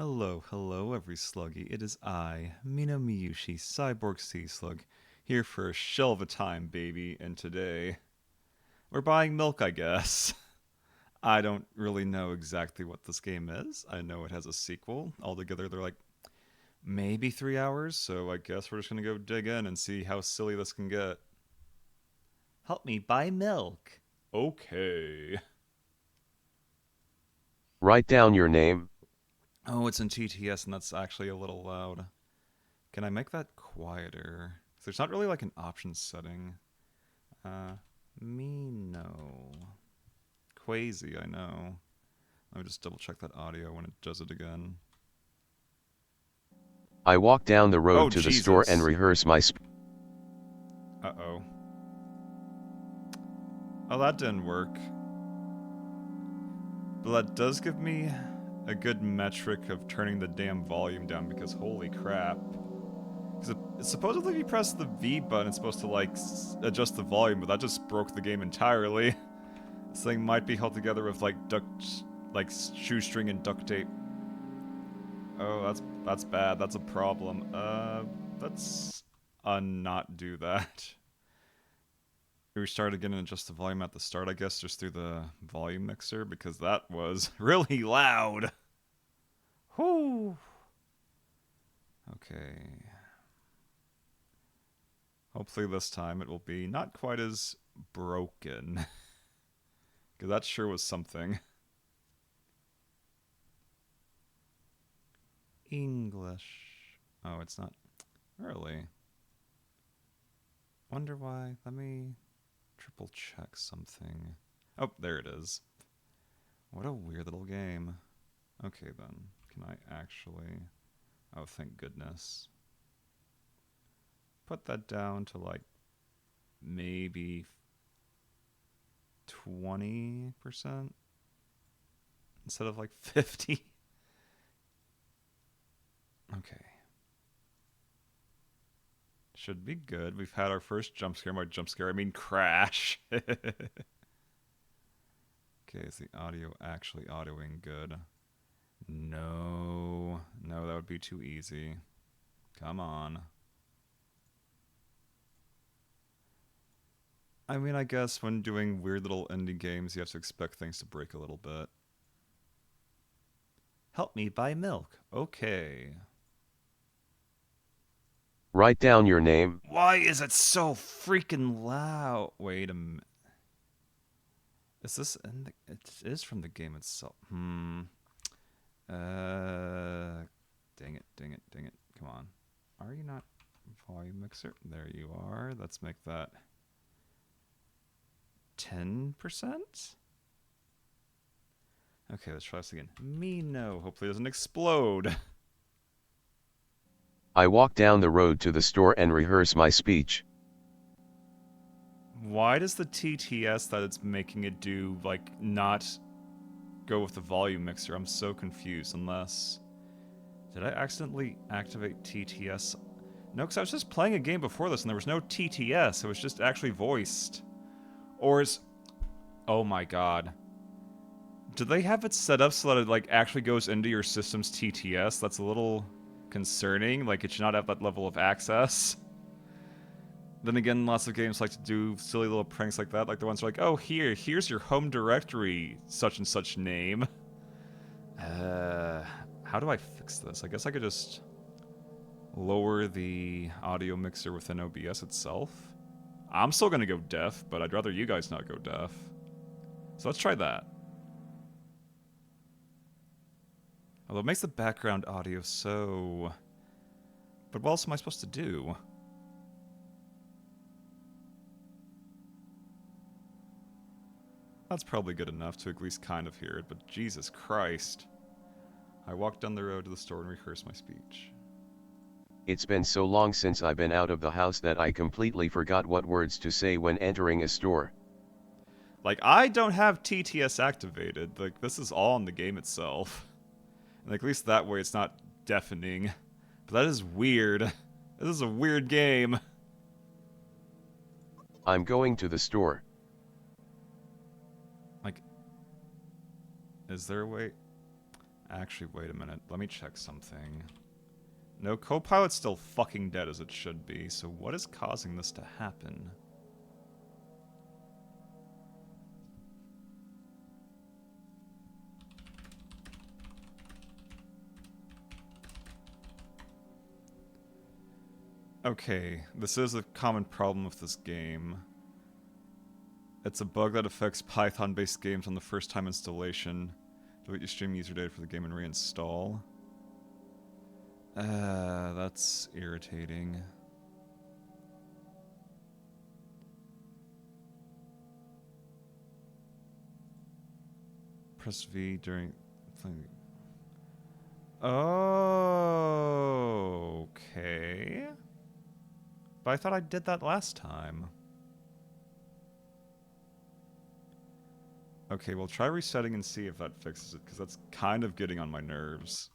Hello, hello, every sluggy. It is I, Mino Miyushi, Cyborg Sea Slug, here for a shell of a time, baby. And today, we're buying milk, I guess. I don't really know exactly what this game is. I know it has a sequel. Altogether, they're like maybe 3 hours, so I guess we're just gonna go dig in and see how silly this can get. Help me buy milk. Okay. Write down your name. Oh, it's in TTS, and that's actually a little loud. Can I make that quieter? There's not really like an option setting. Uh, no. Quasi, I know. Let me just double check that audio when it does it again. I walk down the Oh, road to the store and Jesus. rehearse my Uh-oh. Oh, that didn't work. But that does give me a good metric of turning the damn volume down because holy crap. Because supposedly if you press the V button, it's supposed to like adjust the volume, but that just broke the game entirely. This thing might be held together with like shoestring and duct tape. Oh, that's bad. That's a problem. Let's not do that. We started again and adjust the volume at the start, I guess, just through the volume mixer because that was really loud. Whoo. Okay. Hopefully this time it will be not quite as broken. Because that sure was something. English. Oh, it's not. Really? Wonder why. Let me triple check something. Oh, there it is. What a weird little game. Okay then. Can I actually... Oh, thank goodness. Put that down to like maybe 20% instead of like 50. Okay. Should be good. We've had our first jump scare. By jump scare, I mean crash. Okay, is the audio actually audioing good? No. No, that would be too easy. Come on. I mean, I guess when doing weird little indie games, you have to expect things to break a little bit. Help me buy milk. Okay. Write down your name. Why is it so freaking loud? Wait a minute. Is this in the... It is from the game itself. Uh... Dang it, dang it, dang it. Come on. Are you not volume mixer? There you are. Let's make that 10%? Okay, let's try this again. Me no. Hopefully it doesn't explode. I walk down the road to the store and rehearse my speech. Why does the TTS that it's making it do, like, not go with the volume mixer? I'm so confused, unless... Did I accidentally activate TTS? No, because I was just playing a game before this and there was no TTS. It was just actually voiced. Or is... Oh my god. Do they have it set up so that it, like, actually goes into your system's TTS? That's a little concerning. Like, it should not have that level of access. Then again, lots of games like to do silly little pranks like that. Like the ones like, oh, here's your home directory, such and such name. How do I fix this? I guess I could just lower the audio mixer within OBS itself. I'm still gonna go deaf, but I'd rather you guys not go deaf. So let's try that. Although it makes the background audio so... But what else am I supposed to do? That's probably good enough to at least kind of hear it, but Jesus Christ. I walked down the road to the store and rehearsed my speech. It's been so long since I've been out of the house that I completely forgot what words to say when entering a store. Like, I don't have TTS activated. Like, this is all in the game itself. And at least that way it's not deafening. But that is weird. This is a weird game. I'm going to the store. Like, is there a way? Actually, wait a minute. Let me check something. No, Copilot's still fucking dead as it should be, so what is causing this to happen? Okay, this is a common problem with this game. It's a bug that affects Python-based games on the first time installation. Delete your stream user data for the game and reinstall. That's irritating. Press V during... Oh, okay. But I thought I did that last time. Okay, we'll try resetting and see if that fixes it, because that's kind of getting on my nerves.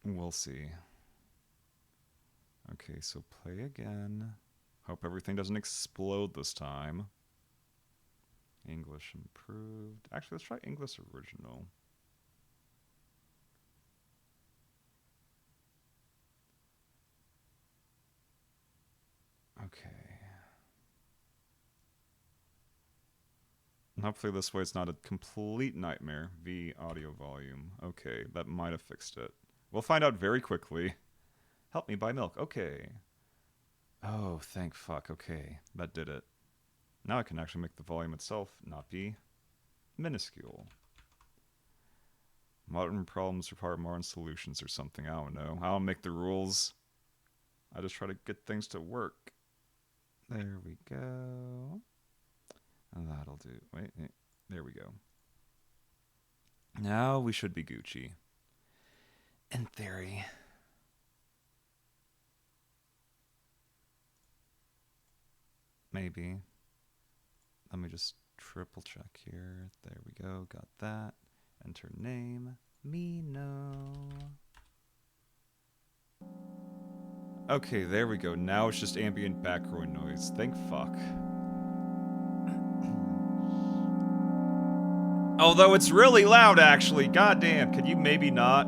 We'll see. Okay, so play again. Hope everything doesn't explode this time. English improved. Actually, let's try English original. Okay. And hopefully this way it's not a complete nightmare. V audio volume. Okay, that might have fixed it. We'll find out very quickly. Help me buy milk. Okay. Oh, thank fuck. Okay, that did it. Now I can actually make the volume itself not be minuscule. Modern problems require modern solutions or something. I don't know. I don't make the rules. I just try to get things to work. There we go. And that'll do. Wait, there we go. Now we should be Gucci. In theory. Maybe. Let me just triple check here. There we go. Got that. Enter name. Mino. Okay, there we go. Now it's just ambient background noise. Thank fuck. Although it's really loud, actually. Goddamn, could you maybe not?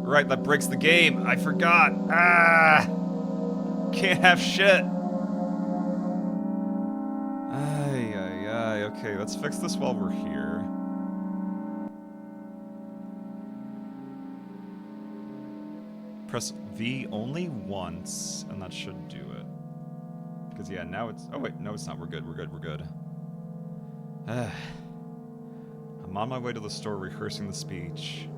Right, that breaks the game. I forgot. Ah! Can't have shit. Ay, ay, ay. Okay, let's fix this while we're here. Press V only once, and that should do it. Because, yeah, now it's... Oh, wait, no, it's not. We're good, we're good, we're good. I'm on my way to the store rehearsing the speech.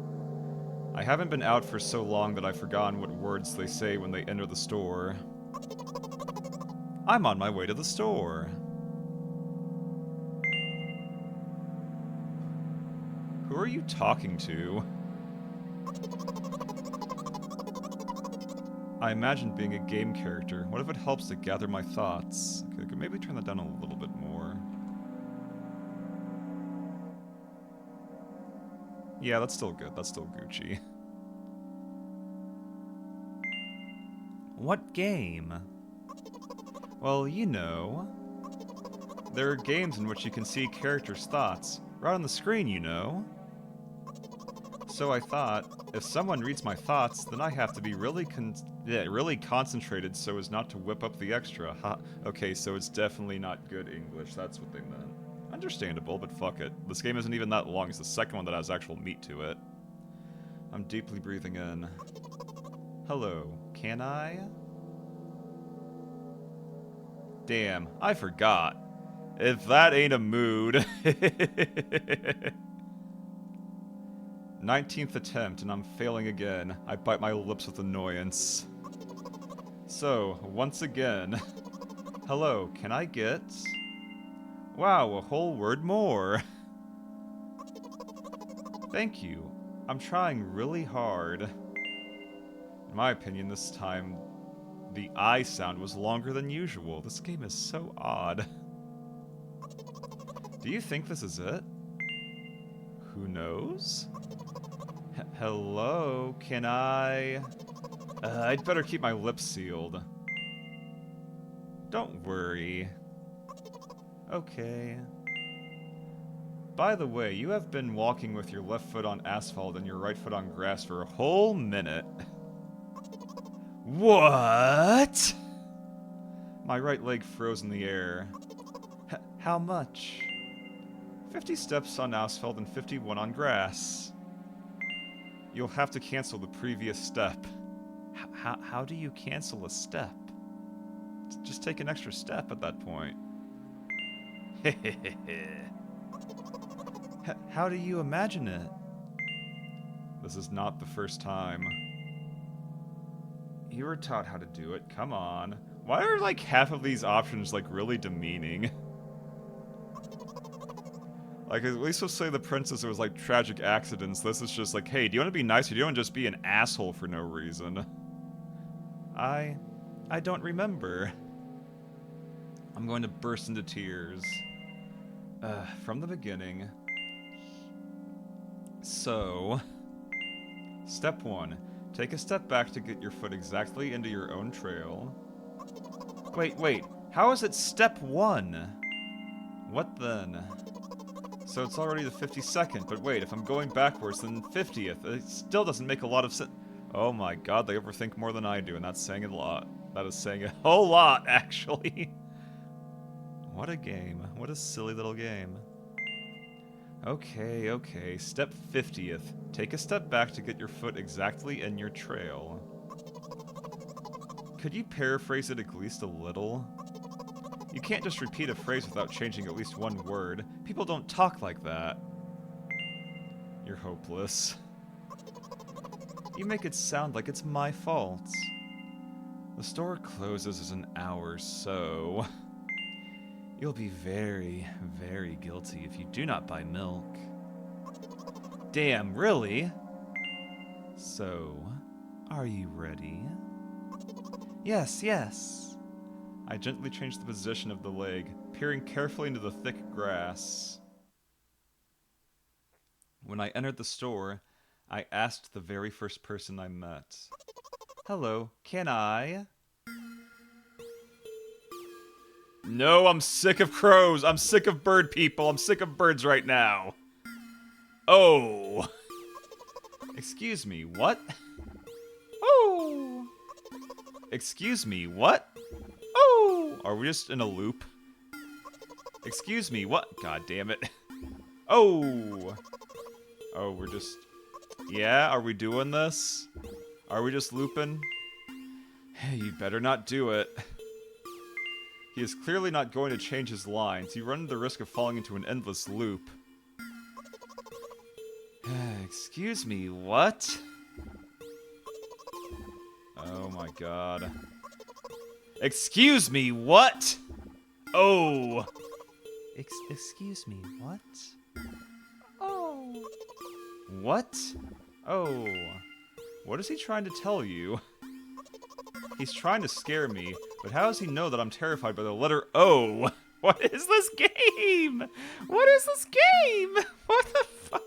I haven't been out for so long that I've forgotten what words they say when they enter the store. I'm on my way to the store. Who are you talking to? I imagine being a game character. What if it helps to gather my thoughts? Okay, I could maybe turn that down a little bit more. Yeah, that's still good. That's still Gucci. What game? Well, you know. There are games in which you can see characters' thoughts. Right on the screen, you know. So I thought, if someone reads my thoughts, then I have to be really concentrated so as not to whip up the extra. Ha. Okay, so it's definitely not good English. That's what they meant. Understandable, but fuck it. This game isn't even that long. It's the second one that has actual meat to it. I'm deeply breathing in. Hello, can I? Damn, I forgot. If that ain't a mood. 19th attempt, and I'm failing again. I bite my lips with annoyance. So, once again. Hello, can I get... Wow, a whole word more. Thank you. I'm trying really hard. In my opinion, this time, the I sound was longer than usual. This game is so odd. Do you think this is it? Who knows? Hello, can I... I'd better keep my lips sealed. Don't worry. Okay. By the way, you have been walking with your left foot on asphalt and your right foot on grass for a whole minute. What? My right leg froze in the air. How much? 50 steps on asphalt and 51 on grass. You'll have to cancel the previous step. How do you cancel a step? Just take an extra step at that point. How do you imagine it? This is not the first time. You were taught how to do it, come on. Why are, like, half of these options, like, really demeaning? Like, at least we'll say the princess, it was, like, tragic accidents. This is just like, hey, do you want to be nice or do you want to just be an asshole for no reason? I don't remember. I'm going to burst into tears. From the beginning. So... Step 1. Take a step back to get your foot exactly into your own trail. Wait. How is it step 1? What then? So it's already the 52nd, but wait, if I'm going backwards, then 50th. It still doesn't make a lot of sense. Oh my god, they overthink more than I do, and that's saying a lot. That is saying a whole lot, actually. What a game. What a silly little game. Okay. Step 50th. Take a step back to get your foot exactly in your trail. Could you paraphrase it at least a little? You can't just repeat a phrase without changing at least one word. People don't talk like that. You're hopeless. You make it sound like it's my fault. The store closes in an hour, so... You'll be very, very guilty if you do not buy milk. Damn, really? So, are you ready? Yes. I gently changed the position of the leg, peering carefully into the thick grass. When I entered the store, I asked the very first person I met. Hello, can I? No, I'm sick of crows. I'm sick of bird people. I'm sick of birds right now. Oh. Excuse me, what? Oh. Excuse me, what? Oh. Are we just in a loop? Excuse me, what? God damn it. Oh. Oh, we're just... Yeah, are we doing this? Are we just looping? Hey, you better not do it. He is clearly not going to change his lines. You run the risk of falling into an endless loop. Excuse me, what? Oh my god. Excuse me, what? Oh. Excuse me, what? Oh. What? Oh. What is he trying to tell you? He's trying to scare me, but how does he know that I'm terrified by the letter O? What is this game? What is this game? What the fuck?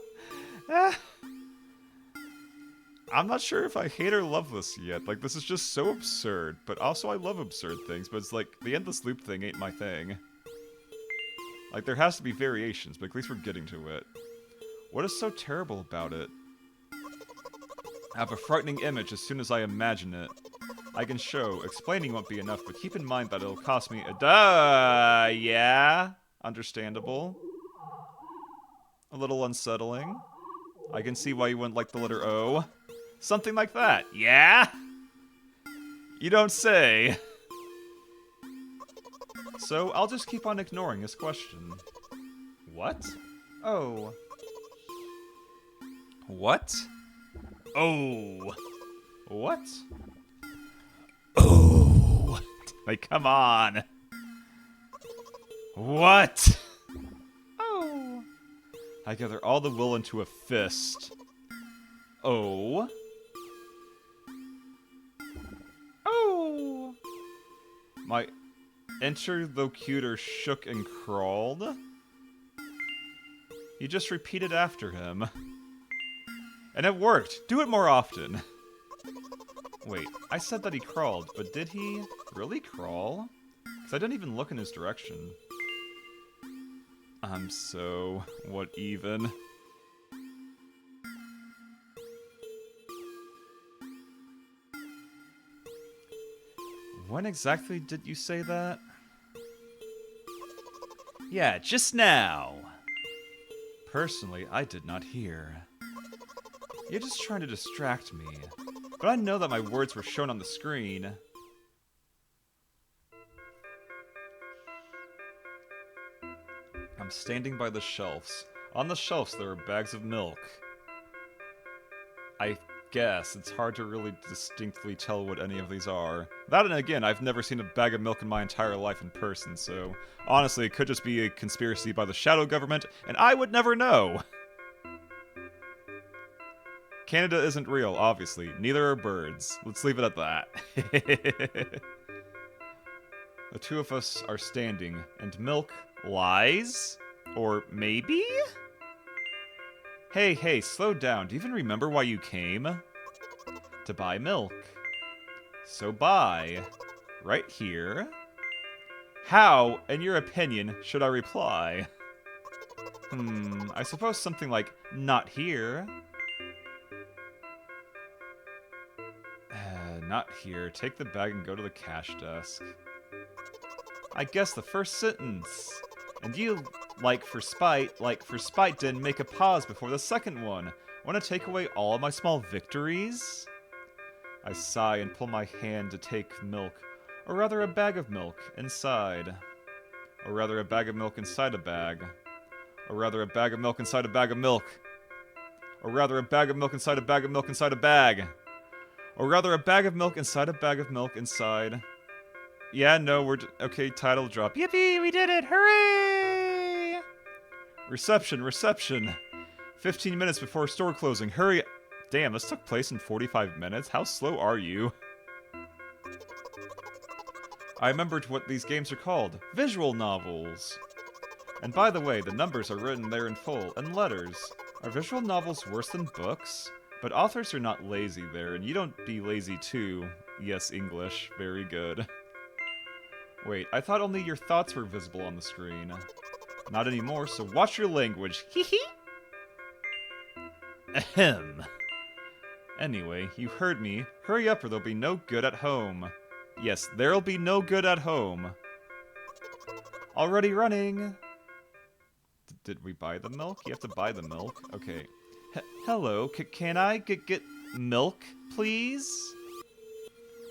I'm not sure if I hate or love this yet. Like, this is just so absurd. But also, I love absurd things, but it's like, the endless loop thing ain't my thing. Like, there has to be variations, but at least we're getting to it. What is so terrible about it? I have a frightening image as soon as I imagine it. I can show. Explaining won't be enough, but keep in mind that it'll cost me a yeah? Understandable. A little unsettling. I can see why you wouldn't like the letter O. Something like that. Yeah? You don't say. So, I'll just keep on ignoring his question. What? Oh. What? Oh. What? Oh. Like, come on. What? Oh. I gather all the will into a fist. Oh. Oh. My interlocutor shook and crawled. You just repeated after him. And it worked. Do it more often. Wait, I said that he crawled, but did he really crawl? Because I didn't even look in his direction. I'm so... what even? When exactly did you say that? Yeah, just now. Personally, I did not hear. You're just trying to distract me. But I know that my words were shown on the screen. I'm standing by the shelves. On the shelves there are bags of milk. I guess it's hard to really distinctly tell what any of these are. That and again, I've never seen a bag of milk in my entire life in person, so honestly, it could just be a conspiracy by the shadow government, and I would never know! Canada isn't real, obviously. Neither are birds. Let's leave it at that. The two of us are standing, and milk lies? Or maybe? Hey, slow down. Do you even remember why you came? To buy milk. So buy. Right here. How, in your opinion, should I reply? I suppose something like, not here. Not here. Take the bag and go to the cash desk. I guess the first sentence. And you, like for spite, didn't make a pause before the second one. Want to take away all my small victories? I sigh and pull my hand to take milk. Or rather a bag of milk inside. Or rather a bag of milk inside a bag. Or rather a bag of milk inside a bag of milk. Or rather a bag of milk inside a bag of milk inside a bag. Or rather a bag of milk inside a bag of milk inside... Yeah, no, we're... Okay, title drop. Yippee, we did it! Hooray! Reception. 15 minutes before store closing. Hurry... Damn, this took place in 45 minutes? How slow are you? I remembered what these games are called. Visual novels. And by the way, the numbers are written there in full, and letters. Are visual novels worse than books? But authors are not lazy there, and you don't be lazy too. Yes, English. Very good. Wait, I thought only your thoughts were visible on the screen. Not anymore, so watch your language. Hee hee! Ahem. Anyway, you heard me. Hurry up or there'll be no good at home. Yes, there'll be no good at home. Already running! Did we buy the milk? You have to buy the milk? Okay. Hello, can I get milk, please?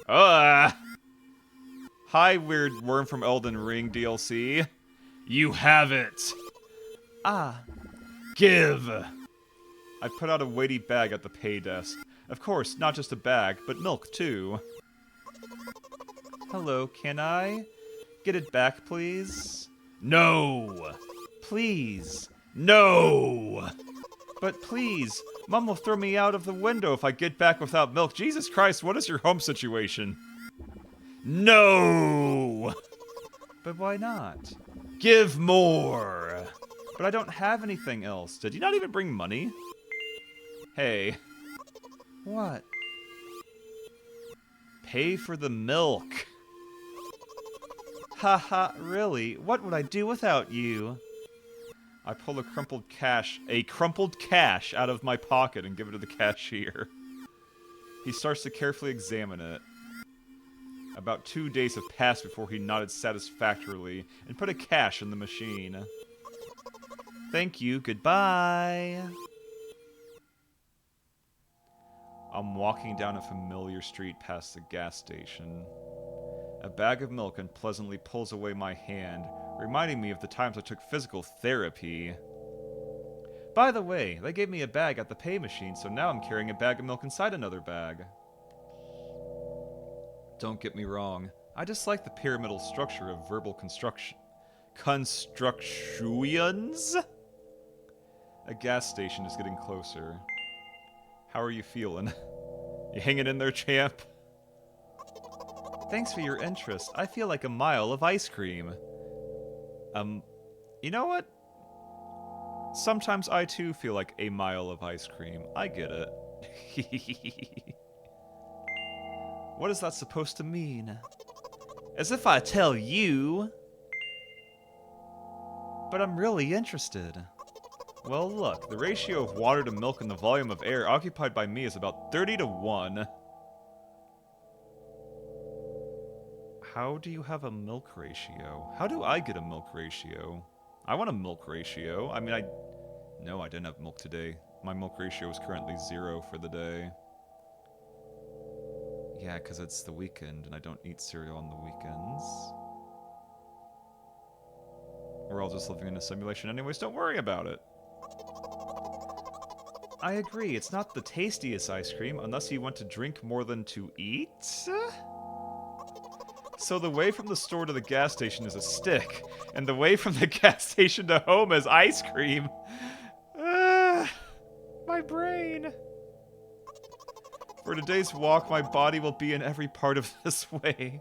Hi, weird worm from Elden Ring DLC. You have it! Ah. Give! I put out a weighty bag at the pay desk. Of course, not just a bag, but milk too. Hello, can I get it back, please? No! Please. No! But please, Mom will throw me out of the window if I get back without milk. Jesus Christ, what is your home situation? No! But why not? Give more! But I don't have anything else. Did you not even bring money? Hey. What? Pay for the milk. Haha, really? What would I do without you? I pull a crumpled cash out of my pocket and give it to the cashier. He starts to carefully examine it. About 2 days have passed before he nodded satisfactorily and put a cash in the machine. Thank you, goodbye. I'm walking down a familiar street past the gas station. A bag of milk unpleasantly pulls away my hand, reminding me of the times I took physical therapy. By the way, they gave me a bag at the pay machine, so now I'm carrying a bag of milk inside another bag. Don't get me wrong, I dislike the pyramidal structure of verbal constructions. A gas station is getting closer. How are you feeling? You hanging in there, champ? Thanks for your interest. I feel like a mile of ice cream. You know what? Sometimes I too feel like a mile of ice cream. I get it. What is that supposed to mean? As if I tell you... But I'm really interested. Well, look, the ratio of water to milk and the volume of air occupied by me is about 30 to 1. How do you have a milk ratio? How do I get a milk ratio? I want a milk ratio. I mean, No, I didn't have milk today. My milk ratio is currently 0 for the day. Yeah, because it's the weekend and I don't eat cereal on the weekends. We're all just living in a simulation anyways, don't worry about it. I agree, it's not the tastiest ice cream unless you want to drink more than to eat? So the way from the store to the gas station is a stick, and the way from the gas station to home is ice cream. My brain. For today's walk, my body will be in every part of this way.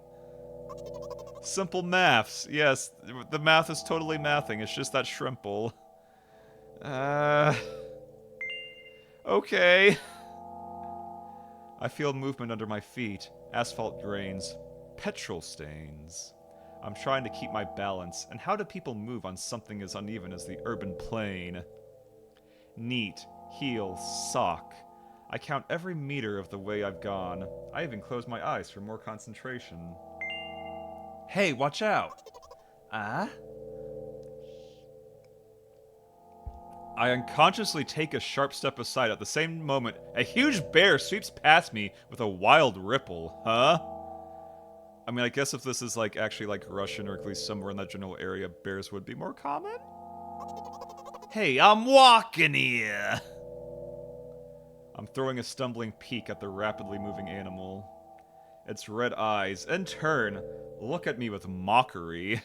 Simple maths. Yes, the math is totally mathing. It's just that shrimple. Okay. I feel movement under my feet. Asphalt grains. Petrol stains. I'm trying to keep my balance. And how do people move on something as uneven as the urban plain? Neat. Heel. Sock. I count every meter of the way I've gone. I even close my eyes for more concentration. Hey, watch out! Ah? I unconsciously take a sharp step aside. At the same moment, a huge bear sweeps past me with a wild ripple. Huh? I mean, I guess if this is like actually like Russian or at least somewhere in that general area, bears would be more common? Hey, I'm walking here! I'm throwing a stumbling peek at the rapidly moving animal. Its red eyes, in turn, look at me with mockery.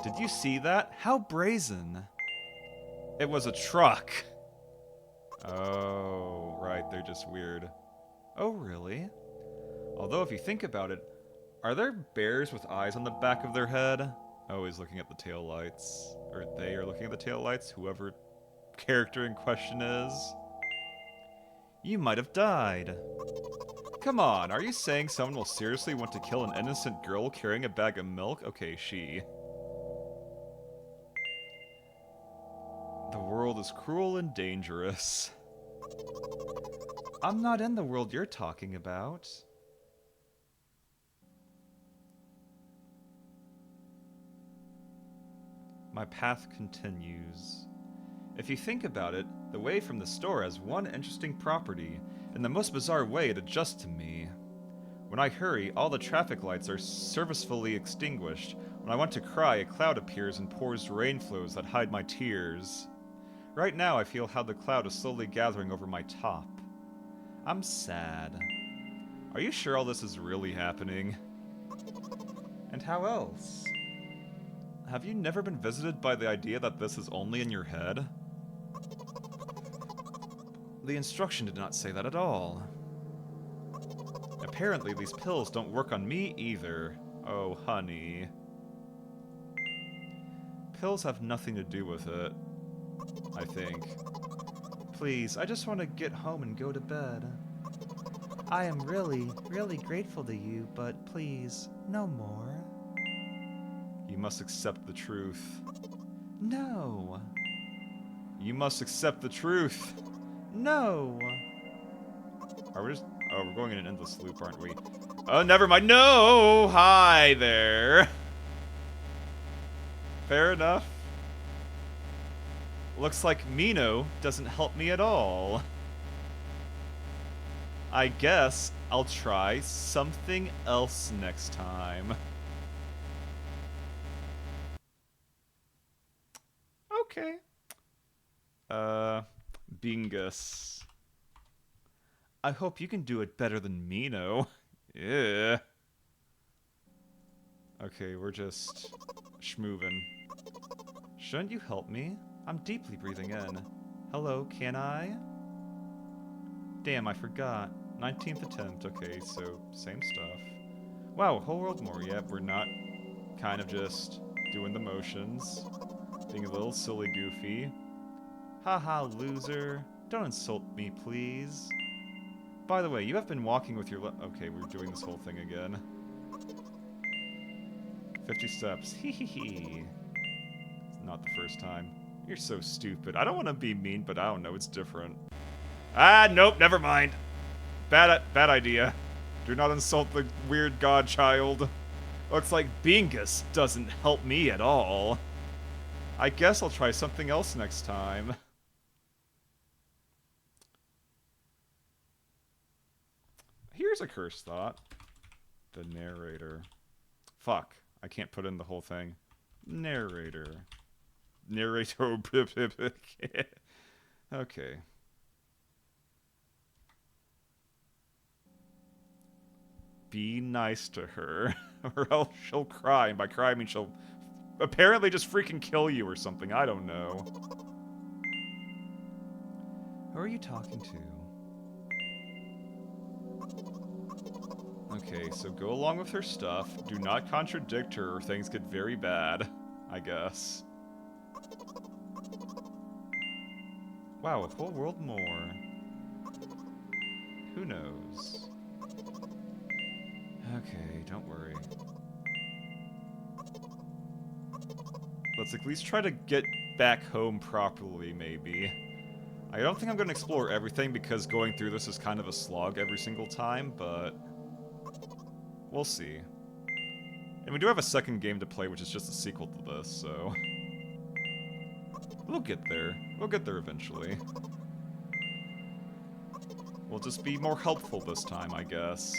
Did you see that? How brazen. It was a truck. Oh, right, they're just weird. Oh, really? Although, if you think about it, are there bears with eyes on the back of their head? Always looking at the taillights. Or they are looking at the taillights, whoever character in question is. You might have died. Come on, are you saying someone will seriously want to kill an innocent girl carrying a bag of milk? Okay, she. The world is cruel and dangerous. I'm not in the world you're talking about. My path continues. If you think about it, the way from the store has one interesting property. In the most bizarre way, it adjusts to me. When I hurry, all the traffic lights are servicefully extinguished. When I want to cry, a cloud appears and pours rain flows that hide my tears. Right now, I feel how the cloud is slowly gathering over my top. I'm sad. Are you sure all this is really happening? And how else? Have you never been visited by the idea that this is only in your head? The instruction did not say that at all. Apparently, these pills don't work on me either. Oh, honey. Pills have nothing to do with it, I think. Please, I just want to get home and go to bed. I am really, really grateful to you, but please, no more. You must accept the truth. No. You must accept the truth. No. Are we just... Oh, we're going in an endless loop, aren't we? Oh, never mind. No! Hi there. Fair enough. Looks like Mino doesn't help me at all. I guess I'll try something else next time. Okay. Bingus. I hope you can do it better than Mino. Yeah. Okay, we're just schmoovin'. Shouldn't you help me? I'm deeply breathing in. Hello, can I? Damn, I forgot. 19th attempt. Okay, so same stuff. Wow, whole world more. Yep, we're not kind of just doing the motions. Being a little silly goofy. Haha, loser. Don't insult me, please. By the way, you have been walking with your okay, we're doing this whole thing again. 50 steps. Hee hee hee. not the first time. You're so stupid. I don't want to be mean, but I don't know. It's different. Ah, nope. Never mind. Bad idea. Do not insult the weird godchild. Looks like Bingus doesn't help me at all. I guess I'll try something else next time. Here's a cursed thought. The narrator. Fuck. I can't put in the whole thing. Narrator. Narrator. Okay. Be nice to her, or else she'll cry. And by cry, I mean she'll apparently just freaking kill you or something. I don't know. Who are you talking to? Okay, so go along with her stuff. Do not contradict her or things get very bad, I guess. Wow, a whole world more. Who knows? Okay, don't worry. Let's at least try to get back home properly, maybe. I don't think I'm going to explore everything because going through this is kind of a slog every single time, but we'll see. And we do have a second game to play, which is just a sequel to this, so we'll get there. We'll get there eventually. We'll just be more helpful this time, I guess.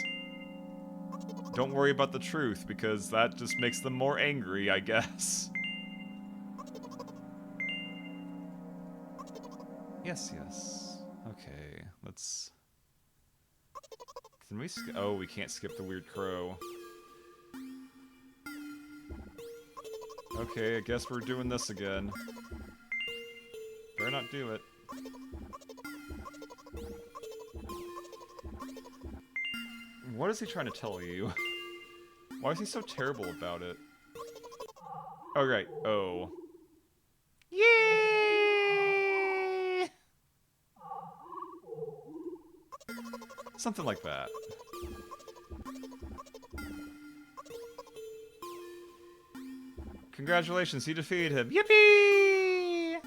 Don't worry about the truth, because that just makes them more angry, I guess. Yes, yes. Okay, let's... Can we oh, we can't skip the weird crow. Okay, I guess we're doing this again. Better not do it. What is he trying to tell you? Why is he so terrible about it? Oh, right. Oh. Yay! Something like that. Congratulations, you defeated him. Yippee!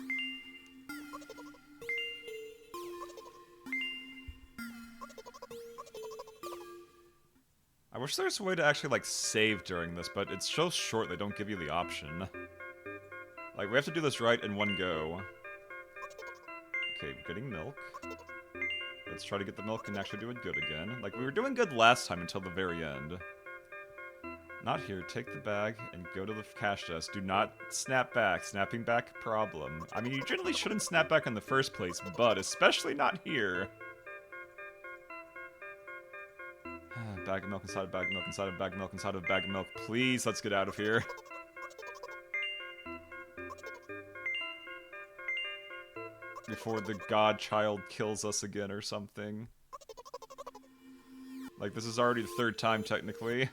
I wish there was a way to actually, like, save during this, but it's so short they don't give you the option. Like, we have to do this right in one go. Okay, we're getting milk. Let's try to get the milk and actually do it good again. Like, we were doing good last time until the very end. Not here. Take the bag and go to the cash desk. Do not snap back. Snapping back, problem. I mean, you generally shouldn't snap back in the first place, but especially not here. Bag of milk inside a bag of milk inside a bag of milk inside of a bag of milk. Please, let's get out of here. Before the godchild kills us again or something. Like, this is already the third time, technically.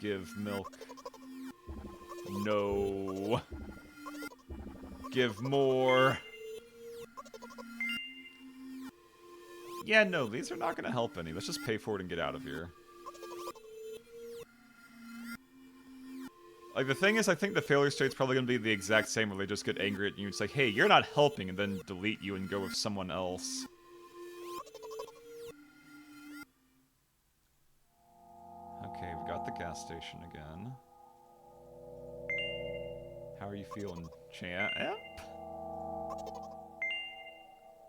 Give milk. No. Give more. Yeah, no, these are not gonna help any. Let's just pay for it and get out of here. Like, the thing is, I think the failure state's probably gonna be the exact same, where they just get angry at you and say, hey, you're not helping, and then delete you and go with someone else. Okay, we got the gas station again. How are you feeling, champ?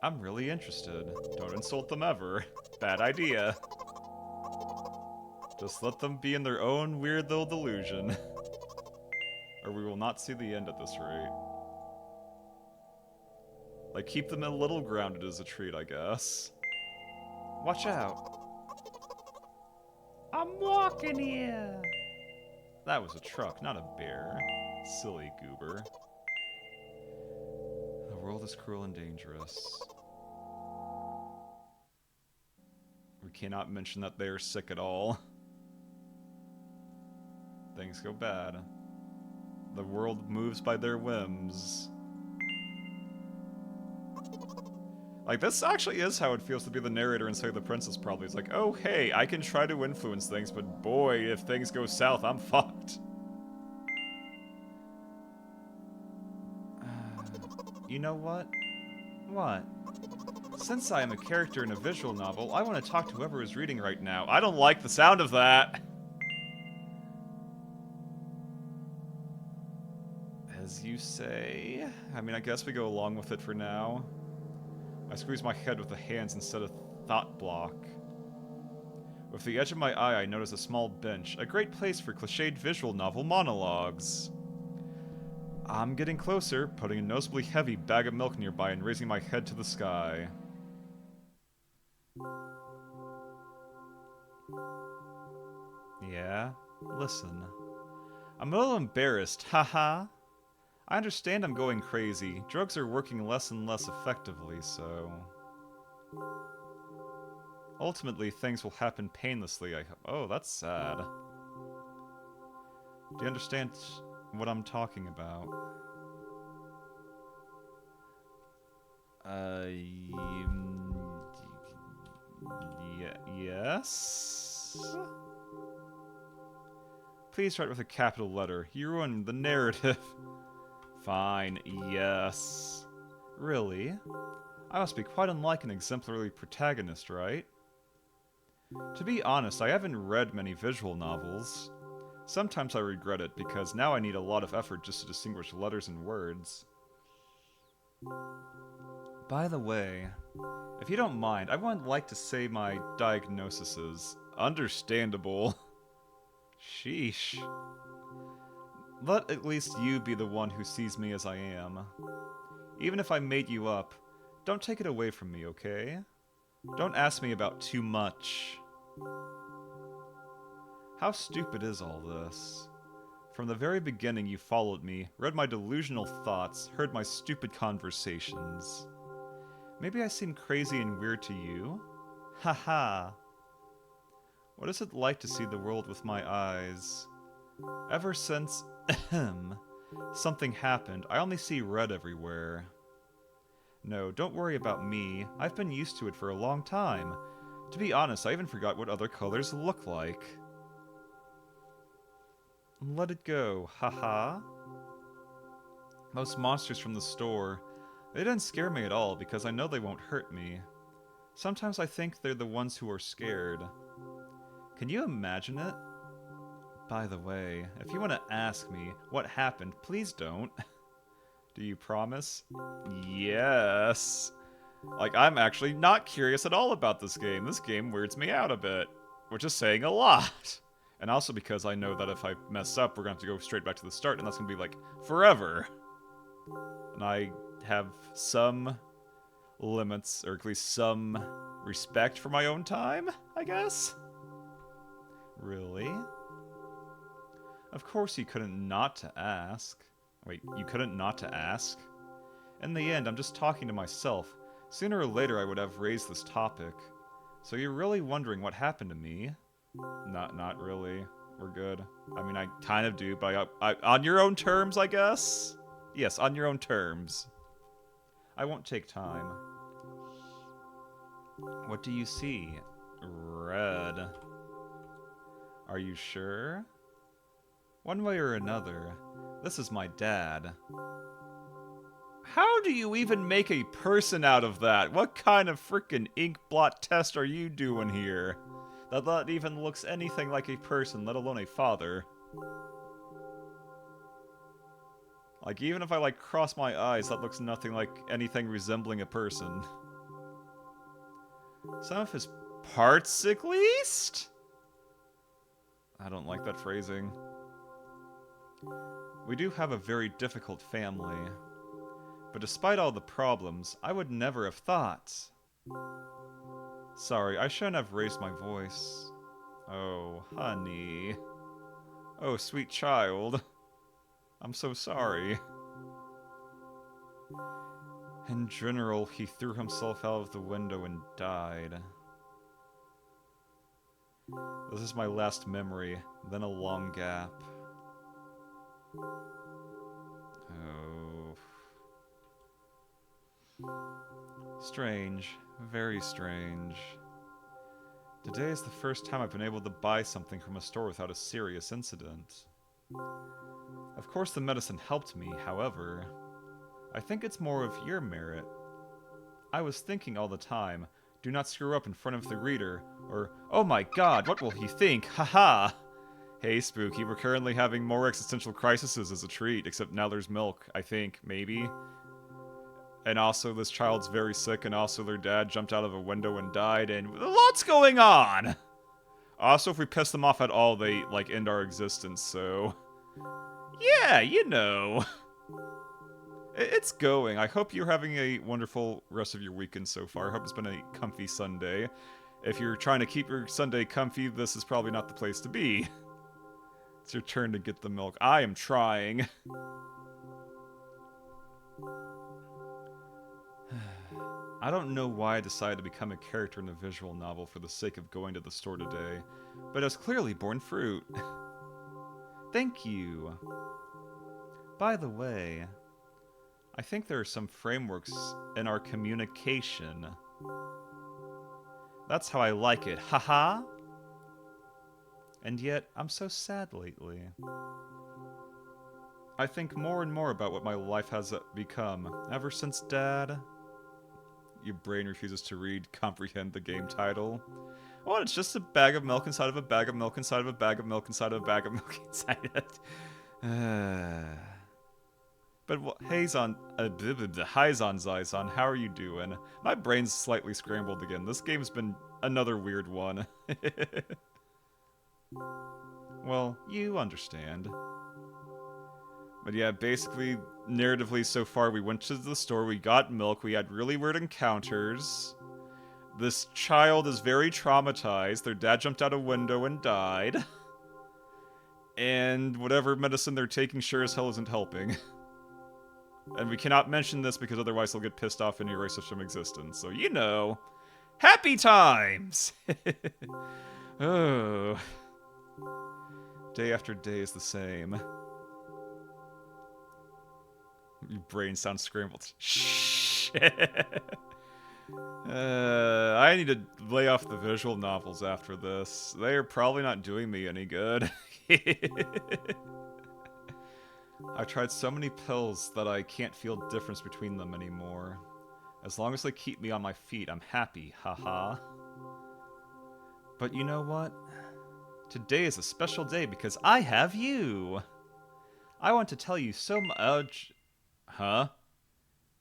I'm really interested. Don't insult them ever. Bad idea. Just let them be in their own weird little delusion. Or we will not see the end at this rate. Like, keep them a little grounded as a treat, I guess. Watch out. I'm walking here. That was a truck, not a bear. Silly goober. The world is cruel and dangerous. We cannot mention that they are sick at all. Things go bad. The world moves by their whims. Like, this actually is how it feels to be the narrator and Say the Princess, probably. It's like, oh, hey, I can try to influence things, but boy, if things go south, I'm fucked. You know what? What? Since I am a character in a visual novel, I want to talk to whoever is reading right now. I don't like the sound of that. As you say. I mean, I guess we go along with it for now. I squeeze my head with the hands instead of thought block. With the edge of my eye, I notice a small bench, a great place for cliched visual novel monologues. I'm getting closer, putting a noticeably heavy bag of milk nearby and raising my head to the sky. Yeah? Listen. I'm a little embarrassed, haha. I understand I'm going crazy. Drugs are working less and less effectively, so... Ultimately, things will happen painlessly, I hope. Oh, that's sad. Do you understand what I'm talking about? Yes? Please write with a capital letter. You ruined the narrative. Fine, yes. Really? I must be quite unlike an exemplary protagonist, right? To be honest, I haven't read many visual novels. Sometimes I regret it, because now I need a lot of effort just to distinguish letters and words. By the way, if you don't mind, I would like to say my diagnoses. Understandable. Sheesh. Let at least you be the one who sees me as I am. Even if I made you up, don't take it away from me, okay? Don't ask me about too much. How stupid is all this? From the very beginning you followed me, read my delusional thoughts, heard my stupid conversations. Maybe I seem crazy and weird to you? Haha. What is it like to see the world with my eyes? Ever since something happened, I only see red everywhere. No, don't worry about me. I've been used to it for a long time. To be honest, I even forgot what other colors look like. Let it go, haha. Most monsters from the store, they didn't scare me at all because I know they won't hurt me. Sometimes I think they're the ones who are scared. Can you imagine it? By the way, if you want to ask me what happened, please don't. Do you promise? Yes. Like, I'm actually not curious at all about this game. This game weirds me out a bit, which is saying a lot. And also because I know that if I mess up, we're going to have to go straight back to the start, and that's going to be, like, forever. And I have some limits, or at least some respect for my own time, I guess? Really? Of course you couldn't not to ask. Wait, you couldn't not to ask? In the end, I'm just talking to myself. Sooner or later I would have raised this topic. So you're really wondering what happened to me? Not really. We're good. I mean, I kind of do, but on your own terms, I guess? Yes, on your own terms. I won't take time. What do you see? Red. Are you sure? One way or another, this is my dad. How do you even make a person out of that? What kind of frickin' ink blot test are you doing here? That even looks anything like a person, let alone a father. Like, even if I, like, cross my eyes, that looks nothing like anything resembling a person. Some of his parts, at least? I don't like that phrasing. We do have a very difficult family. But despite all the problems, I would never have thought. Sorry, I shouldn't have raised my voice. Oh, honey. Oh, sweet child. I'm so sorry. In general, he threw himself out of the window and died. This is my last memory, then a long gap. Oh. Strange. Very strange. Today is the first time I've been able to buy something from a store without a serious incident. Of course the medicine helped me, however. I think it's more of your merit. I was thinking all the time, do not screw up in front of the reader, or, oh my god, what will he think, haha! Hey Spooky, we're currently having more existential crises as a treat, except now there's milk, I think, maybe? And also this child's very sick, and also their dad jumped out of a window and died, and lots going on! Also, if we piss them off at all, they, like, end our existence, so... Yeah, you know. It's going. I hope you're having a wonderful rest of your weekend so far. I hope it's been a comfy Sunday. If you're trying to keep your Sunday comfy, this is probably not the place to be. It's your turn to get the milk. I am trying. I don't know why I decided to become a character in a visual novel for the sake of going to the store today, but it's clearly borne fruit. Thank you. By the way, I think there are some frameworks in our communication. That's how I like it, haha! And yet, I'm so sad lately. I think more and more about what my life has become, ever since Dad... Your brain refuses to read, comprehend the game title. Well, it's just a bag of milk inside of a bag of milk inside of a bag of milk inside of a bag of milk inside it. But Hazon, Zizon, how are you doing? My brain's slightly scrambled again. This game's been another weird one. Well, you understand. But yeah, basically, narratively so far, we went to the store, we got milk, we had really weird encounters. This child is very traumatized, their dad jumped out a window and died. And whatever medicine they're taking sure as hell isn't helping. And we cannot mention this because otherwise they'll get pissed off and erase us from existence. So, you know, happy times! Oh. Day after day is the same. Your brain sounds scrambled. Shh. I need to lay off the visual novels after this. They are probably not doing me any good. I've tried so many pills that I can't feel difference between them anymore. As long as they keep me on my feet, I'm happy, haha. But you know what? Today is a special day because I have you! I want to tell you so much... Huh?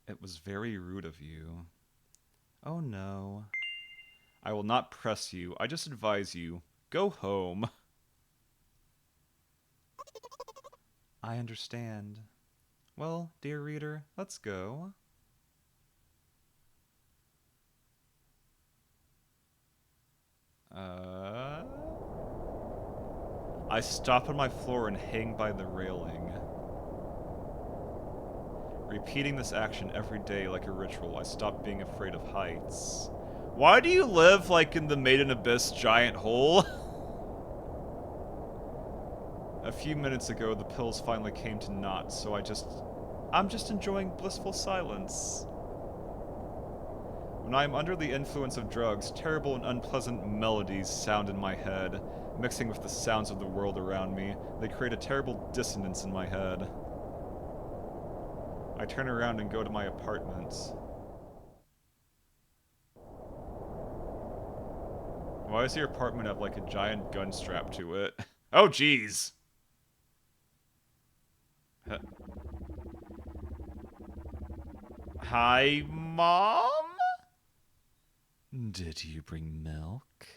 It was very rude of you. Oh no. I will not press you. I just advise you. Go home. I understand. Well, dear reader, let's go. I stop on my floor and hang by the railing. Repeating this action every day like a ritual, I stopped being afraid of heights. Why do you live like in the Maiden Abyss giant hole? A few minutes ago, the pills finally came to naught, so I'm just enjoying blissful silence. When I am under the influence of drugs, terrible and unpleasant melodies sound in my head, mixing with the sounds of the world around me. They create a terrible dissonance in my head. I turn around and go to my apartment. Why does your apartment have like a giant gun strapped to it? Oh jeez! Hi, Mom? Did you bring milk?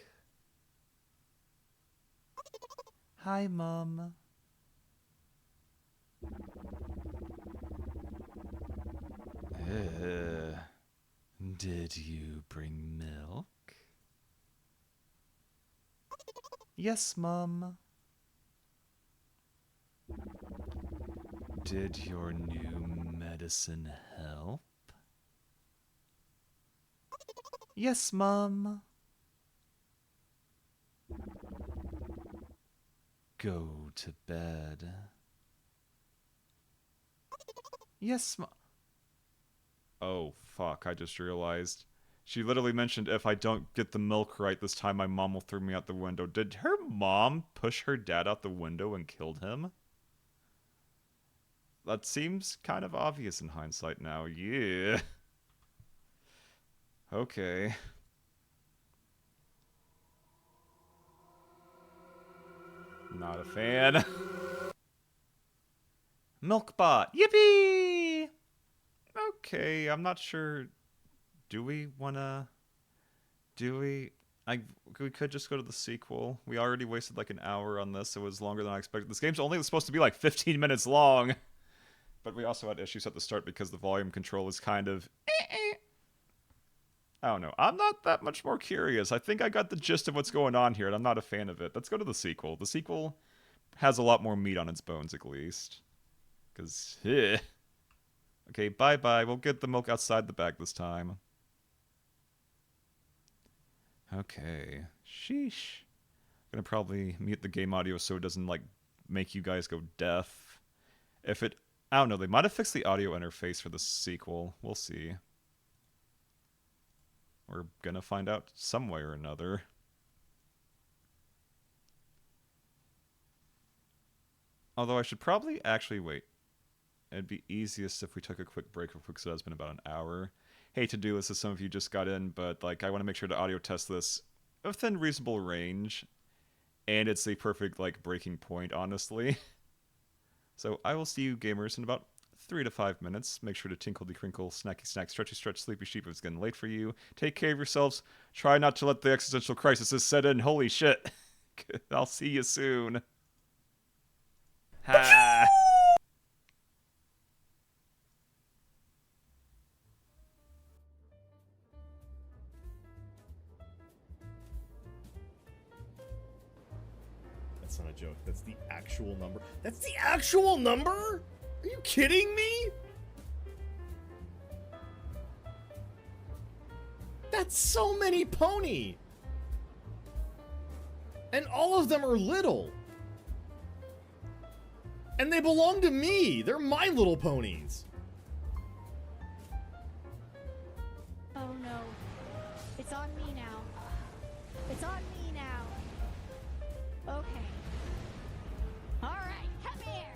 Hi, Mom. Did you bring milk? Yes, Mom. Did your new medicine help? Yes, Mom. Go to bed. Yes, Mom. Oh, fuck, I just realized. She literally mentioned if I don't get the milk right this time, my mom will throw me out the window. Did her mom push her dad out the window and killed him? That seems kind of obvious in hindsight now. Yeah. Okay. Not a fan. Milkbot. Yippee! Okay, I'm not sure. Do we wanna... Do we... we could just go to the sequel. We already wasted like an hour on this. It was longer than I expected. This game's only supposed to be like 15 minutes long. But we also had issues at the start because the volume control is kind of... I don't know. I'm not that much more curious. I think I got the gist of what's going on here, and I'm not a fan of it. Let's go to the sequel. The sequel has a lot more meat on its bones, at least. Because, okay, bye-bye. We'll get the milk outside the bag this time. Okay. Sheesh. I'm gonna probably mute the game audio so it doesn't, like, make you guys go deaf. If it... I don't know. They might have fixed the audio interface for the sequel. We'll see. We're gonna find out some way or another. Although I should probably actually wait. It'd be easiest if we took a quick break real quick, so it's been about an hour. Hate to do this as some of you just got in, but like I want to make sure to audio test this within reasonable range. And it's the perfect like breaking point, honestly. So I will see you gamers in about 3 to 5 minutes. Make sure to tinkle de crinkle, snacky snack, stretchy stretch, sleepy sheep if it's getting late for you. Take care of yourselves. Try not to let the existential crisis set in. Holy shit. I'll see you soon. Ha! That's not a joke. That's the actual number. That's the actual number? Are you kidding me? That's so many pony. And all of them are little. And they belong to me. They're my little ponies. Oh no. It's on me now. It's on me now. Okay. Alright, come here!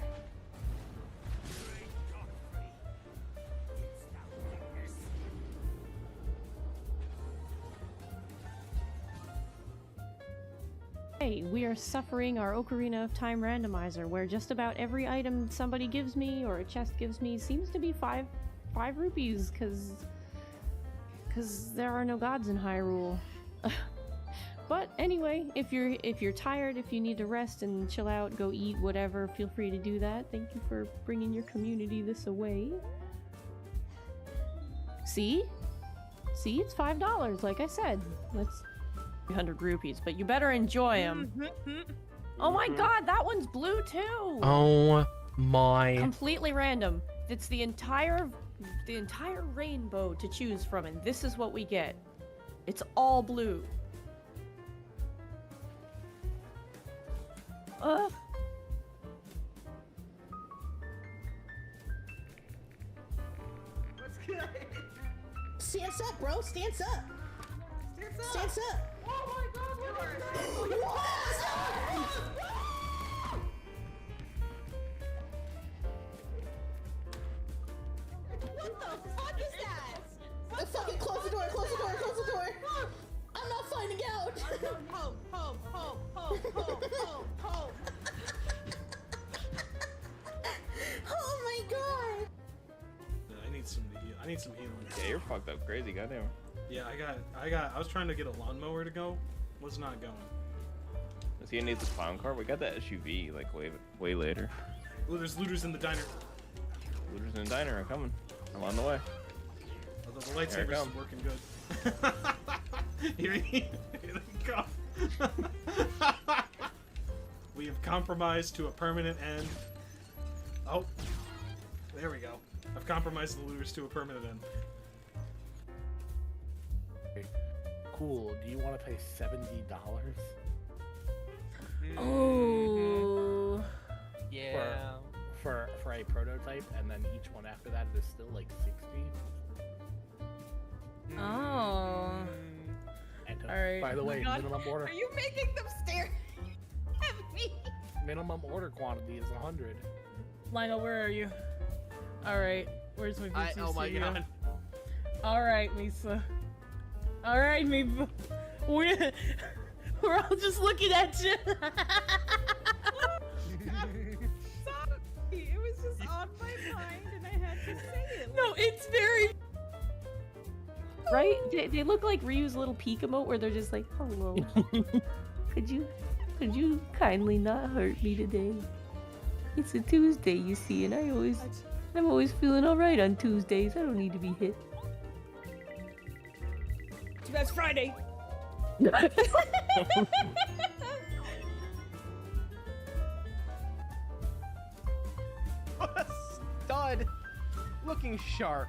Hey, we are suffering our Ocarina of Time randomizer, where just about every item somebody gives me or a chest gives me seems to be five rupees, cause there are no gods in Hyrule. But anyway, if you're tired, if you need to rest and chill out, go eat, whatever, feel free to do that. Thank you for bringing your community this away. See? See, it's $5, like I said. That's 300 rupees, but you better enjoy them. Oh my god, that one's blue too! Oh my... Completely random. It's the entire rainbow to choose from, and this is what we get. It's all blue. Ugh. What's good? Stance up, bro. Stance up. Stance up. Oh my god. What the fuck is that? Fucking close the door. Close the door. Close the door. I'm not finding out. Home. Oh my god. I need some healing. Yeah, you're fucked up crazy, goddamn. Yeah, I was trying to get a lawnmower to go. Was not going. Does he need the clown car? We got that SUV like way later. Oh, there's looters in the diner. Looters in the diner are coming. I'm on the way. Although the lightsaber's come. working good. Here they go. We have compromised to a permanent end. Oh, there we go. I've compromised the looters to a permanent end. Cool. Do you want to pay $70? Oh. Yeah. For a prototype, and then each one after that is still like 60. Oh. And Alright. by the way, God. minimum order Are you making them stare at me? minimum order quantity is 100. Lionel, where are you? Alright, where's my Bitsy Oh my Studio? god. Alright, Misa. Alright, Misa. We're all just looking at you. Sorry, it was just on my mind and I had to say it. No, it's very... Right? They look like Ryu's little peek emote where they're just like, hello. Could you kindly not hurt me today? It's a Tuesday, you see, and I'm always feeling alright on Tuesdays. I don't need to be hit. Too bad it's Friday. What a stud! Looking sharp.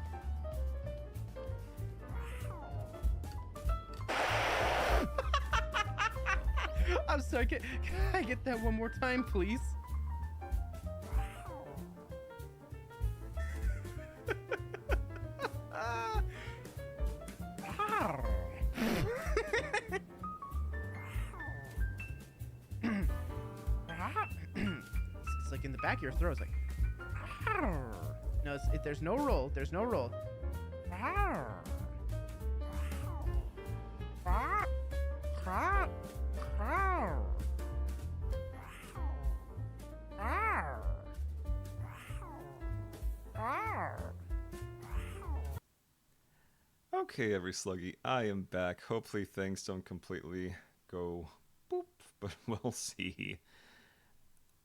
I'm sorry, can I get that one more time, please? It's like in the back of your throat. It's like. No, there's no roll. There's no roll. Okay, every sluggy, I am back. Hopefully things don't completely go boop, but we'll see.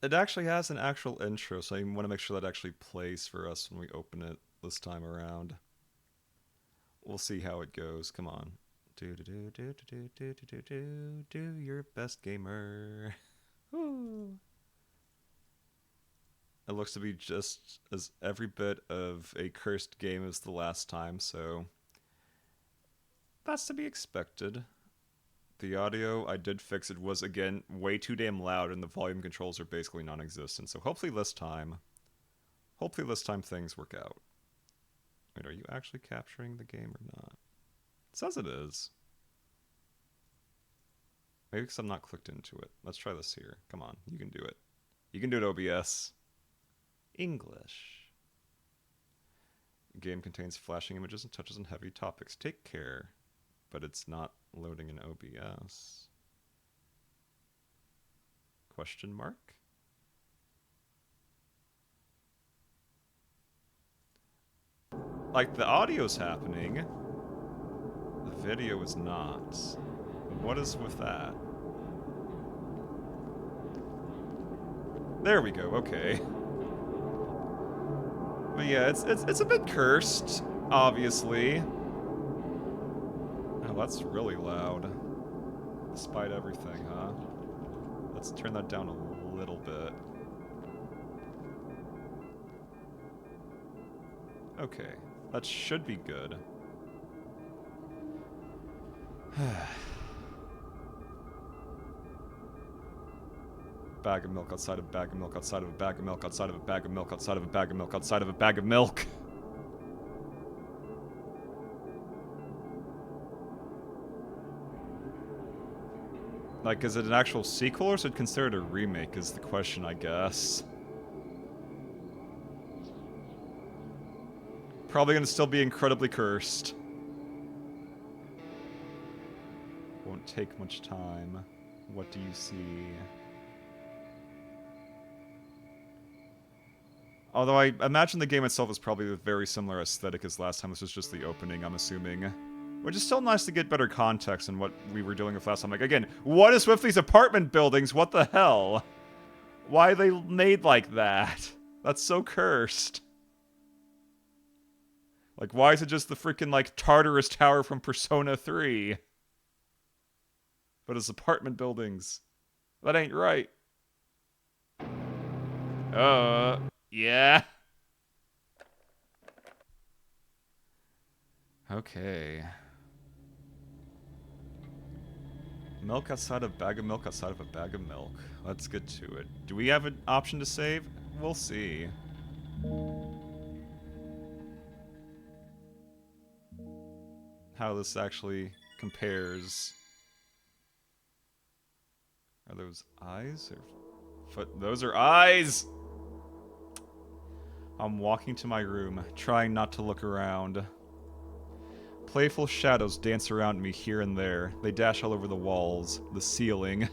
It actually has an actual intro, so I want to make sure that actually plays for us when we open it this time around. We'll see how it goes. Come on. Do your best, gamer. Woo. It looks to be just as every bit of a cursed game as the last time, so that's to be expected. The audio, I did fix it, was again way too damn loud and the volume controls are basically non-existent, so hopefully this time things work out. Wait, are you actually capturing the game or not? It says it is. Maybe because I'm not clicked into it. Let's try this here. Come on, you can do it. You can do it, OBS. English. The game contains flashing images and touches on heavy topics. Take care. But it's not loading in OBS. Question mark? Like, the audio's happening. The video is not. What is with that? There we go, okay. But yeah, it's a bit cursed, obviously. Oh, that's really loud. Despite everything, huh? Let's turn that down a little bit. Okay, that should be good. Bag of milk outside of a bag of milk outside of a bag of milk outside of a bag of milk outside of a bag of milk outside of a bag of milk. Like, is it an actual sequel or is it considered a remake is the question, I guess. Probably gonna still be incredibly cursed. Won't take much time. What do you see? Although I imagine the game itself is probably a very similar aesthetic as last time. This was just the opening, I'm assuming. Which is still nice to get better context than what we were dealing with last time. Like, again, what is with these apartment buildings? What the hell? Why are they made like that? That's so cursed. Like, why is it just the freaking, like, Tartarus Tower from Persona 3? But it's apartment buildings. That ain't right. Yeah. Okay. Milk outside of a bag of milk outside of a bag of milk. Let's get to it. Do we have an option to save? We'll see. How this actually compares. Are those eyes or foot? Those are eyes! I'm walking to my room, trying not to look around. Playful shadows dance around me here and there. They dash all over the walls, the ceiling.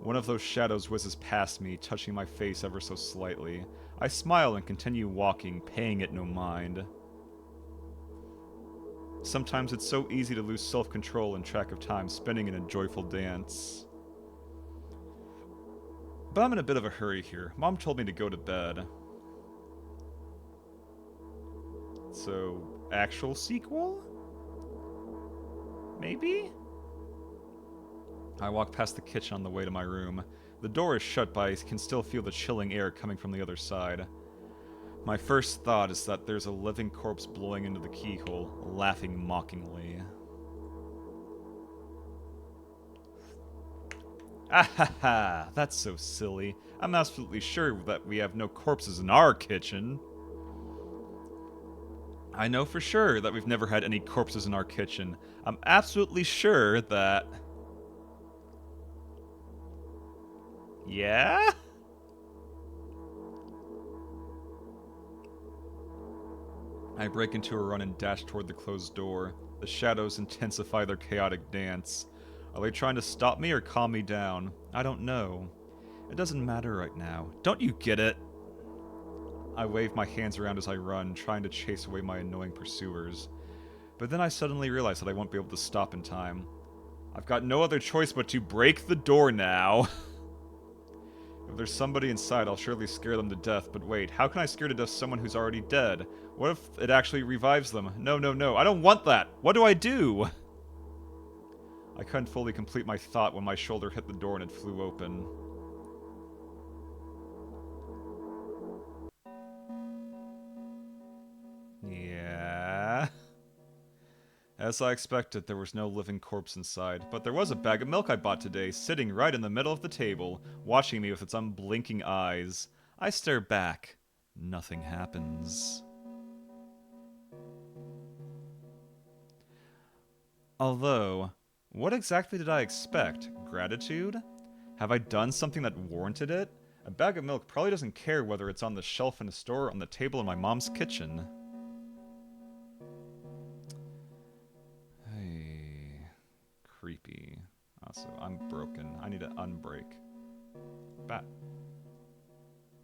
One of those shadows whizzes past me, touching my face ever so slightly. I smile and continue walking, paying it no mind. Sometimes it's so easy to lose self-control and track of time, spinning in a joyful dance. But I'm in a bit of a hurry here. Mom told me to go to bed. So, actual sequel? Maybe? I walk past the kitchen on the way to my room. The door is shut, but I can still feel the chilling air coming from the other side. My first thought is that there's a living corpse blowing into the keyhole, laughing mockingly. Ah ha ha! That's so silly. I'm absolutely sure that we have no corpses in our kitchen. I know for sure that we've never had any corpses in our kitchen. I'm absolutely sure that... Yeah? I break into a run and dash toward the closed door. The shadows intensify their chaotic dance. Are they trying to stop me or calm me down? I don't know. It doesn't matter right now. Don't you get it? I wave my hands around as I run, trying to chase away my annoying pursuers. But then I suddenly realize that I won't be able to stop in time. I've got no other choice but to break the door now. If there's somebody inside, I'll surely scare them to death, but wait, how can I scare to death someone who's already dead? What if it actually revives them? No, no, no, I don't want that! What do I do? I couldn't fully complete my thought when my shoulder hit the door and it flew open. Yeah... As I expected, there was no living corpse inside, but there was a bag of milk I bought today, sitting right in the middle of the table, watching me with its unblinking eyes. I stare back. Nothing happens. Although, what exactly did I expect? Gratitude? Have I done something that warranted it? A bag of milk probably doesn't care whether it's on the shelf in a store or on the table in my mom's kitchen. Creepy. Also, I'm broken. I need to unbreak. Bat.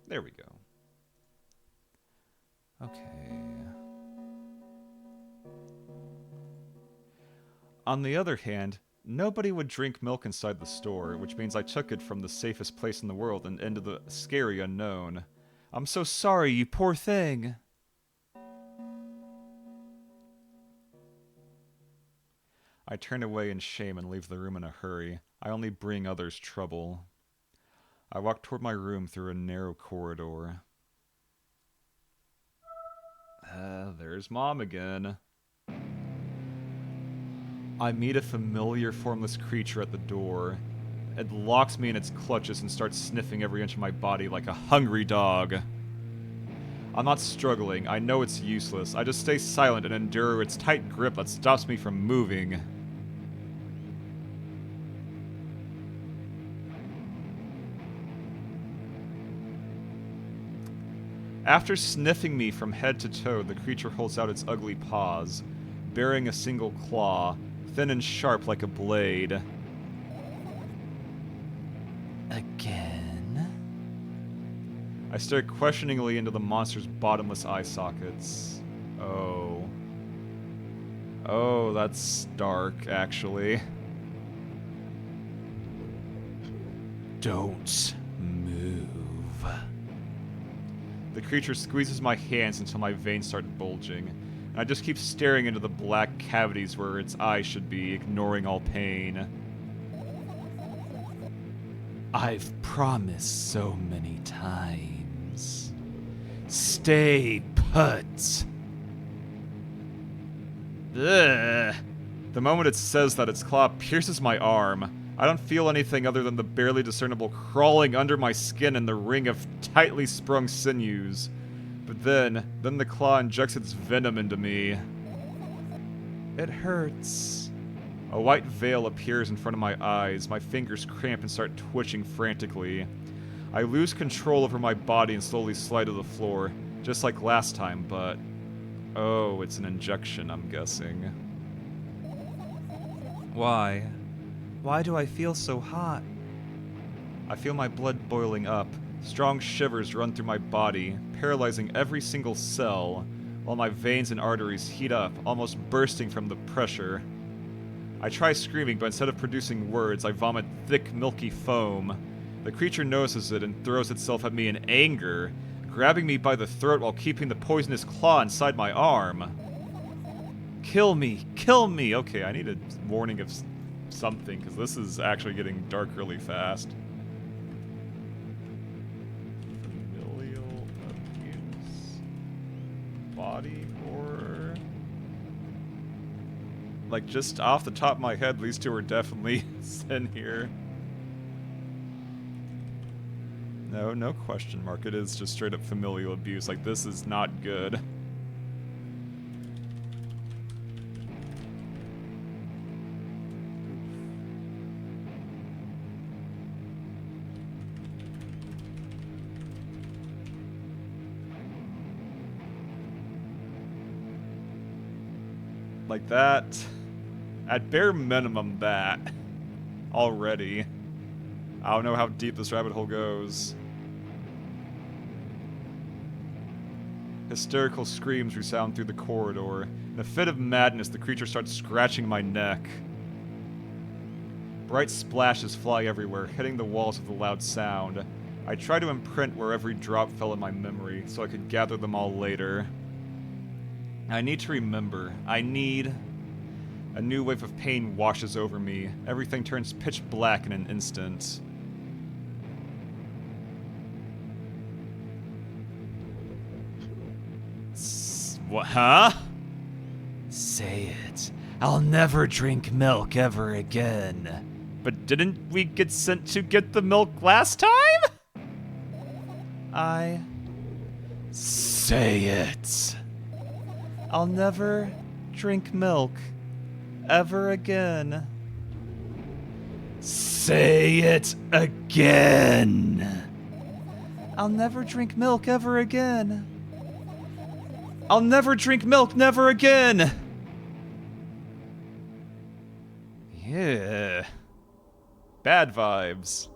There we go. Okay. On the other hand, nobody would drink milk inside the store, which means I took it from the safest place in the world and into the scary unknown. I'm so sorry, you poor thing! I turn away in shame and leave the room in a hurry. I only bring others trouble. I walk toward my room through a narrow corridor. There's Mom again. I meet a familiar formless creature at the door. It locks me in its clutches and starts sniffing every inch of my body like a hungry dog. I'm not struggling. I know it's useless. I just stay silent and endure its tight grip that stops me from moving. After sniffing me from head to toe, the creature holds out its ugly paws, bearing a single claw, thin and sharp like a blade. Again? I stare questioningly into the monster's bottomless eye sockets. Oh. Oh, that's dark, actually. Don't move. The creature squeezes my hands until my veins start bulging, and I just keep staring into the black cavities where its eyes should be, ignoring all pain. I've promised so many times. Stay put. Ugh. The moment it says that, its claw pierces my arm. I don't feel anything other than the barely discernible crawling under my skin and the ring of tightly sprung sinews. But then the claw injects its venom into me. It hurts. A white veil appears in front of my eyes. My fingers cramp and start twitching frantically. I lose control over my body and slowly slide to the floor, just like last time, but... Oh, it's an injection, I'm guessing. Why? Why do I feel so hot? I feel my blood boiling up. Strong shivers run through my body, paralyzing every single cell, while my veins and arteries heat up, almost bursting from the pressure. I try screaming, but instead of producing words, I vomit thick, milky foam. The creature notices it and throws itself at me in anger, grabbing me by the throat while keeping the poisonous claw inside my arm. Kill me! Kill me! Okay, I need a warning of something, because this is actually getting dark really fast. Familial abuse. Body horror. Like, just off the top of my head, these two are definitely in here. No, no question mark. It is just straight up familial abuse. Like, this is not good. Like that. At bare minimum, that. Already. I don't know how deep this rabbit hole goes. Hysterical screams resound through the corridor. In a fit of madness, the creature starts scratching my neck. Bright splashes fly everywhere, hitting the walls with a loud sound. I try to imprint where every drop fell in my memory, so I could gather them all later. I need to remember. I need... A new wave of pain washes over me. Everything turns pitch black in an instant. What? Huh? Say it. I'll never drink milk ever again. But didn't we get sent to get the milk last time? I... Say it. I'll never drink milk ever again. Say it again. I'll never drink milk ever again. I'll never drink milk, never again! Yeah. Bad vibes.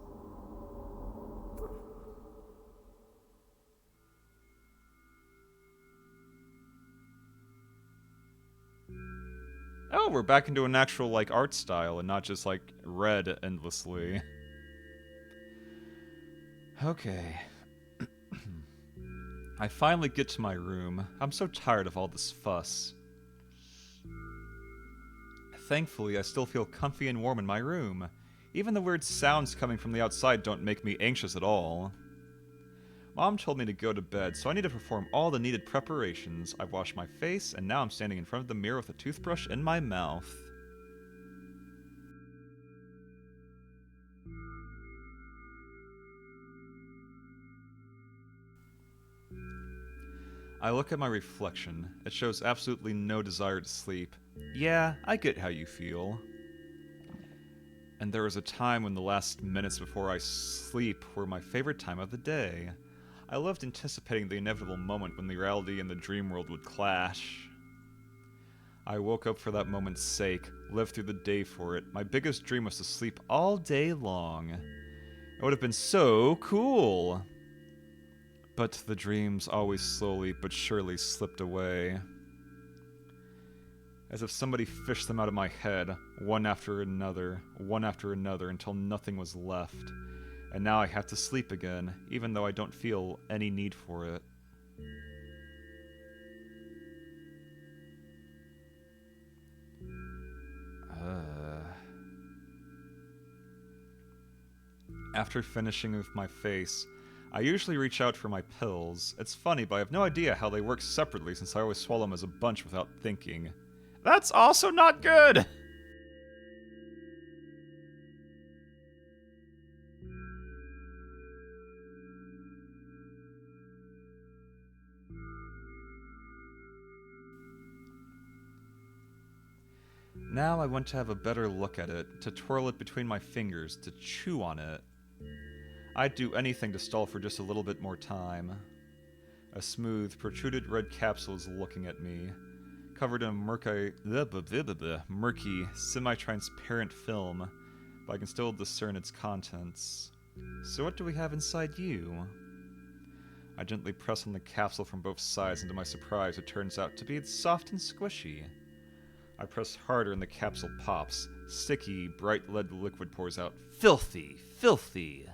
Oh, we're back into an actual, like, art style and not just, like, red endlessly. Okay. I finally get to my room. I'm so tired of all this fuss. Thankfully, I still feel comfy and warm in my room. Even the weird sounds coming from the outside don't make me anxious at all. Mom told me to go to bed, so I need to perform all the needed preparations. I've washed my face, and now I'm standing in front of the mirror with a toothbrush in my mouth. I look at my reflection. It shows absolutely no desire to sleep. Yeah, I get how you feel. And there was a time when the last minutes before I sleep were my favorite time of the day. I loved anticipating the inevitable moment when the reality and the dream world would clash. I woke up for that moment's sake, lived through the day for it. My biggest dream was to sleep all day long. It would have been so cool. But the dreams always slowly but surely slipped away. As if somebody fished them out of my head, one after another, until nothing was left. And now I have to sleep again, even though I don't feel any need for it. After finishing with my face, I usually reach out for my pills. It's funny, but I have no idea how they work separately since I always swallow them as a bunch without thinking. That's also not good! Now I want to have a better look at it, to twirl it between my fingers, to chew on it. I'd do anything to stall for just a little bit more time. A smooth, protruded red capsule is looking at me, covered in a murky, semi-transparent film, but I can still discern its contents. So what do we have inside you? I gently press on the capsule from both sides, and to my surprise, it turns out to be soft and squishy. I press harder and the capsule pops. Sticky, bright lead liquid pours out. Filthy! Filthy!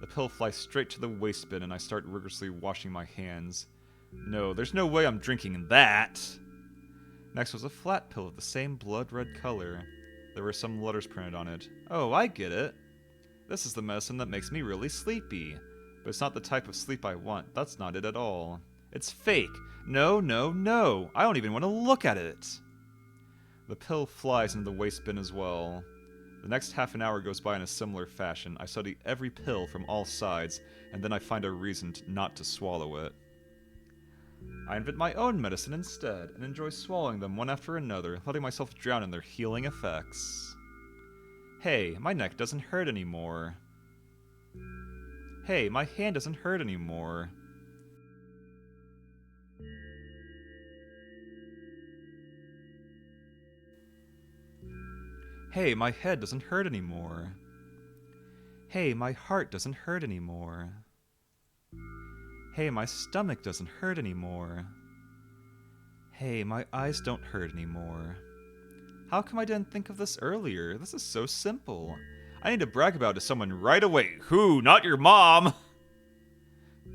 The pill flies straight to the waste bin and I start rigorously washing my hands. No, there's no way I'm drinking that! Next was a flat pill of the same blood red color. There were some letters printed on it. Oh, I get it! This is the medicine that makes me really sleepy. But it's not the type of sleep I want. That's not it at all. It's fake! No, no, no! I don't even want to look at it! The pill flies into the waste bin as well. The next half an hour goes by in a similar fashion. I study every pill from all sides, and then I find a reason not to swallow it. I invent my own medicine instead, and enjoy swallowing them one after another, letting myself drown in their healing effects. Hey, my neck doesn't hurt anymore. Hey, my hand doesn't hurt anymore. Hey, my head doesn't hurt anymore. Hey, my heart doesn't hurt anymore. Hey, my stomach doesn't hurt anymore. Hey, my eyes don't hurt anymore. How come I didn't think of this earlier? This is so simple. I need to brag about it to someone right away. Who? Not your mom!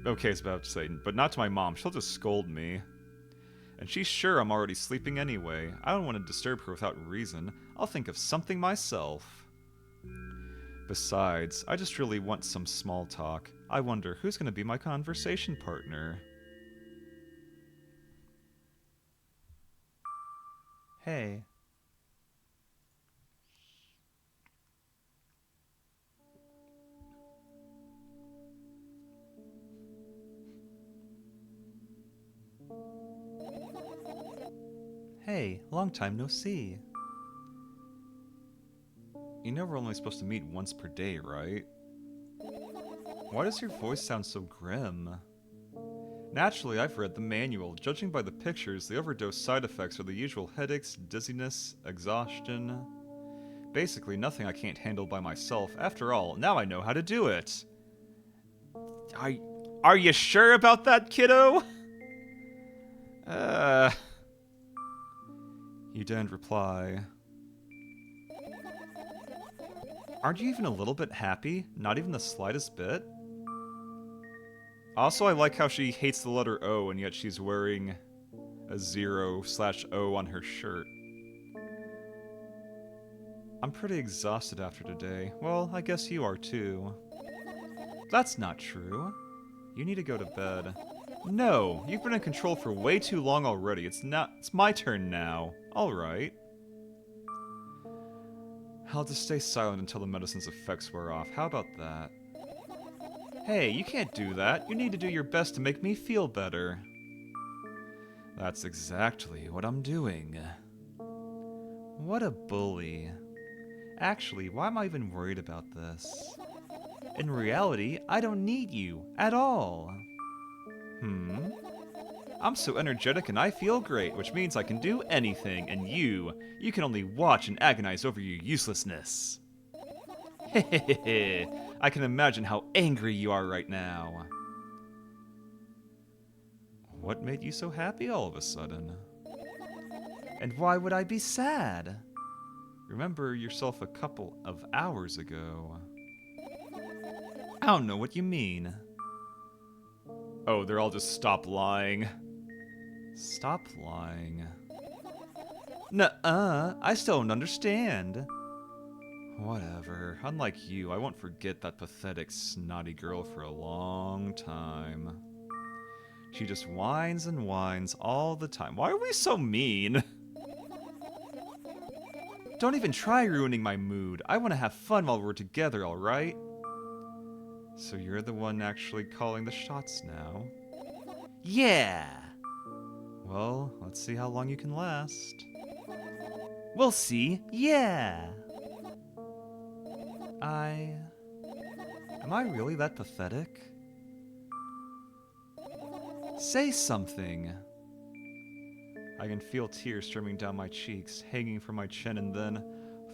Okay, I was about to say, but not to my mom. She'll just scold me. And she's sure I'm already sleeping anyway. I don't want to disturb her without reason. I'll think of something myself. Besides, I just really want some small talk. I wonder who's going to be my conversation partner. Hey. Hey, long time no see. You know we're only supposed to meet once per day, right? Why does your voice sound so grim? Naturally, I've read the manual. Judging by the pictures, the overdose side effects are the usual headaches, dizziness, exhaustion. Basically, nothing I can't handle by myself. After all, now I know how to do it. Are you sure about that, kiddo? He didn't reply. Aren't you even a little bit happy? Not even the slightest bit? Also, I like how she hates the letter O, and yet she's wearing a 0/O on her shirt. I'm pretty exhausted after today. Well, I guess you are too. That's not true. You need to go to bed. No, you've been in control for way too long already. It's my turn now. Alright. I'll just stay silent until the medicine's effects wear off. How about that? Hey, you can't do that. You need to do your best to make me feel better. That's exactly what I'm doing. What a bully. Actually, why am I even worried about this? In reality, I don't need you at all. I'm so energetic and I feel great, which means I can do anything, and you can only watch and agonize over your uselessness. Hehehe, I can imagine how angry you are right now. What made you so happy all of a sudden? And why would I be sad? Remember yourself a couple of hours ago. I don't know what you mean. Oh, they're all just stop lying. Stop lying. Nuh-uh, I still don't understand. Whatever. Unlike you, I won't forget that pathetic, snotty girl for a long time. She just whines and whines all the time. Why are we so mean? Don't even try ruining my mood. I want to have fun while we're together, alright? So you're the one actually calling the shots now? Yeah! Well, let's see how long you can last. We'll see, yeah! Am I really that pathetic? Say something! I can feel tears streaming down my cheeks, hanging from my chin and then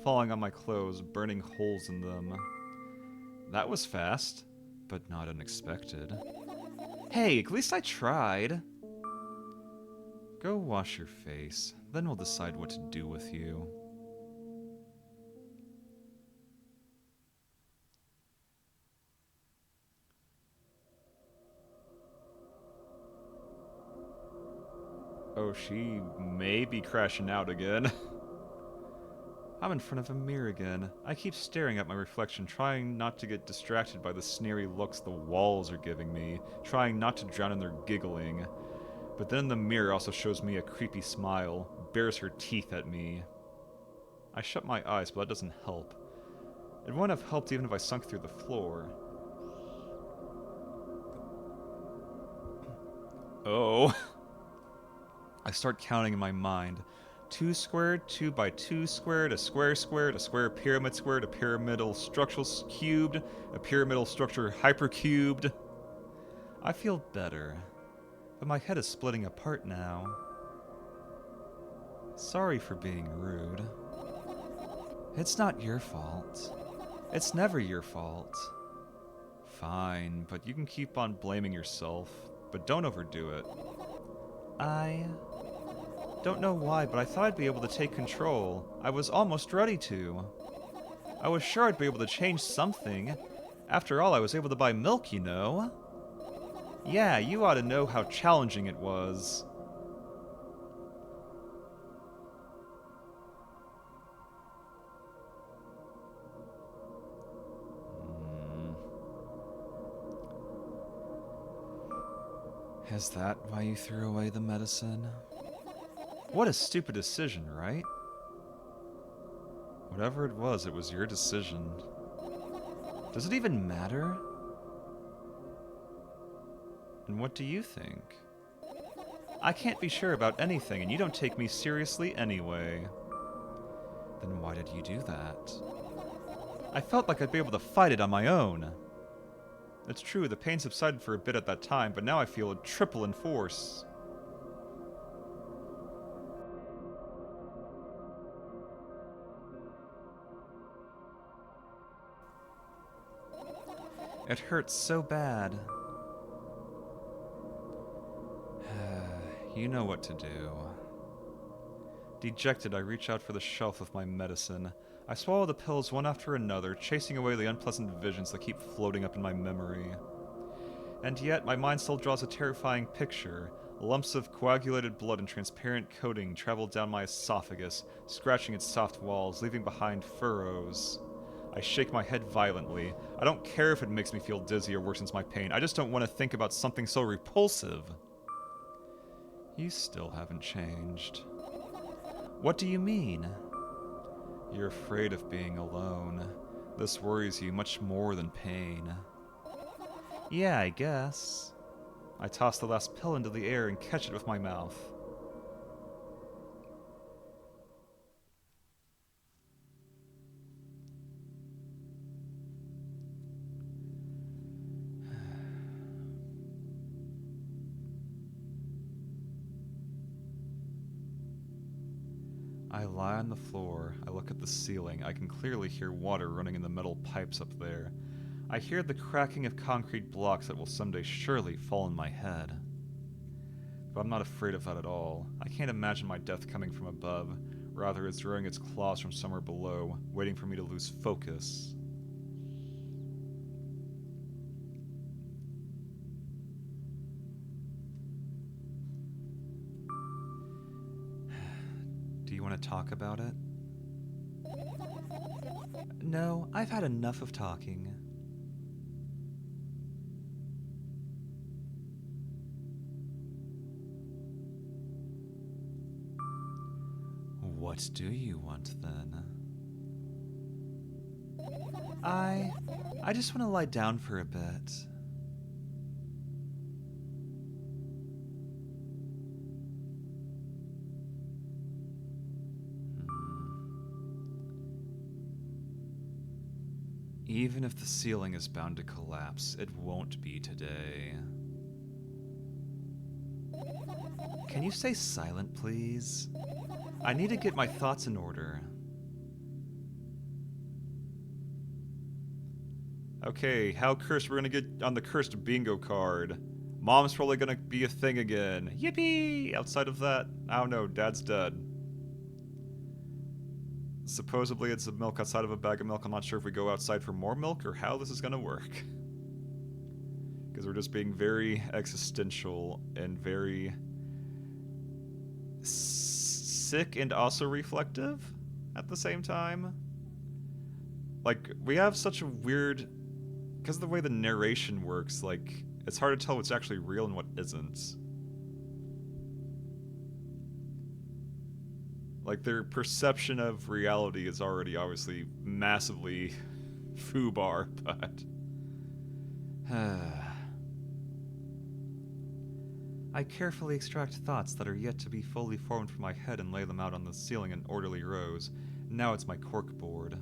falling on my clothes, burning holes in them. That was fast, but not unexpected. Hey, at least I tried! Go wash your face, then we'll decide what to do with you. Oh, she may be crashing out again. I'm in front of a mirror again. I keep staring at my reflection, trying not to get distracted by the sneery looks the walls are giving me, trying not to drown in their giggling. But then the mirror also shows me a creepy smile, bares her teeth at me. I shut my eyes, but that doesn't help. It wouldn't have helped even if I sunk through the floor. Oh. I start counting in my mind. 2 squared, 2 by 2 squared, a square pyramid squared, a pyramidal structure cubed, a pyramidal structure hypercubed. I feel better, but my head is splitting apart now. Sorry for being rude. It's not your fault. It's never your fault. Fine, but you can keep on blaming yourself, but don't overdo it. I don't know why, but I thought I'd be able to take control. I was almost ready to. I was sure I'd be able to change something. After all, I was able to buy milk, you know. Yeah, you ought to know how challenging it was. Is that why you threw away the medicine? What a stupid decision, right? Whatever it was your decision. Does it even matter? And what do you think? I can't be sure about anything, and you don't take me seriously anyway. Then why did you do that? I felt like I'd be able to fight it on my own. It's true, the pain subsided for a bit at that time, but now I feel it triple in force. It hurts so bad. You know what to do. Dejected, I reach out for the shelf of my medicine. I swallow the pills one after another, chasing away the unpleasant visions that keep floating up in my memory. And yet, my mind still draws a terrifying picture. Lumps of coagulated blood and transparent coating travel down my esophagus, scratching its soft walls, leaving behind furrows. I shake my head violently. I don't care if it makes me feel dizzy or worsens my pain. I just don't want to think about something so repulsive. You still haven't changed. What do you mean? You're afraid of being alone. This worries you much more than pain. Yeah, I guess. I toss the last pill into the air and catch it with my mouth. I lie on the floor, I look at the ceiling, I can clearly hear water running in the metal pipes up there. I hear the cracking of concrete blocks that will someday surely fall on my head. But I'm not afraid of that at all. I can't imagine my death coming from above, rather it's rearing its claws from somewhere below, waiting for me to lose focus. Do you want to talk about it? No, I've had enough of talking. What do you want then? I just want to lie down for a bit. Even if the ceiling is bound to collapse, it won't be today. Can you stay silent, please? I need to get my thoughts in order. Okay, how cursed we're gonna get on the cursed bingo card. Mom's probably gonna be a thing again. Yippee! Outside of that, I don't know, Dad's dead. Supposedly it's a milk outside of a bag of milk. I'm not sure if we go outside for more milk or how this is gonna work. Because we're just being very existential and very sick and also reflective at the same time. Like, we have such a weird... Because of the way the narration works, like, it's hard to tell what's actually real and what isn't. Like, their perception of reality is already obviously massively foobar, but... I carefully extract thoughts that are yet to be fully formed from my head and lay them out on the ceiling in orderly rows. Now it's my corkboard.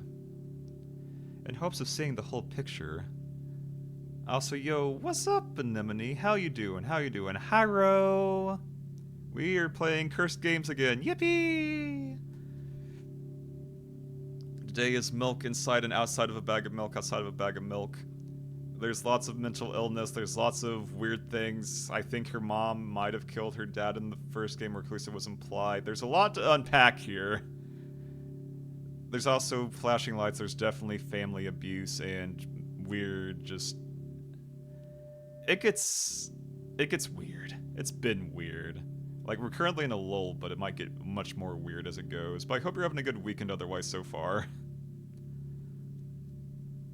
In hopes of seeing the whole picture... Also, yo, what's up, Anemone? How you doing? How you doing? Hyro! We are playing cursed games again. Yippee! Today is milk inside and outside of a bag of milk, outside of a bag of milk. There's lots of mental illness, there's lots of weird things. I think her mom might have killed her dad in the first game, or at least it was implied. There's a lot to unpack here. There's also flashing lights, there's definitely family abuse and weird, just... It gets weird. It's been weird. Like, we're currently in a lull, but it might get much more weird as it goes. But I hope you're having a good weekend otherwise so far.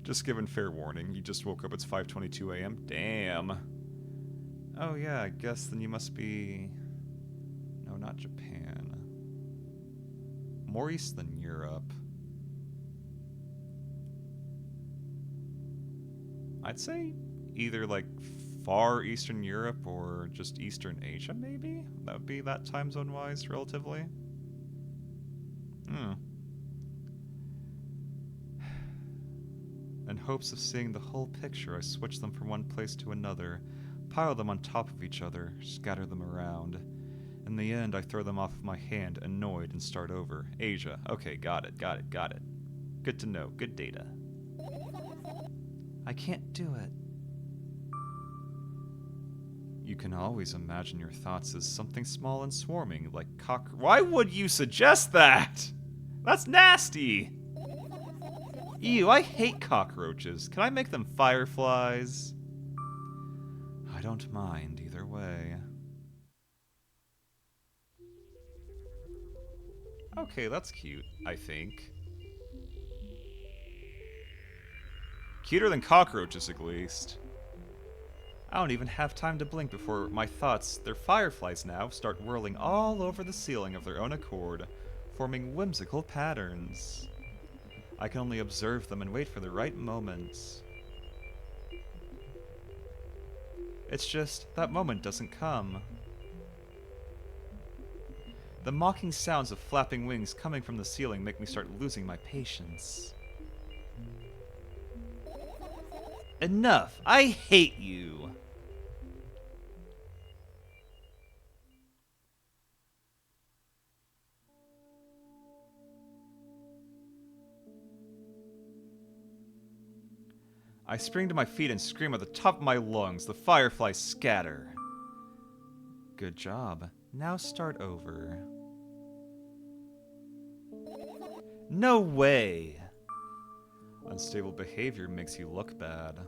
Just giving fair warning. You just woke up, it's 5:22 a.m. Damn. Oh yeah, I guess then you must be... No, not Japan. More east than Europe. I'd say either, like, far Eastern Europe or just Eastern Asia, maybe? That would be that time zone-wise, relatively. In hopes of seeing the whole picture, I switch them from one place to another, pile them on top of each other, scatter them around. In the end, I throw them off of my hand, annoyed, and start over. Asia. Okay, got it. Good to know. Good data. I can't do it. You can always imagine your thoughts as something small and swarming, like Why would you suggest that? That's nasty! Ew, I hate cockroaches. Can I make them fireflies? I don't mind either way. Okay, that's cute, I think. Cuter than cockroaches, at least. I don't even have time to blink before my thoughts, they're fireflies now, start whirling all over the ceiling of their own accord, forming whimsical patterns. I can only observe them and wait for the right moments. It's just, that moment doesn't come. The mocking sounds of flapping wings coming from the ceiling make me start losing my patience. Enough! I hate you! I spring to my feet and scream at the top of my lungs. The fireflies scatter. Good job. Now start over. No way! Unstable behavior makes you look bad.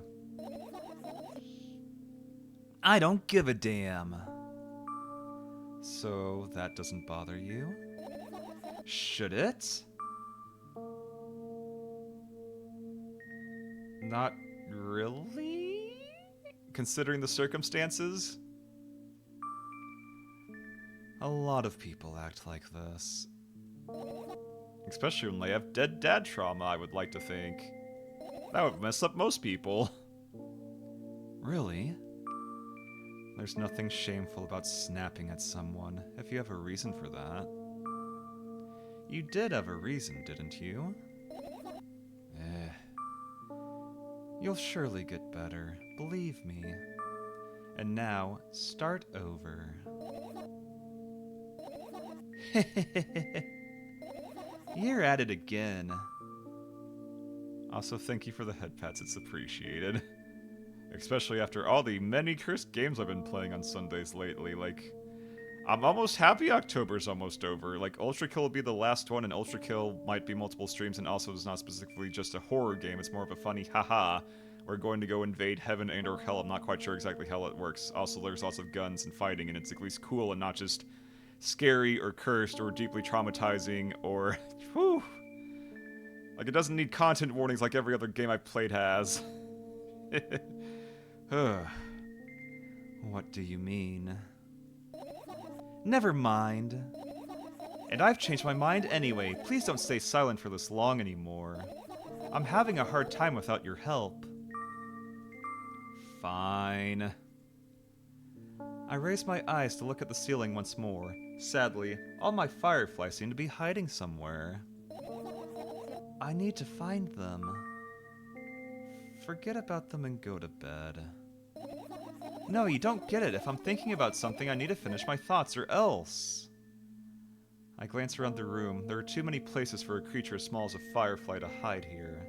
I don't give a damn. So, that doesn't bother you? Should it? Not really? Considering the circumstances? A lot of people act like this. Especially when they have dead dad trauma, I would like to think. That would mess up most people. Really? There's nothing shameful about snapping at someone, if you have a reason for that. You did have a reason, didn't you? You'll surely get better, believe me. And now, start over. You're at it again. Also, thank you for the head pats, it's appreciated. Especially after all the many cursed games I've been playing on Sundays lately, like... I'm almost happy October's almost over. Like, Ultra Kill will be the last one, and Ultra Kill might be multiple streams, and also is not specifically just a horror game, it's more of a funny haha. We're going to go invade heaven and or hell, I'm not quite sure exactly how it works. Also, there's lots of guns and fighting, and it's at least cool and not just scary or cursed or deeply traumatizing or... whew. Like, it doesn't need content warnings like every other game I've played has. What do you mean? Never mind. And I've changed my mind anyway. Please don't stay silent for this long anymore. I'm having a hard time without your help. Fine. I raised my eyes to look at the ceiling once more. Sadly, all my fireflies seem to be hiding somewhere. I need to find them. Forget about them and go to bed. No, you don't get it. If I'm thinking about something, I need to finish my thoughts, or else. I glance around the room. There are too many places for a creature as small as a firefly to hide here.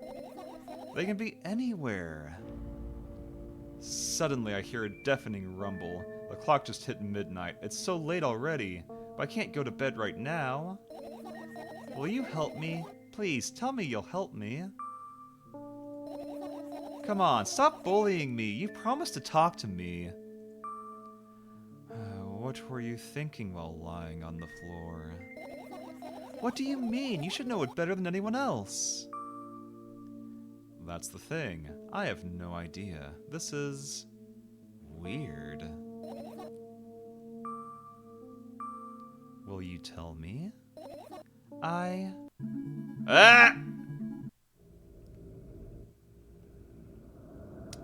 They can be anywhere. Suddenly, I hear a deafening rumble. The clock just hit midnight. It's so late already, but I can't go to bed right now. Will you help me? Please, tell me you'll help me. Come on, stop bullying me. You promised to talk to me. What were you thinking while lying on the floor? What do you mean? You should know it better than anyone else. That's the thing. I have no idea. This is... weird. Will you tell me? Ah!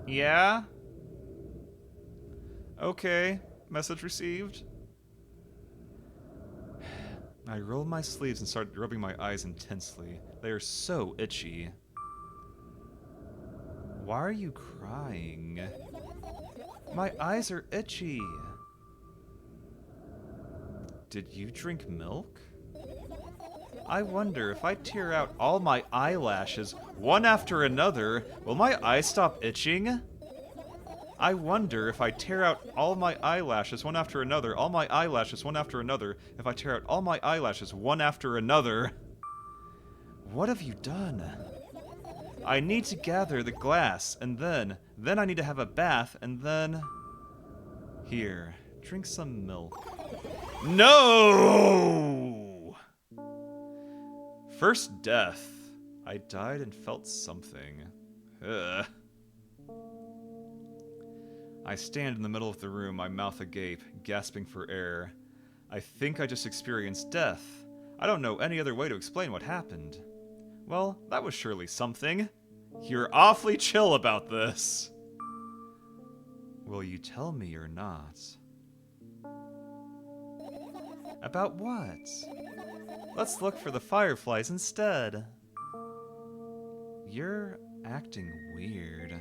Yeah? Okay. Message received. I rolled my sleeves and started rubbing my eyes intensely. They are so itchy. Why are you crying? My eyes are itchy. Did you drink milk? I wonder if I tear out all my eyelashes one after another, will my eyes stop itching? I wonder if I tear out all my eyelashes one after another, all my eyelashes one after another, if I tear out all my eyelashes one after another. What have you done? I need to gather the glass, and then I need to have a bath, and then... Here, drink some milk. No! First death. I died and felt something. Ugh. I stand in the middle of the room, my mouth agape, gasping for air. I think I just experienced death. I don't know any other way to explain what happened. Well, that was surely something. You're awfully chill about this. Will you tell me or not? About what? Let's look for the fireflies instead. You're acting weird.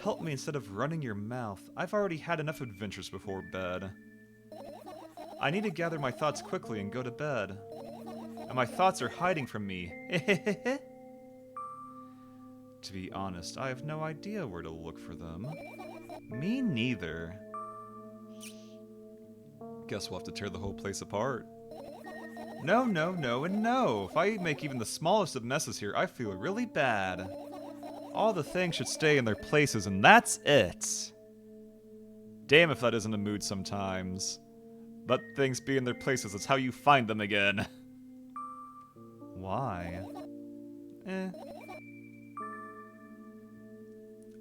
Help me instead of running your mouth. I've already had enough adventures before bed. I need to gather my thoughts quickly and go to bed. And my thoughts are hiding from me. To be honest, I have no idea where to look for them. Me neither. Guess we'll have to tear the whole place apart. No, no, no, and no! If I make even the smallest of messes here, I feel really bad. All the things should stay in their places, and that's it! Damn if that isn't a mood sometimes. Let things be in their places, it's how you find them again. Why?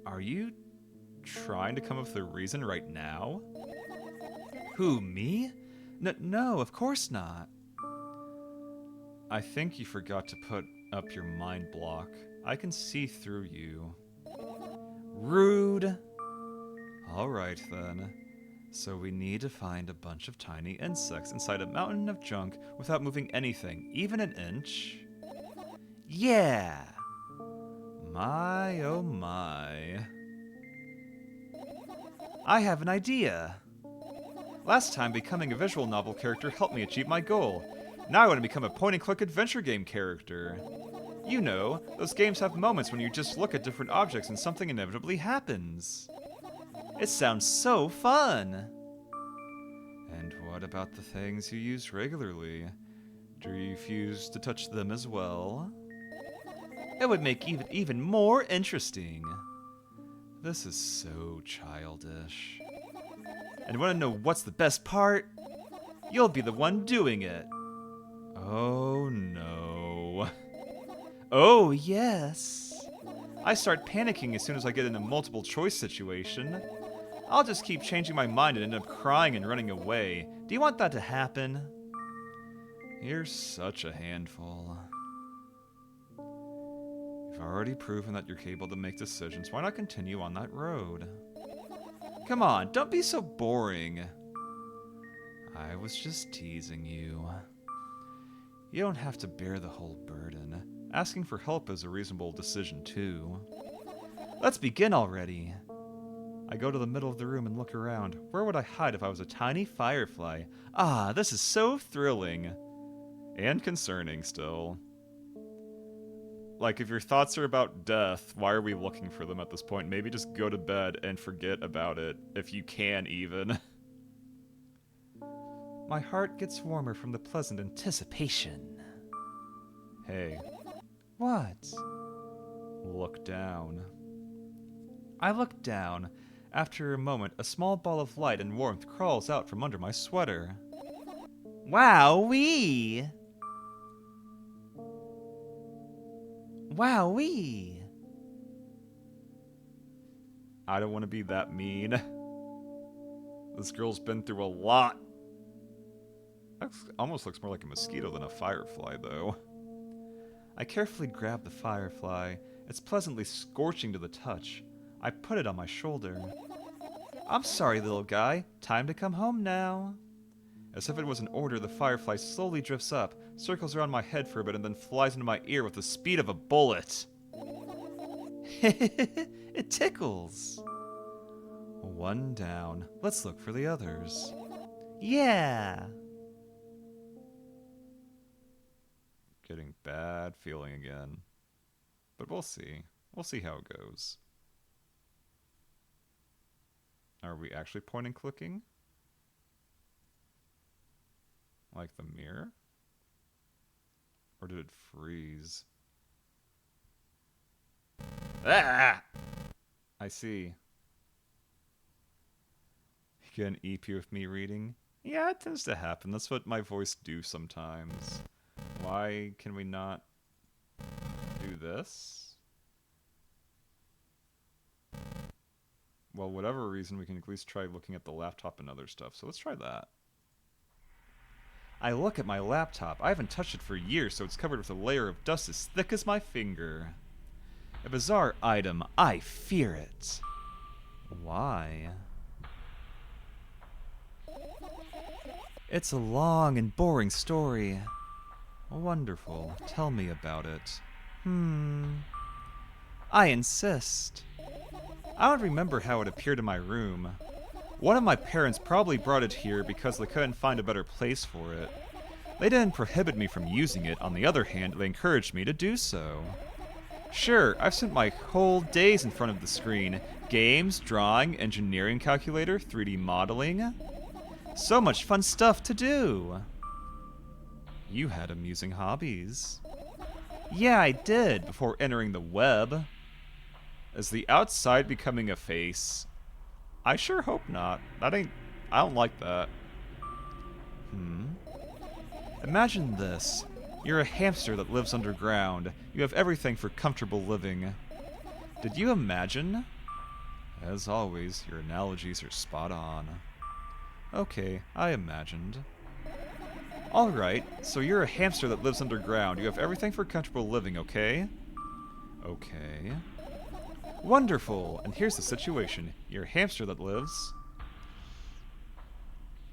Are you trying to come up with a reason right now? Who, me? No, of course not. I think you forgot to put up your mind block. I can see through you. Rude! Alright then. So we need to find a bunch of tiny insects inside a mountain of junk without moving anything, even an inch. Yeah! My, oh my. I have an idea. Last time, becoming a visual novel character helped me achieve my goal. Now I want to become a point-and-click adventure game character. You know, those games have moments when you just look at different objects and something inevitably happens. It sounds so fun! And what about the things you use regularly? Do you refuse to touch them as well? It would make it even more interesting. This is so childish. And want to know what's the best part? You'll be the one doing it. Oh no. Oh yes. I start panicking as soon as I get in a multiple choice situation. I'll just keep changing my mind and end up crying and running away. Do you want that to happen? You're such a handful. You've already proven that you're capable to make decisions. Why not continue on that road? Come on, don't be so boring. I was just teasing you. You don't have to bear the whole burden. Asking for help is a reasonable decision, too. Let's begin already. I go to the middle of the room and look around. Where would I hide if I was a tiny firefly? Ah, this is so thrilling. And concerning, still. Like, if your thoughts are about death, why are we looking for them at this point? Maybe just go to bed and forget about it, if you can even. My heart gets warmer from the pleasant anticipation. Hey. What? Look down. I look down. After a moment, a small ball of light and warmth crawls out from under my sweater. Wowee! Wowee! I don't want to be that mean. This girl's been through a lot. That almost looks more like a mosquito than a firefly, though. I carefully grab the firefly. It's pleasantly scorching to the touch. I put it on my shoulder. I'm sorry, little guy. Time to come home now. As if it was an order, the firefly slowly drifts up, circles around my head for a bit, and then flies into my ear with the speed of a bullet. It tickles. One down. Let's look for the others. Yeah! Getting bad feeling again. But we'll see. We'll see how it goes. Are we actually point and clicking? Like the mirror? Or did it freeze? Ah! I see. You get an EP with me reading? Yeah, it tends to happen. That's what my voice do sometimes. Why can we not do this? Well, whatever reason, we can at least try looking at the laptop and other stuff. So let's try that. I look at my laptop. I haven't touched it for years, so it's covered with a layer of dust as thick as my finger. A bizarre item. I fear it. Why? It's a long and boring story. Wonderful. Tell me about it. I insist. I don't remember how it appeared in my room. One of my parents probably brought it here because they couldn't find a better place for it. They didn't prohibit me from using it. On the other hand, they encouraged me to do so. Sure, I've spent my whole days in front of the screen. Games, drawing, engineering calculator, 3D modeling. So much fun stuff to do. You had amusing hobbies. Yeah, I did, before entering the web. Is the outside becoming a face? I sure hope not. I don't like that. Imagine this. You're a hamster that lives underground. You have everything for comfortable living. Did you imagine? As always, your analogies are spot on. Okay, I imagined. Alright, so you're a hamster that lives underground. You have everything for comfortable living, okay? Okay. Wonderful! And here's the situation. You're a hamster that lives...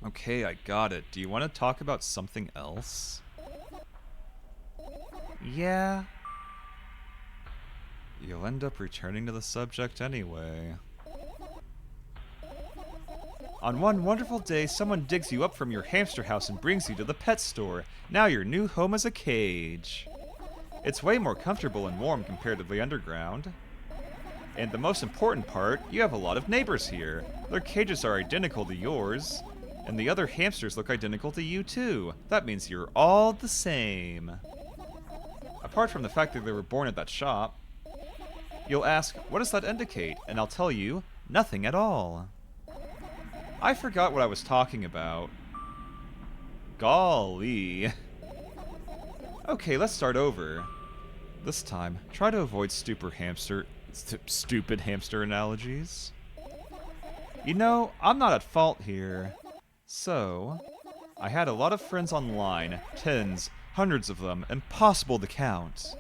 Okay, I got it. Do you want to talk about something else? Yeah. You'll end up returning to the subject anyway. On one wonderful day, someone digs you up from your hamster house and brings you to the pet store. Now your new home is a cage. It's way more comfortable and warm compared to the underground. And the most important part, you have a lot of neighbors here. Their cages are identical to yours. And the other hamsters look identical to you too. That means you're all the same. Apart from the fact that they were born at that shop. You'll ask, what does that indicate? And I'll tell you, nothing at all. I forgot what I was talking about. Golly. Okay, let's start over. This time, try to avoid stupid hamster analogies. You know, I'm not at fault here. So, I had a lot of friends online, tens, hundreds of them, impossible to count.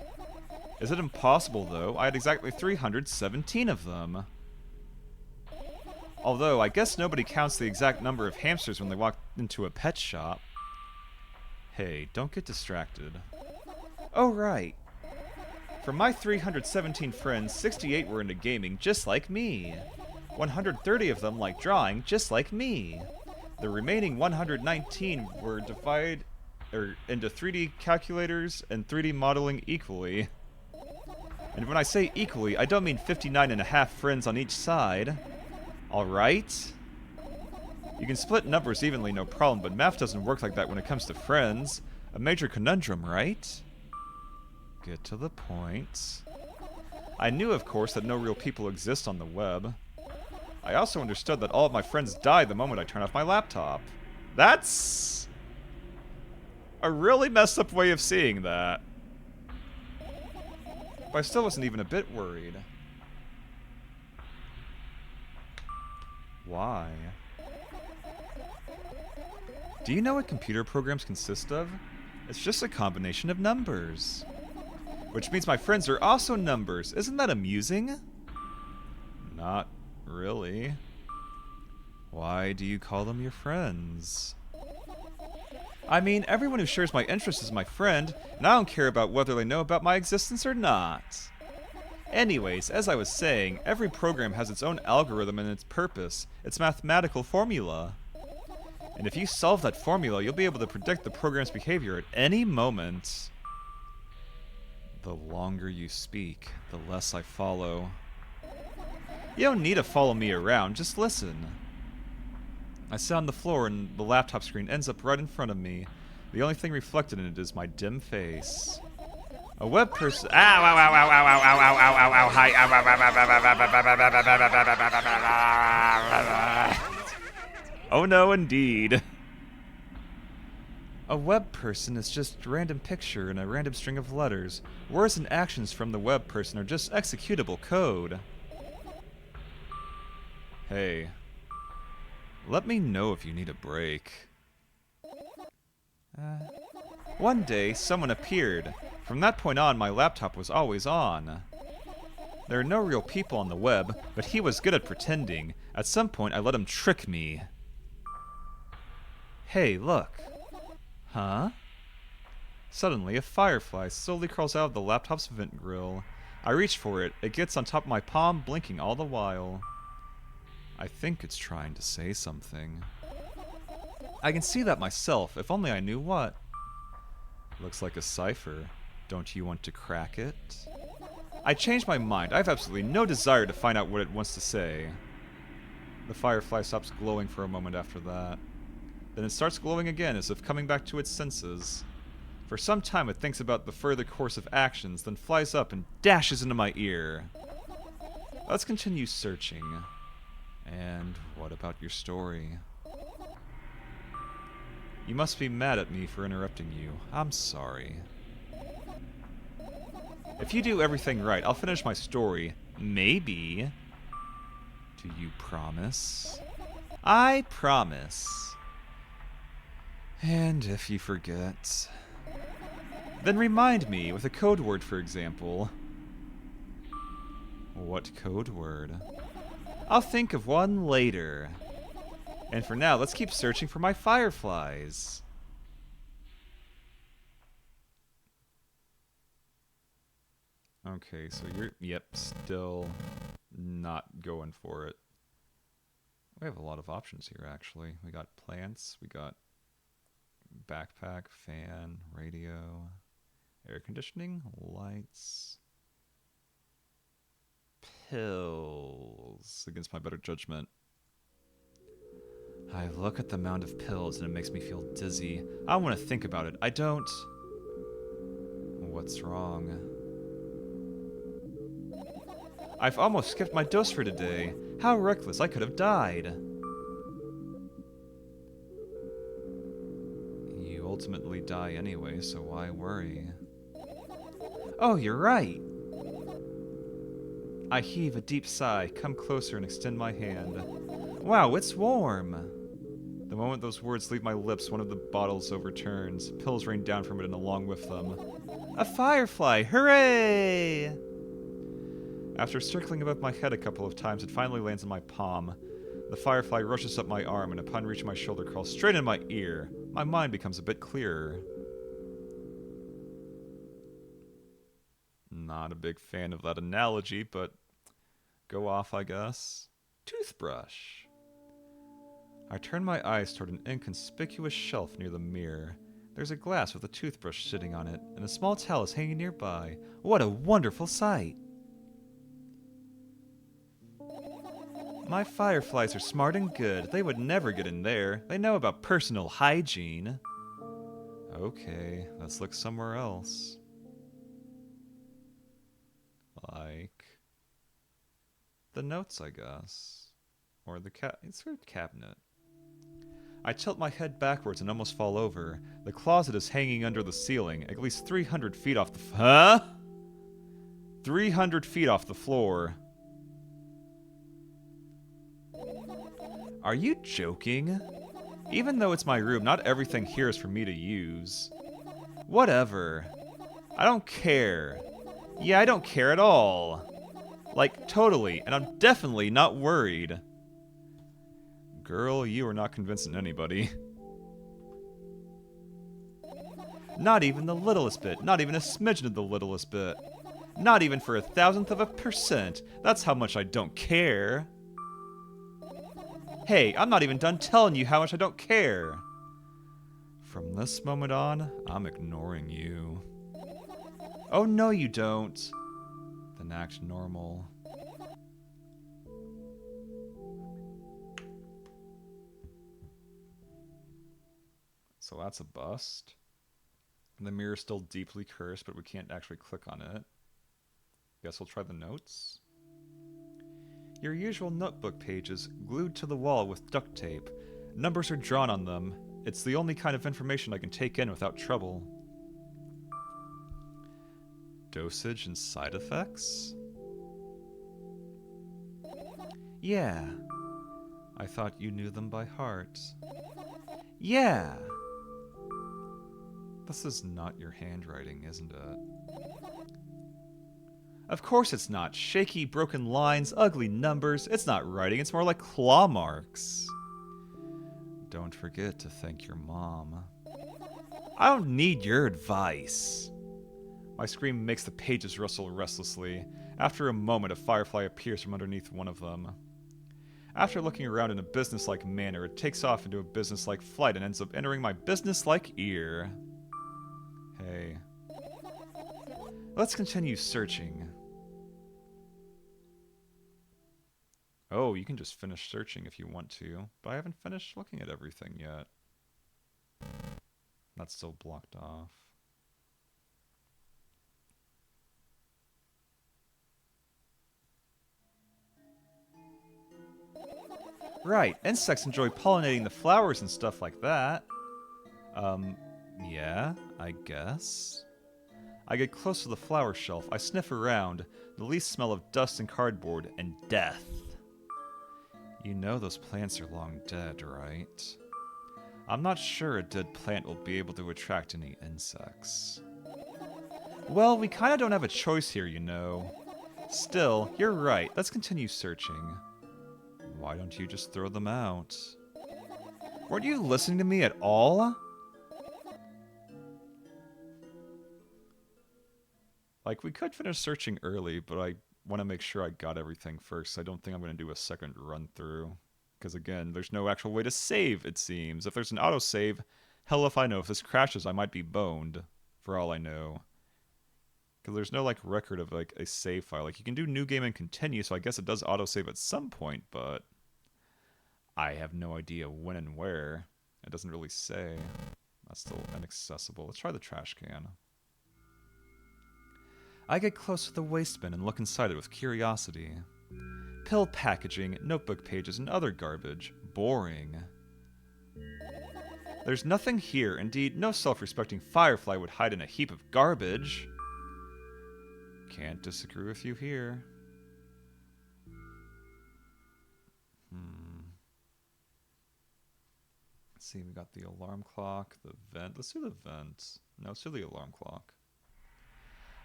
Is it impossible though? I had exactly 317 of them. Although, I guess nobody counts the exact number of hamsters when they walk into a pet shop. Hey, don't get distracted. Oh, right. From my 317 friends, 68 were into gaming just like me. 130 of them like drawing just like me. The remaining 119 were divided into 3D calculators and 3D modeling equally. And when I say equally, I don't mean 59 and a half friends on each side. Alright? You can split numbers evenly, no problem, but math doesn't work like that when it comes to friends. A major conundrum, right? Get to the point. I knew, of course, that no real people exist on the web. I also understood that all of my friends die the moment I turn off my laptop. That's a really messed up way of seeing that. But I still wasn't even a bit worried. Why? Do you know what computer programs consist of? It's just a combination of numbers. Which means my friends are also numbers. Isn't that amusing? Not really. Why do you call them your friends? I mean, everyone who shares my interests is my friend, and I don't care about whether they know about my existence or not. Anyways, as I was saying, every program has its own algorithm and its purpose, its mathematical formula. And if you solve that formula, you'll be able to predict the program's behavior at any moment. The longer you speak, the less I follow. You don't need to follow me around, just listen. I sit on the floor and the laptop screen ends up right in front of me. The only thing reflected in it is my dim face. A web person. Ow, ow, ow, ow, ow, ow, ow, ow, ow, ow, ow, hi, ow, ow, ow, ow, ow, ow. Oh no, indeed. A web person is just a random picture and a random string of letters. Words and actions from the web person are just executable code. Hey. Let me know if you need a break. One day, someone appeared. From that point on, my laptop was always on. There are no real people on the web, but he was good at pretending. At some point, I let him trick me. Hey, look. Huh? Suddenly, a firefly slowly crawls out of the laptop's vent grill. I reach for it. It gets on top of my palm, blinking all the while. I think it's trying to say something. I can see that myself, if only I knew what. Looks like a cipher. Don't you want to crack it? I changed my mind. I have absolutely no desire to find out what it wants to say. The firefly stops glowing for a moment after that. Then it starts glowing again, as if coming back to its senses. For some time it thinks about the further course of actions, then flies up and dashes into my ear. Let's continue searching. And what about your story? You must be mad at me for interrupting you. I'm sorry. If you do everything right, I'll finish my story. Maybe. Do you promise? I promise. And if you forget, then remind me with a code word, for example. What code word? I'll think of one later. And for now, let's keep searching for my fireflies. Okay, so you're, yep, still not going for it. We have a lot of options here, actually. We got plants, we got backpack, fan, radio, air conditioning, lights, pills, against my better judgment. I look at the mound of pills and it makes me feel dizzy. I want to think about it. I don't... What's wrong? I've almost skipped my dose for today. How reckless, I could have died. You ultimately die anyway, so why worry? Oh, you're right! I heave a deep sigh, come closer and extend my hand. Wow, it's warm! The moment those words leave my lips, one of the bottles overturns. Pills rain down from it and along with them. A firefly! Hooray! After circling above my head a couple of times, it finally lands in my palm. The firefly rushes up my arm and upon reaching my shoulder crawls straight in my ear. My mind becomes a bit clearer. Not a big fan of that analogy, but go off, I guess. Toothbrush. I turn my eyes toward an inconspicuous shelf near the mirror. There's a glass with a toothbrush sitting on it, and a small towel is hanging nearby. What a wonderful sight! My fireflies are smart and good. They would never get in there. They know about personal hygiene. Okay, let's look somewhere else. Like... the notes, I guess. Or the it's a cabinet. I tilt my head backwards and almost fall over. The closet is hanging under the ceiling, at least 300 feet off the huh? 300 feet off the floor. Are you joking? Even though it's my room, not everything here is for me to use. Whatever. I don't care. Yeah, I don't care at all. Like, totally, and I'm definitely not worried. Girl, you are not convincing anybody. Not even the littlest bit. Not even a smidgen of the littlest bit. Not even for 0.001%. That's how much I don't care. Hey, I'm not even done telling you how much I don't care. From this moment on, I'm ignoring you. Oh, no you don't. Then act normal. So that's a bust. The mirror's still deeply cursed, but we can't actually click on it. Guess we'll try the notes. Your usual notebook pages, glued to the wall with duct tape. Numbers are drawn on them. It's the only kind of information I can take in without trouble. Dosage and side effects? Yeah. I thought you knew them by heart. Yeah. This is not your handwriting, isn't it? Of course it's not. Shaky, broken lines, ugly numbers. It's not writing, it's more like claw marks. Don't forget to thank your mom. I don't need your advice. My scream makes the pages rustle restlessly. After a moment, a firefly appears from underneath one of them. After looking around in a businesslike manner, it takes off into a businesslike flight and ends up entering my businesslike ear. Hey. Let's continue searching. Oh, you can just finish searching if you want to, but I haven't finished looking at everything yet. That's still blocked off. Right, insects enjoy pollinating the flowers and stuff like that. Yeah, I guess. I get close to the flower shelf, I sniff around, the least smell of dust and cardboard, and death. You know those plants are long dead, right? I'm not sure a dead plant will be able to attract any insects. Well, we kinda don't have a choice here, you know. Still, you're right, let's continue searching. Why don't you just throw them out? Weren't you listening to me at all? Like, we could finish searching early, but I want to make sure I got everything first. I don't think I'm going to do a second run through. Because again, there's no actual way to save, it seems. If there's an autosave, hell if I know. If this crashes, I might be boned, for all I know. Because there's no, like, record of, like, a save file. Like, you can do new game and continue, so I guess it does autosave at some point, but I have no idea when and where. It doesn't really say. That's still inaccessible. Let's try the trash can. I get close to the waste bin and look inside it with curiosity. Pill packaging, notebook pages, and other garbage. Boring. There's nothing here. Indeed, no self-respecting Firefly would hide in a heap of garbage. Can't disagree with you here. Let's see, we got the alarm clock, the vent. Let's do the vent. No, let's do the alarm clock.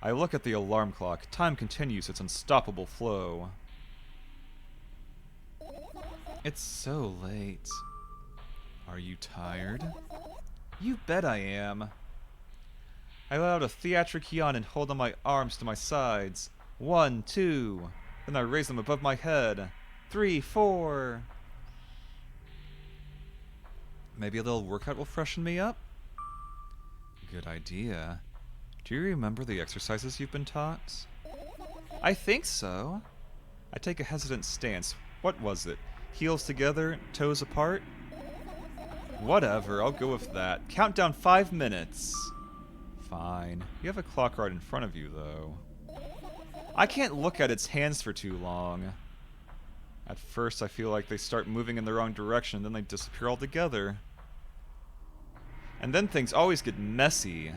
I look at the alarm clock. Time continues its unstoppable flow. It's so late. Are you tired? You bet I am. I let out a theatric yawn and hold on my arms to my sides. 1, 2. Then I raise them above my head. 3, 4. Maybe a little workout will freshen me up? Good idea. Do you remember the exercises you've been taught? I think so. I take a hesitant stance. What was it? Heels together, toes apart? Whatever, I'll go with that. Countdown 5 minutes. Fine. You have a clock right in front of you, though. I can't look at its hands for too long. At first, I feel like they start moving in the wrong direction, then they disappear altogether. And then things always get messy.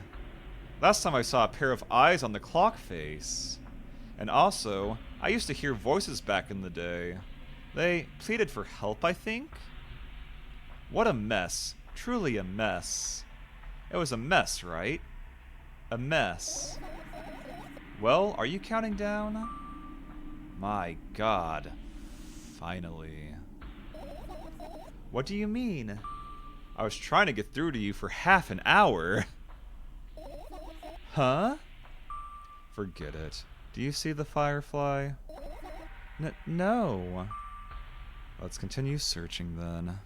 Last time I saw a pair of eyes on the clock face. And also, I used to hear voices back in the day. They pleaded for help, I think? What a mess. Truly a mess. It was a mess, right? A mess. Well, are you counting down? My God. Finally. What do you mean? I was trying to get through to you for half an hour. Huh? Forget it. Do you see the Firefly? No. Let's continue searching then.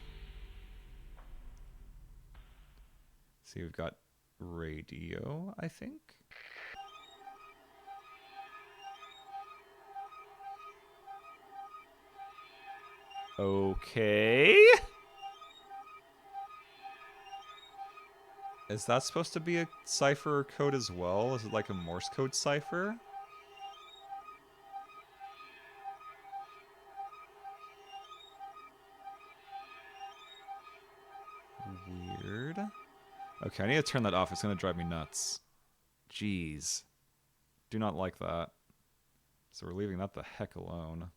See, we've got radio, I think. Okay. Is that supposed to be a cipher or code as well? Is it like a Morse code cipher? Weird. Okay, I need to turn that off. It's going to drive me nuts. Jeez. Do not like that. So we're leaving that the heck alone.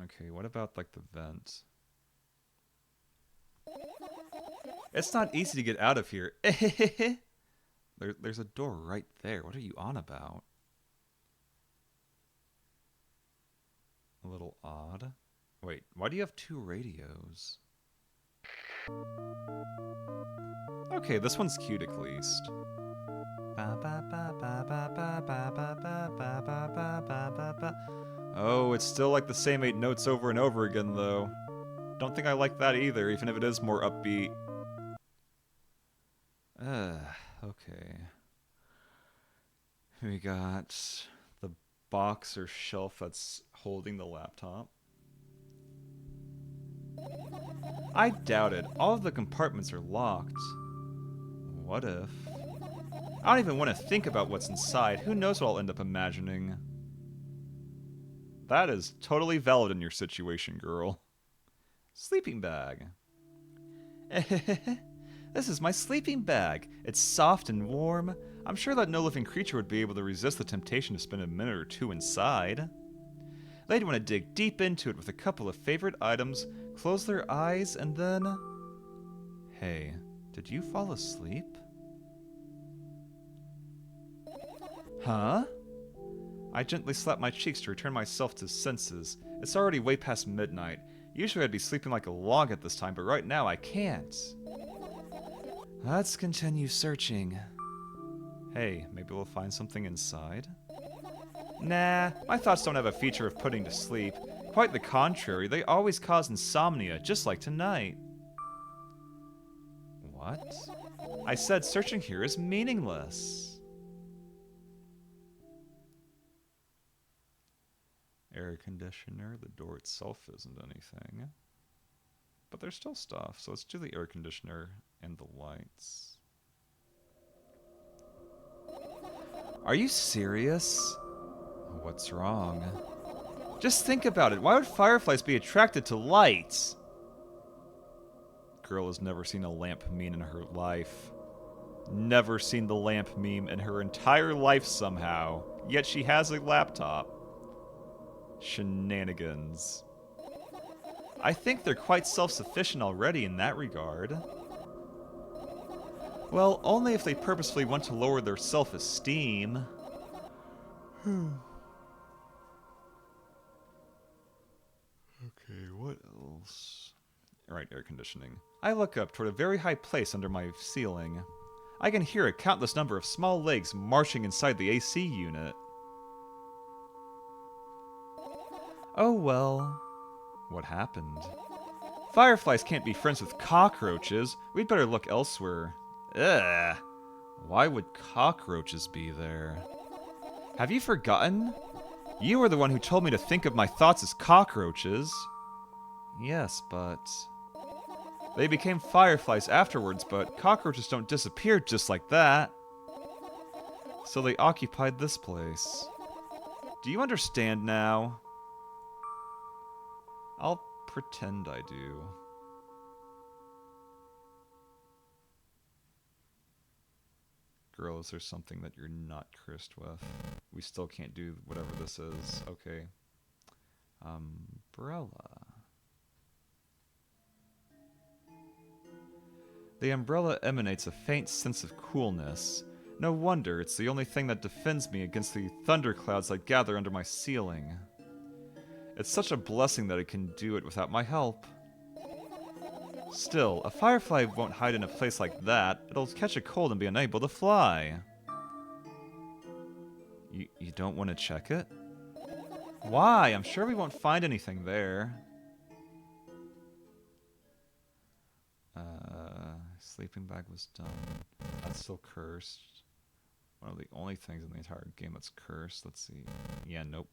Okay, what about, like, the vent? It's not easy to get out of here. There's a door right there. What are you on about? A little odd. Wait, why do you have 2 radios? Okay, this one's cute at least. Oh, it's still like the same 8 notes over and over again, though. Don't think I like that either, even if it is more upbeat. Okay. We got the box or shelf that's holding the laptop. I doubt it. All of the compartments are locked. What if? I don't even want to think about what's inside. Who knows what I'll end up imagining? That is totally valid in your situation, girl. Sleeping bag. This is my sleeping bag. It's soft and warm. I'm sure that no living creature would be able to resist the temptation to spend a minute or 2 inside. They'd want to dig deep into it with a couple of favorite items, close their eyes, and then... Hey, did you fall asleep? Huh? I gently slap my cheeks to return myself to senses. It's already way past midnight. Usually I'd be sleeping like a log at this time, but right now I can't. Let's continue searching. Hey, maybe we'll find something inside? Nah, my thoughts don't have a feature of putting to sleep. Quite the contrary, they always cause insomnia, just like tonight. What? I said searching here is meaningless. Air conditioner, the door itself isn't anything. But there's still stuff, so let's do the air conditioner and the lights. Are you serious? What's wrong? Just think about it. Why would fireflies be attracted to lights? Girl has never seen a lamp meme in her life. Never seen the lamp meme in her entire life somehow. Yet she has a laptop. Shenanigans. I think they're quite self-sufficient already in that regard. Well, only if they purposefully want to lower their self-esteem. Okay, what else? Alright, air conditioning. I look up toward a very high place under my ceiling. I can hear a countless number of small legs marching inside the AC unit. Oh well. What happened? Fireflies can't be friends with cockroaches. We'd better look elsewhere. Ugh. Why would cockroaches be there? Have you forgotten? You were the one who told me to think of my thoughts as cockroaches. Yes, but... They became fireflies afterwards, but cockroaches don't disappear just like that. So they occupied this place. Do you understand now? I'll pretend I do. Girl, is there something that you're not cursed with? We still can't do whatever this is. Okay. Umbrella. The umbrella emanates a faint sense of coolness. No wonder, it's the only thing that defends me against the thunderclouds that gather under my ceiling. It's such a blessing that it can do it without my help. Still, a firefly won't hide in a place like that. It'll catch a cold and be unable to fly. You don't want to check it? Why? I'm sure we won't find anything there. Sleeping bag was done. That's still cursed. One of the only things in the entire game that's cursed. Let's see. Yeah, nope.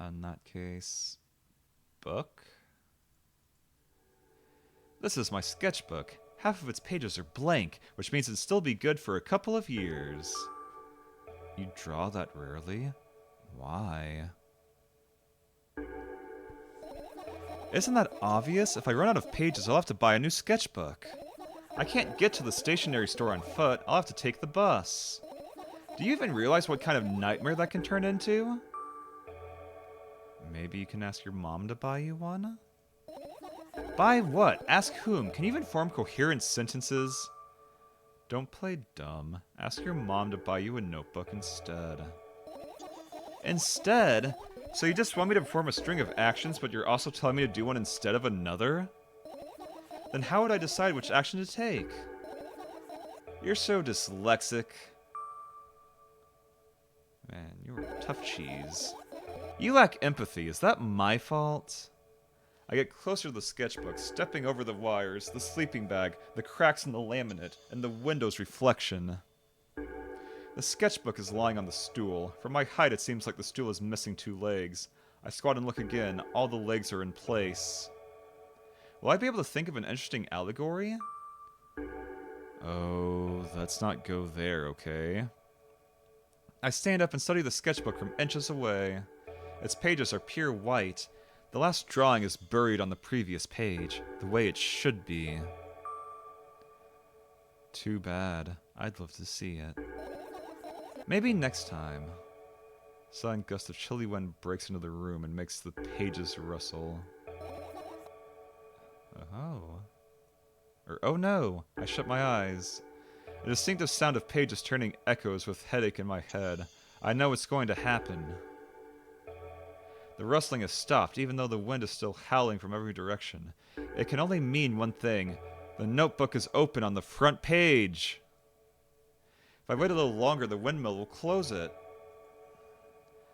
In that case... Book? This is my sketchbook. Half of its pages are blank, which means it'd still be good for a couple of years. You draw that rarely? Why? Isn't that obvious? If I run out of pages, I'll have to buy a new sketchbook. I can't get to the stationery store on foot. I'll have to take the bus. Do you even realize what kind of nightmare that can turn into? Maybe you can ask your mom to buy you one? Buy what? Ask whom? Can you even form coherent sentences? Don't play dumb. Ask your mom to buy you a notebook instead. Instead? So you just want me to perform a string of actions, but you're also telling me to do one instead of another? Then how would I decide which action to take? You're so dyslexic. Man, you're tough cheese. You lack empathy. Is that my fault? I get closer to the sketchbook, stepping over the wires, the sleeping bag, the cracks in the laminate, and the window's reflection. The sketchbook is lying on the stool. From my height, it seems like the stool is missing 2 legs. I squat and look again. All the legs are in place. Will I be able to think of an interesting allegory? Oh, let's not go there, okay? I stand up and study the sketchbook from inches away. Its pages are pure white. The last drawing is buried on the previous page, the way it should be. Too bad. I'd love to see it. Maybe next time. A sudden gust of chilly wind breaks into the room and makes the pages rustle. Oh no! I shut my eyes. A distinctive sound of pages turning echoes with headache in my head. I know it's going to happen. The rustling has stopped, even though the wind is still howling from every direction. It can only mean one thing. The notebook is open on the front page. If I wait a little longer, the windmill will close it.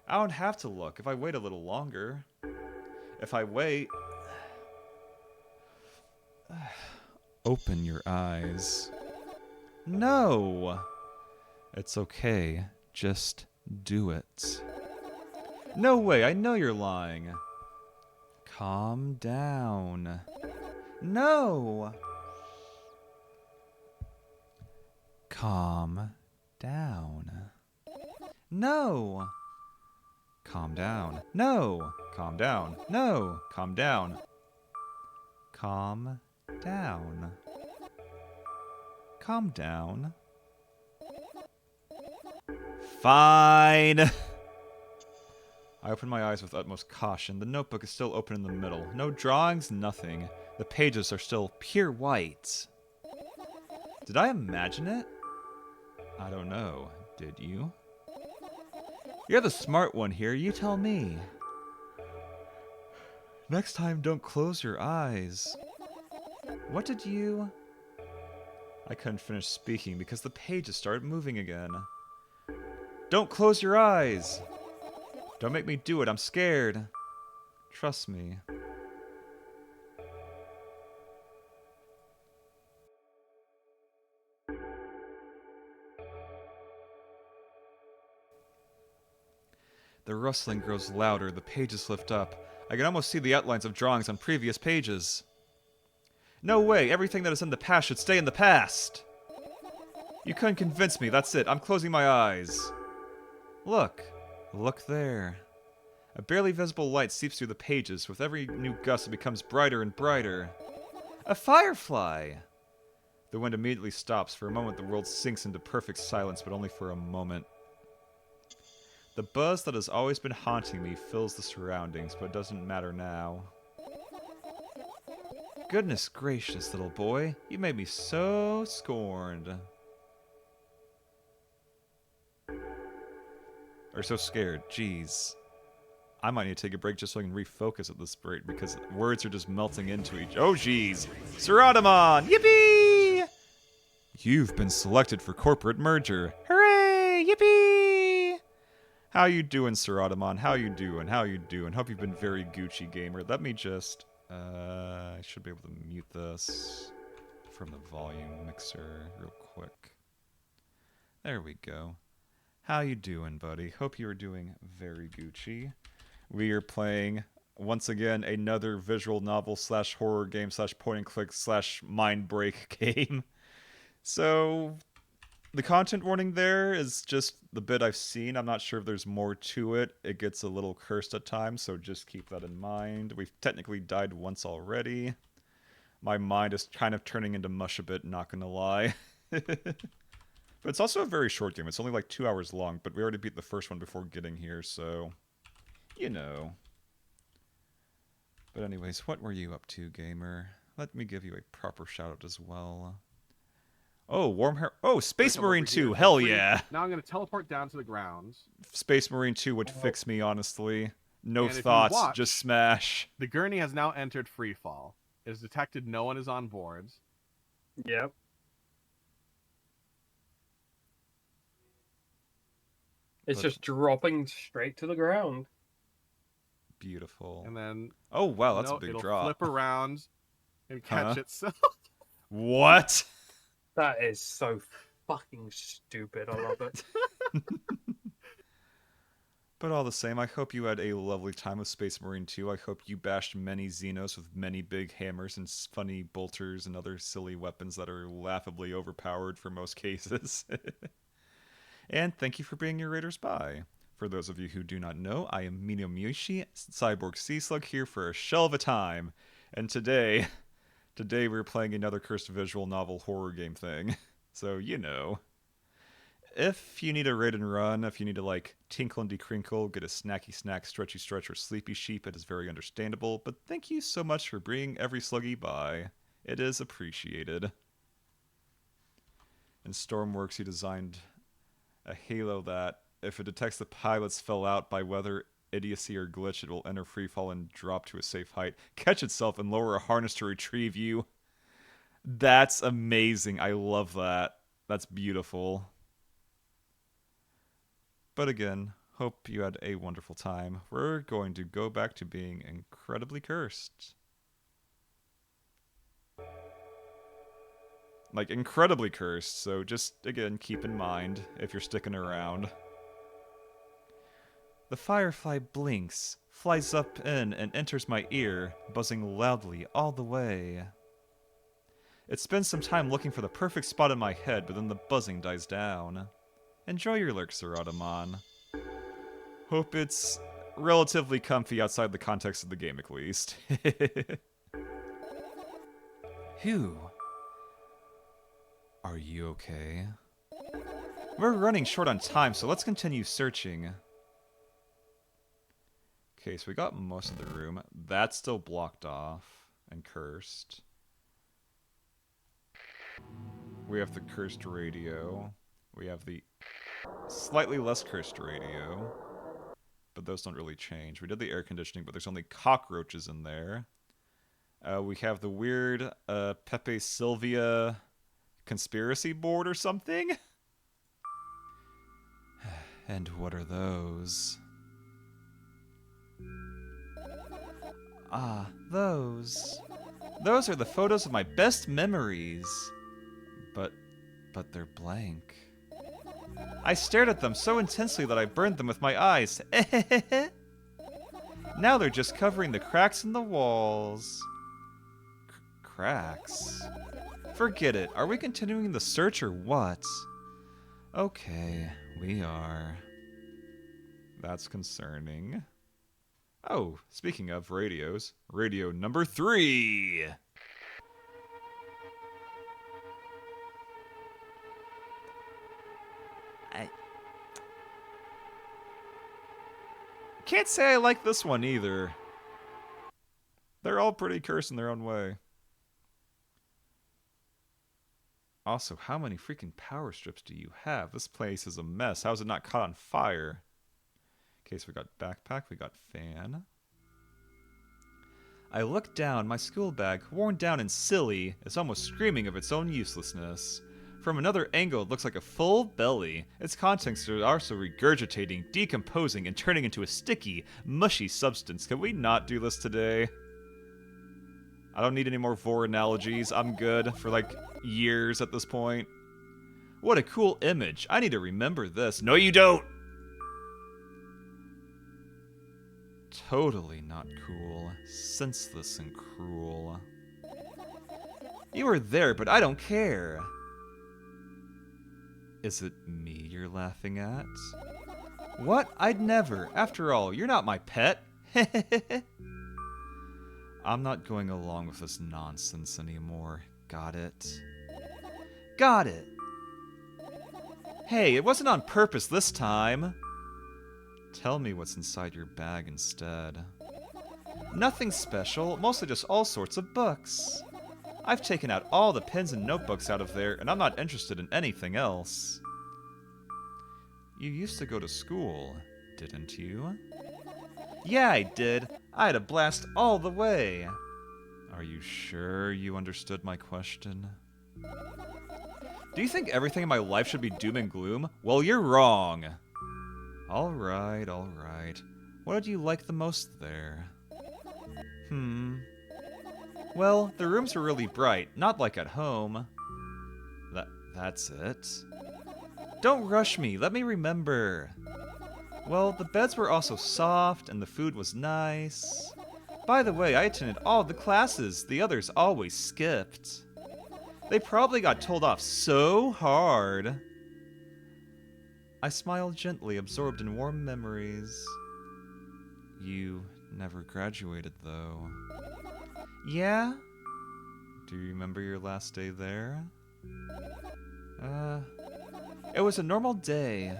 I don't have to look if I wait a little longer. If I wait... Open your eyes. No! It's okay. Just do it. No way, I know you're lying. Calm down. No! Calm down. No! Calm down. No! Calm down. No! Calm down. Calm down. Calm down. Fine! I open my eyes with utmost caution. The notebook is still open in the middle. No drawings, nothing. The pages are still pure white. Did I imagine it? I don't know. Did you? You're the smart one here. You tell me. Next time, don't close your eyes. What did you... I couldn't finish speaking because the pages started moving again. Don't close your eyes! Don't make me do it, I'm scared. Trust me. The rustling grows louder, the pages lift up. I can almost see the outlines of drawings on previous pages. No way, everything that is in the past should stay in the past! You couldn't convince me, that's it, I'm closing my eyes. Look. Look there. A barely visible light seeps through the pages. With every new gust, it becomes brighter and brighter. A firefly! The wind immediately stops. For a moment, the world sinks into perfect silence, but only for a moment. The buzz that has always been haunting me fills the surroundings, but it doesn't matter now. Goodness gracious, little boy. You made me so scorned. Or so scared. Jeez. I might need to take a break just so I can refocus at this rate, because words are just melting into each... Oh, jeez! Siratamon! Yippee! You've been selected for corporate merger. Hooray! Yippee! How you doing, Siratamon? How you doing? How you doing? Hope you've been very Gucci, gamer. Let me just... I should be able to mute this from the volume mixer real quick. There we go. How you doing, buddy? Hope you are doing very Gucci. We are playing, once again, another visual novel slash horror game slash point and click slash mind break game. So, the content warning there is just the bit I've seen. I'm not sure if there's more to it. It gets a little cursed at times, so just keep that in mind. We've technically died once already. My mind is kind of turning into mush a bit, not gonna lie. But it's also a very short game. It's only like 2 hours long, but we already beat the first one before getting here, so... You know. But anyways, what were you up to, gamer? Let me give you a proper shout-out as well. Oh, Warm Hair... Oh, Space Marine 2! Hell yeah! Now I'm going to teleport down to the grounds. Space Marine 2 would fix me, honestly. No thoughts, watch, just smash. The gurney has now entered freefall. It has detected no one is on board. Yep. It's just dropping straight to the ground. Beautiful. And then... Oh, wow, that's a big it'll drop. Flip around and catch itself. What? That is so fucking stupid. I love it. But all the same, I hope you had a lovely time with Space Marine 2. I hope you bashed many Xenos with many big hammers and funny bolters and other silly weapons that are laughably overpowered for most cases. And thank you for being your Raider Spy. For those of you who do not know, I am Minio Miyoshi, Cyborg Sea Slug, here for a shell of a time. And today we're playing another cursed visual novel horror game thing. So, you know. If you need a raid and run, if you need to, like, tinkle and decrinkle, get a snacky snack, stretchy stretch, or sleepy sheep, it is very understandable. But thank you so much for bringing every sluggy by. It is appreciated. In Stormworks, you designed a halo that, if it detects the pilots fell out by weather, idiocy, or glitch, it will enter freefall and drop to a safe height, catch itself, and lower a harness to retrieve you. That's amazing. I love that. That's beautiful. But again, hope you had a wonderful time. We're going to go back to being incredibly cursed. Like, incredibly cursed, so just, again, keep in mind if you're sticking around. The firefly blinks, flies up in, and enters my ear, buzzing loudly all the way. It spends some time looking for the perfect spot in my head, but then the buzzing dies down. Enjoy your lurk, Sir Automon. Hope it's relatively comfy outside the context of the game, at least. Phew. Are you okay? We're running short on time, so let's continue searching. Okay, so we got most of the room. That's still blocked off and cursed. We have the cursed radio. We have the slightly less cursed radio. But those don't really change. We did the air conditioning, but there's only cockroaches in there. We have the weird Pepe Sylvia conspiracy board or something? And what are those? Ah, those. Those are the photos of my best memories. But they're blank. I stared at them so intensely that I burned them with my eyes. Now they're just covering the cracks in the walls. Cracks? Forget it. Are we continuing the search or what? Okay, we are. That's concerning. Oh, speaking of radios, radio number 3! Can't say I like this one either. They're all pretty cursed in their own way. Also, how many freaking power strips do you have? This place is a mess. How is it not caught on fire? Okay, so we got backpack, we got fan. I look down, my school bag, worn down and silly, is almost screaming of its own uselessness. From another angle, it looks like a full belly. Its contents are also regurgitating, decomposing, and turning into a sticky, mushy substance. Can we not do this today? I don't need any more Vor analogies. I'm good for like years at this point. What a cool image. I need to remember this. No, you don't! Totally not cool. Senseless and cruel. You were there, but I don't care. Is it me you're laughing at? What? I'd never. After all, you're not my pet. I'm not going along with this nonsense anymore. Got it? Got it! Hey, it wasn't on purpose this time! Tell me what's inside your bag instead. Nothing special, mostly just all sorts of books. I've taken out all the pens and notebooks out of there, and I'm not interested in anything else. You used to go to school, didn't you? Yeah, I did. I had a blast all the way. Are you sure you understood my question? Do you think everything in my life should be doom and gloom? Well, you're wrong. Alright, alright. What did you like the most there? Well, the rooms were really bright, not like at home. That's it? Don't rush me, let me remember. Well, the beds were also soft, and the food was nice. By the way, I attended all the classes the others always skipped. They probably got told off so hard. I smiled gently, absorbed in warm memories. You never graduated, though. Yeah? Do you remember your last day there? It was a normal day.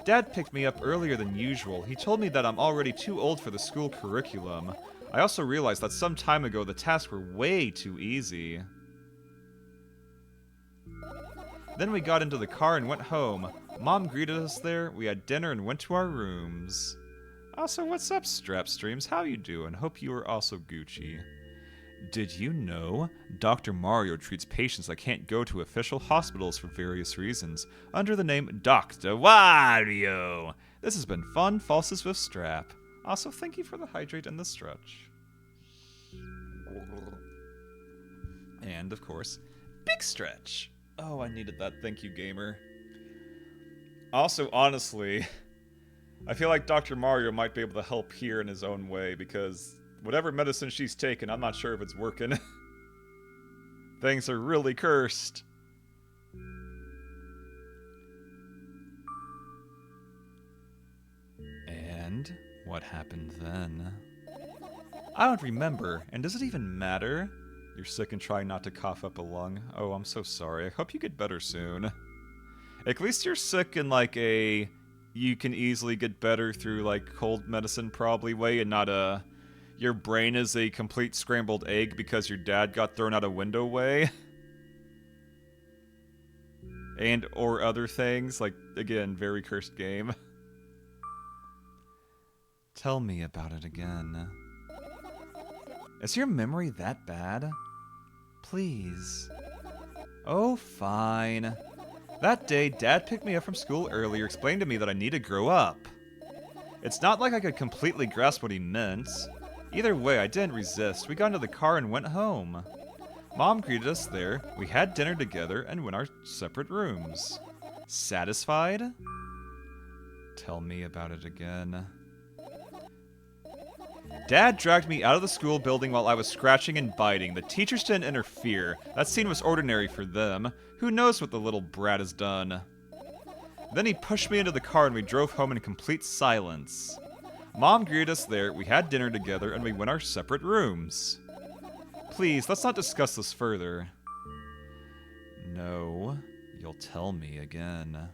Dad picked me up earlier than usual. He told me that I'm already too old for the school curriculum. I also realized that some time ago the tasks were way too easy. Then we got into the car and went home. Mom greeted us there, we had dinner and went to our rooms. Also, what's up, Strapstreams? How you doing? Hope you are also Gucci. Did you know Dr. Mario treats patients that can't go to official hospitals for various reasons under the name Dr. Wario? This has been fun, Falsus with Strap. Also, thank you for the hydrate and the stretch. And, of course, big stretch. Oh, I needed that. Thank you, gamer. Also, honestly, I feel like Dr. Mario might be able to help here in his own way, because whatever medicine she's taken, I'm not sure if it's working. Things are really cursed. And what happened then? I don't remember, and does it even matter? You're sick and trying not to cough up a lung. Oh, I'm so sorry. I hope you get better soon. At least you're sick in like a you can easily get better through like cold medicine probably way, and not a your brain is a complete scrambled egg because your dad got thrown out a window way. And or other things, like, again, very cursed game. Tell me about it again. Is your memory that bad? Please. Oh, fine. That day, Dad picked me up from school earlier, explained to me that I need to grow up. It's not like I could completely grasp what he meant. Either way, I didn't resist. We got into the car and went home. Mom greeted us there, we had dinner together, and went our separate rooms. Satisfied? Tell me about it again. Dad dragged me out of the school building while I was scratching and biting. The teachers didn't interfere. That scene was ordinary for them. Who knows what the little brat has done? Then he pushed me into the car and we drove home in complete silence. Mom greeted us there, we had dinner together, and we went our separate rooms. Please, let's not discuss this further. No, you'll tell me again.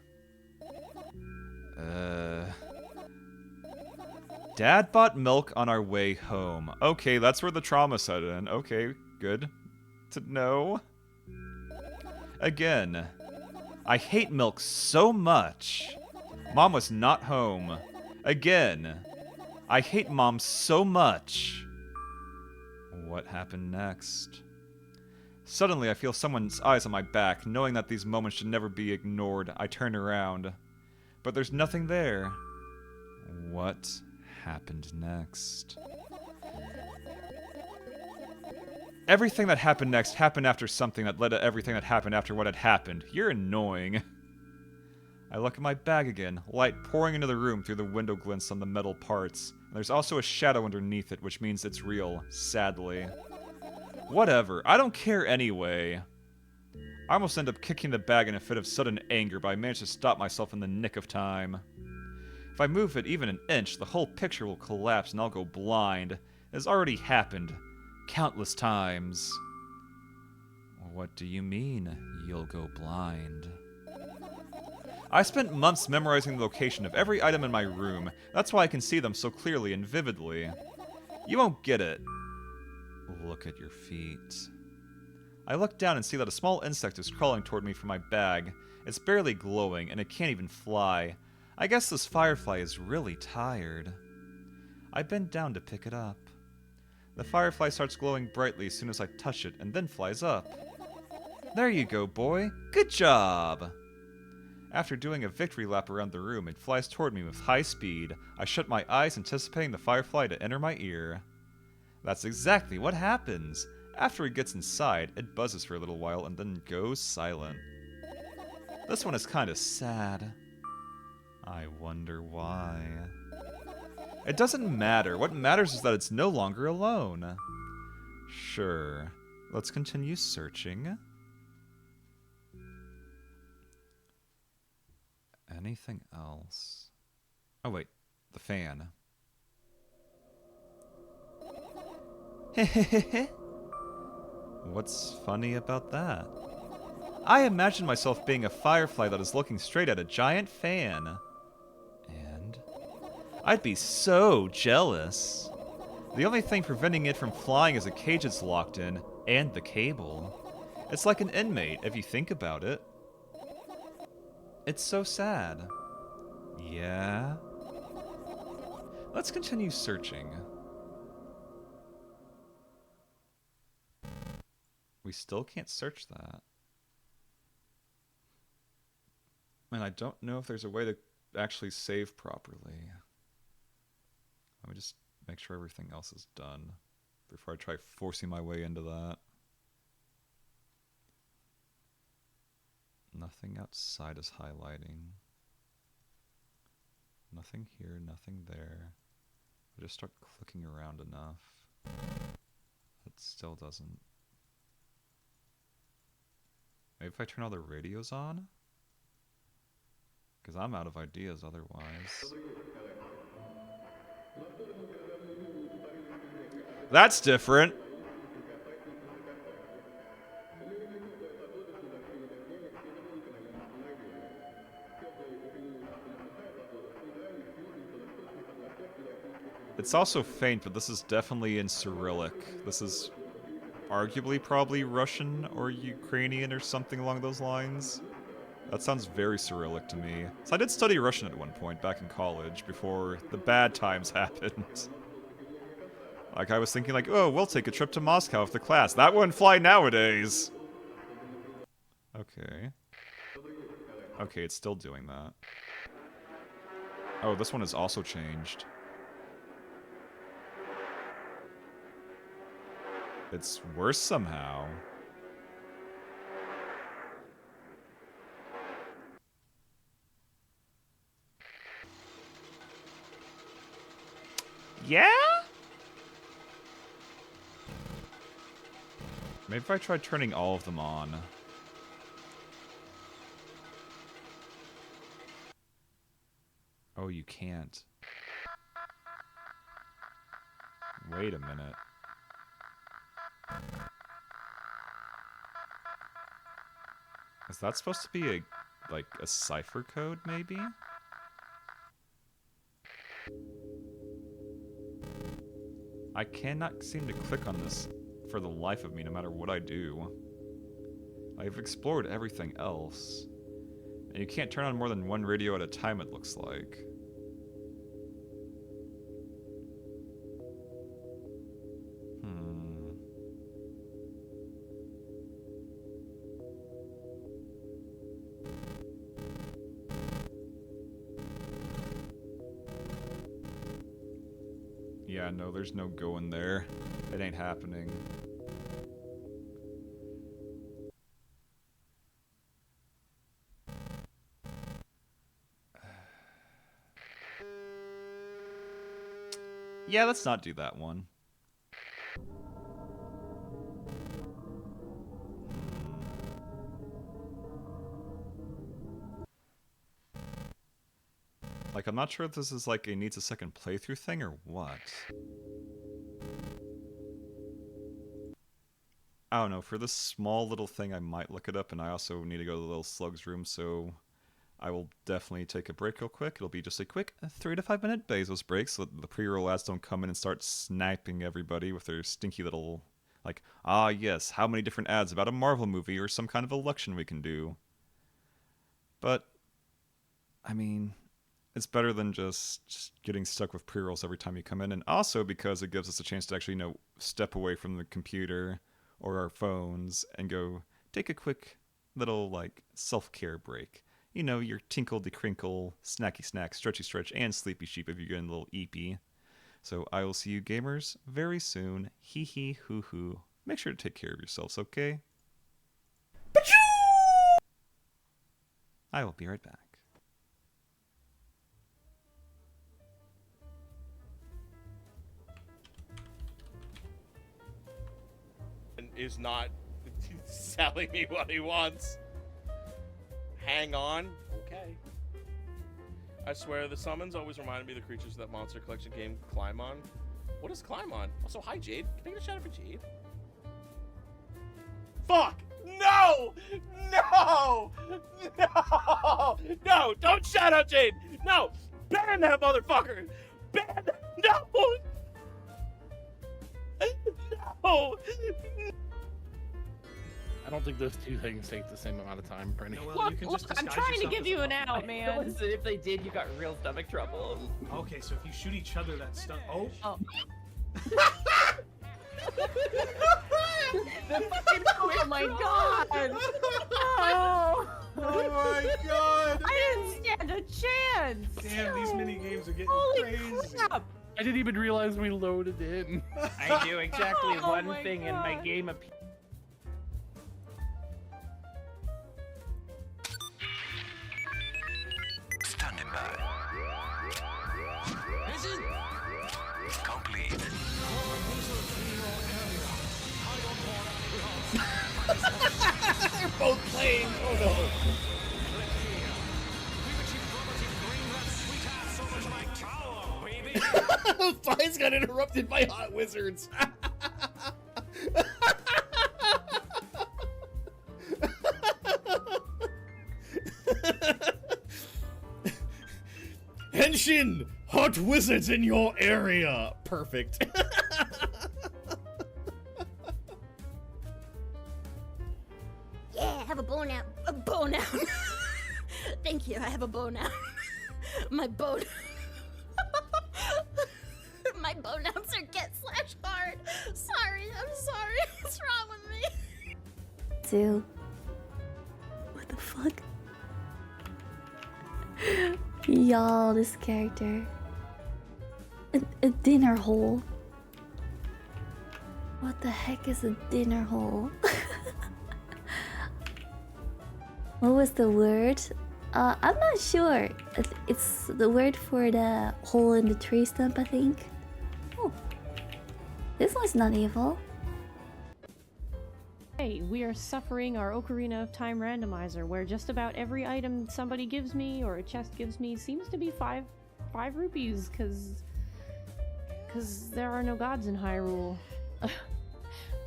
Dad bought milk on our way home. Okay, that's where the trauma set in. Okay, good to know. Again, I hate milk so much. Mom was not home. Again, I hate Mom so much. What happened next? Suddenly, I feel someone's eyes on my back. Knowing that these moments should never be ignored, I turn around. But there's nothing there. What happened next? Everything that happened next happened after something that led to everything that happened after what had happened. You're annoying. I look at my bag again, light pouring into the room through the window glints on the metal parts. And there's also a shadow underneath it, which means it's real, sadly. Whatever, I don't care anyway. I almost end up kicking the bag in a fit of sudden anger, but I manage to stop myself in the nick of time. If I move it even an inch, the whole picture will collapse and I'll go blind. It has already happened. Countless times. What do you mean, you'll go blind? I spent months memorizing the location of every item in my room. That's why I can see them so clearly and vividly. You won't get it. Look at your feet. I look down and see that a small insect is crawling toward me from my bag. It's barely glowing, and it can't even fly. I guess this firefly is really tired. I bend down to pick it up. The firefly starts glowing brightly as soon as I touch it, and then flies up. There you go, boy. Good job! After doing a victory lap around the room, it flies toward me with high speed. I shut my eyes, anticipating the firefly to enter my ear. That's exactly what happens. After it gets inside, it buzzes for a little while and then goes silent. This one is kinda sad. I wonder why. It doesn't matter. What matters is that it's no longer alone. Sure. Let's continue searching. Anything else? Oh wait, the fan. What's funny about that? I imagine myself being a firefly that is looking straight at a giant fan. And I'd be so jealous. The only thing preventing it from flying is a cage it's locked in, and the cable. It's like an inmate, if you think about it. It's so sad. Yeah? Let's continue searching. We still can't search that. And I don't know if there's a way to actually save properly. Let me just make sure everything else is done before I try forcing my way into that. Nothing outside is highlighting. Nothing here, nothing there. I just start clicking around enough. It still doesn't. Maybe if I turn all the radios on? Because I'm out of ideas otherwise. That's different! It's also faint, but this is definitely in Cyrillic. This is arguably probably Russian or Ukrainian or something along those lines. That sounds very Cyrillic to me. So I did study Russian at one point back in college before the bad times happened. Like I was thinking like, oh, we'll take a trip to Moscow with the class. That wouldn't fly nowadays. Okay. Okay, it's still doing that. Oh, this one has also changed. It's worse somehow. Yeah? Maybe if I tried turning all of them on. Oh, you can't. Wait a minute. Is that supposed to be like a cipher code, maybe? I cannot seem to click on this for the life of me, no matter what I do. I've explored everything else. And you can't turn on more than one radio at a time, it looks like. Yeah, no, there's no going there. It ain't happening. Yeah, let's not do that one. Like, I'm not sure if this is like a needs a second playthrough thing or what. I don't know, for this small little thing I might look it up, and I also need to go to the little slug's room, so I will definitely take a break real quick. It'll be just a quick 3 to 5 minute Bezos break so that the pre-roll ads don't come in and start sniping everybody with their stinky little, like, ah yes, how many different ads about a Marvel movie or some kind of election we can do. But, I mean, it's better than just getting stuck with pre-rolls every time you come in, and also because it gives us a chance to actually, step away from the computer or our phones and go take a quick little, like, self-care break. You know, your tinkle de crinkle, snacky snack, stretchy stretch, and sleepy sheep if you're getting a little eepy. So I will see you gamers very soon. Hee hee hoo hoo. Make sure to take care of yourselves, okay? I will be right back. Is not selling me what he wants. Hang on. Okay. I swear the summons always reminded me of the creatures that Monster Collection game Climb On. What is Climb On? Also, hi Jade. Can I get a shout out for Jade? Fuck! No! No! No! No! Don't shout out Jade! No! Ban that motherfucker! Ban that! No! No! I don't think those two things take the same amount of time, Brenny. Well, you can just I'm disguise trying to yourself give as you a an bot. out, man. Listen, if they did, you got real stomach trouble. Okay, so if you shoot each other, that's stuff. Oh. Oh. The fucking quick god! Oh! Oh my god! I didn't stand a chance! Damn, these mini games are getting Holy crazy. crap! I didn't even realize we loaded in. I do exactly Oh one my thing in my God. game of. Standing by. Mission complete. They're both playing. Oh no. Fines got interrupted by Hot Wizards. Henshin, Hot Wizards in your area. Perfect. Yeah, I have a bow now. A bow now. Thank you. I have a bow now. My bow. My bow nouns are get / hard. Sorry, I'm sorry. What's wrong with me? Dude. What the fuck? Y'all, this character. A dinner hole. What the heck is a dinner hole? What was the word? I'm not sure. It's the word for the hole in the tree stump, I think. Oh. This one's not evil. Hey, we are suffering our Ocarina of Time randomizer, where just about every item somebody gives me or a chest gives me seems to be five rupees, cause there are no gods in Hyrule.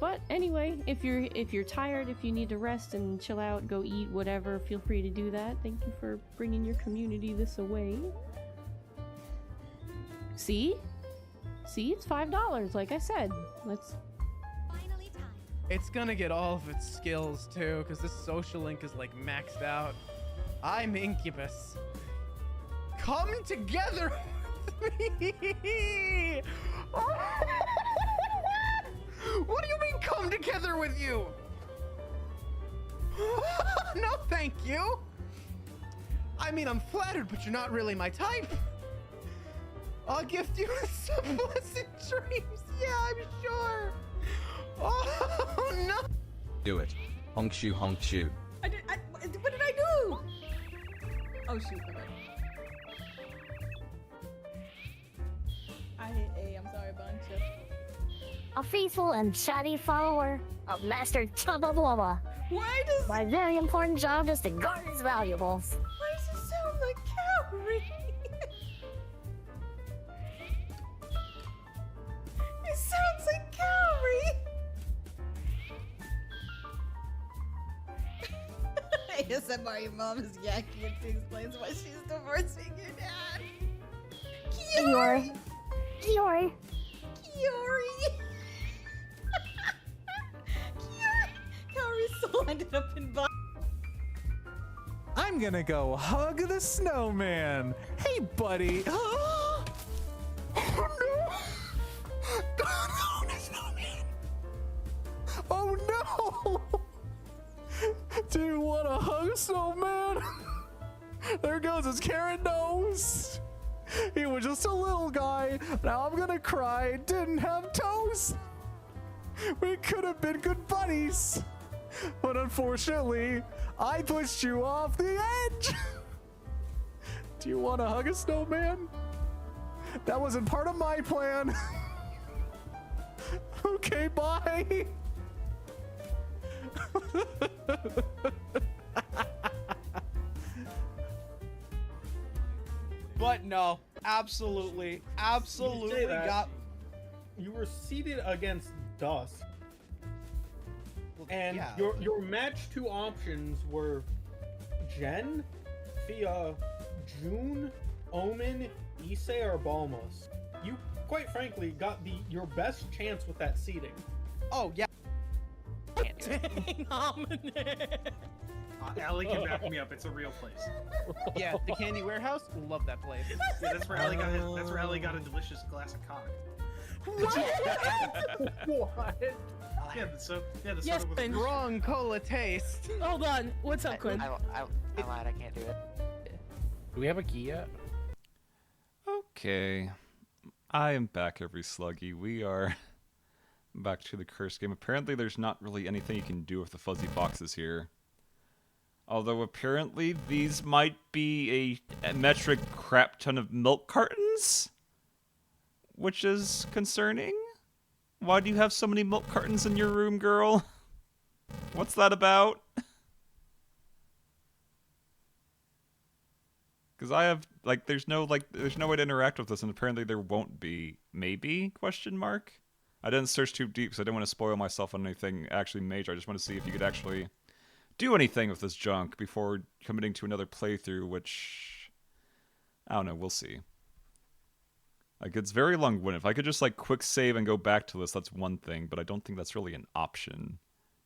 But anyway, if you're tired, if you need to rest and chill out, go eat, whatever, feel free to do that. Thank you for bringing your community this away. See? See, it's $5, like I said. Let's... It's gonna get all of its skills too, because this social link is like maxed out. I'm Incubus. Come together with me! What do you mean come together with you? No, thank you. I mean, I'm flattered, but you're not really my type. I'll gift you some blessed dreams. Yeah, I'm sure. Oh, no. Do it. Honk shoe, honk shoe. What did I do? Oh shoot, okay. I hit A, I'm sorry, Bunch. A faithful and chatty follower of Master Chubba. Why does... My very important job is to guard his valuables. Why does it sound like Cowrie? It sounds like Cowrie! ASMR, your mom is yucky and explains why she's divorcing your dad. Kiori. Kiori! Kaori's soul ended up in Bob. I'm gonna go hug the snowman. Hey, buddy. Oh no! Oh no, the snowman! Oh no! Do you want to hug snowman? There goes his carrot nose. He was just a little guy. Now I'm gonna cry. Didn't have toes. We could have been good buddies. But unfortunately, I pushed you off the edge. Do you want to hug a snowman? That wasn't part of my plan. Okay, bye. But no, absolutely got. You were seated against Dusk, and yeah. your match 2 options were Jen, Fia, June, Omen, Issei, or Balmos. You, quite frankly, got your best chance with that seating. Oh yeah. Dang, Allie can back me up. It's a real place. Yeah, the Candy Warehouse. Love that place. Yeah, that's where Allie got a delicious glass of cock. What? Yeah, the Yes, soda with Quinn. Wrong cola taste. Hold on. What's up, Quinn? I lied. I can't do it. Do we have a key yet? Okay. I am back, every sluggy. We are back to the curse game. Apparently there's not really anything you can do with the fuzzy boxes here. Although apparently these might be a metric crap ton of milk cartons? Which is concerning. Why do you have so many milk cartons in your room, girl? What's that about? Because I have, like, there's no way to interact with this, and apparently there won't be. Maybe? Question mark? I didn't search too deep, so I didn't want to spoil myself on anything actually major. I just want to see if you could actually do anything with this junk before committing to another playthrough, which... I don't know, we'll see. Like, it's very long-winded. If I could just, like, quick save and go back to this, that's one thing, but I don't think that's really an option.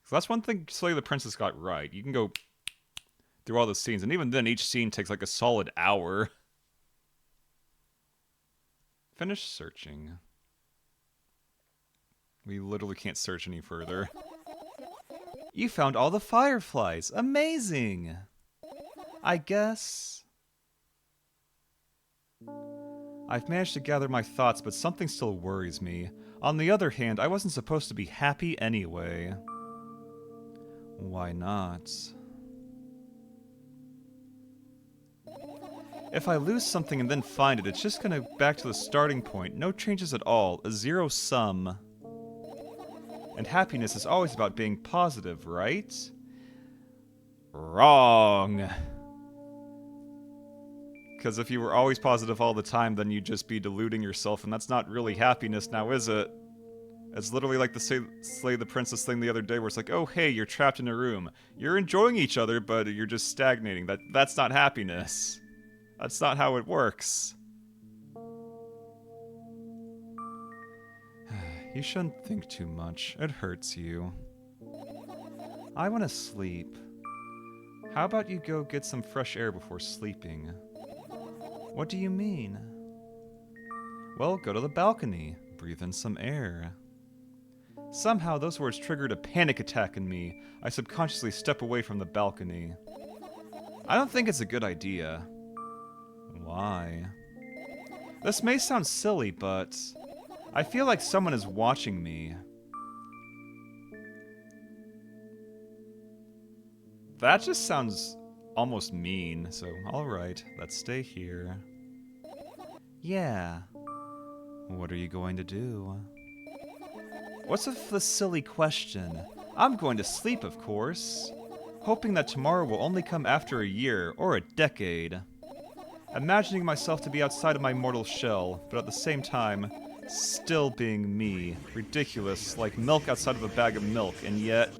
So that's one thing Slay the Princess got right. You can go through all the scenes, and even then, each scene takes, like, a solid hour. Finish searching. We literally can't search any further. You found all the fireflies! Amazing! I guess... I've managed to gather my thoughts, but something still worries me. On the other hand, I wasn't supposed to be happy anyway. Why not? If I lose something and then find it, it's just gonna back to the starting point. No changes at all. A zero sum. And happiness is always about being positive, right? Wrong. Because if you were always positive all the time, then you'd just be deluding yourself, and that's not really happiness now, is it? It's literally like the Slay the Princess thing the other day, where it's like, oh hey, you're trapped in a room. You're enjoying each other, but you're just stagnating. That's not happiness. That's not how it works. You shouldn't think too much. It hurts you. I want to sleep. How about you go get some fresh air before sleeping? What do you mean? Well, go to the balcony. Breathe in some air. Somehow those words triggered a panic attack in me. I subconsciously step away from the balcony. I don't think it's a good idea. Why? This may sound silly, but I feel like someone is watching me. That just sounds almost mean, so alright, let's stay here. Yeah. What are you going to do? What's with the silly question? I'm going to sleep, of course. Hoping that tomorrow will only come after a year, or a decade. Imagining myself to be outside of my mortal shell, but at the same time, still being me. Ridiculous, like milk outside of a bag of milk, and yet...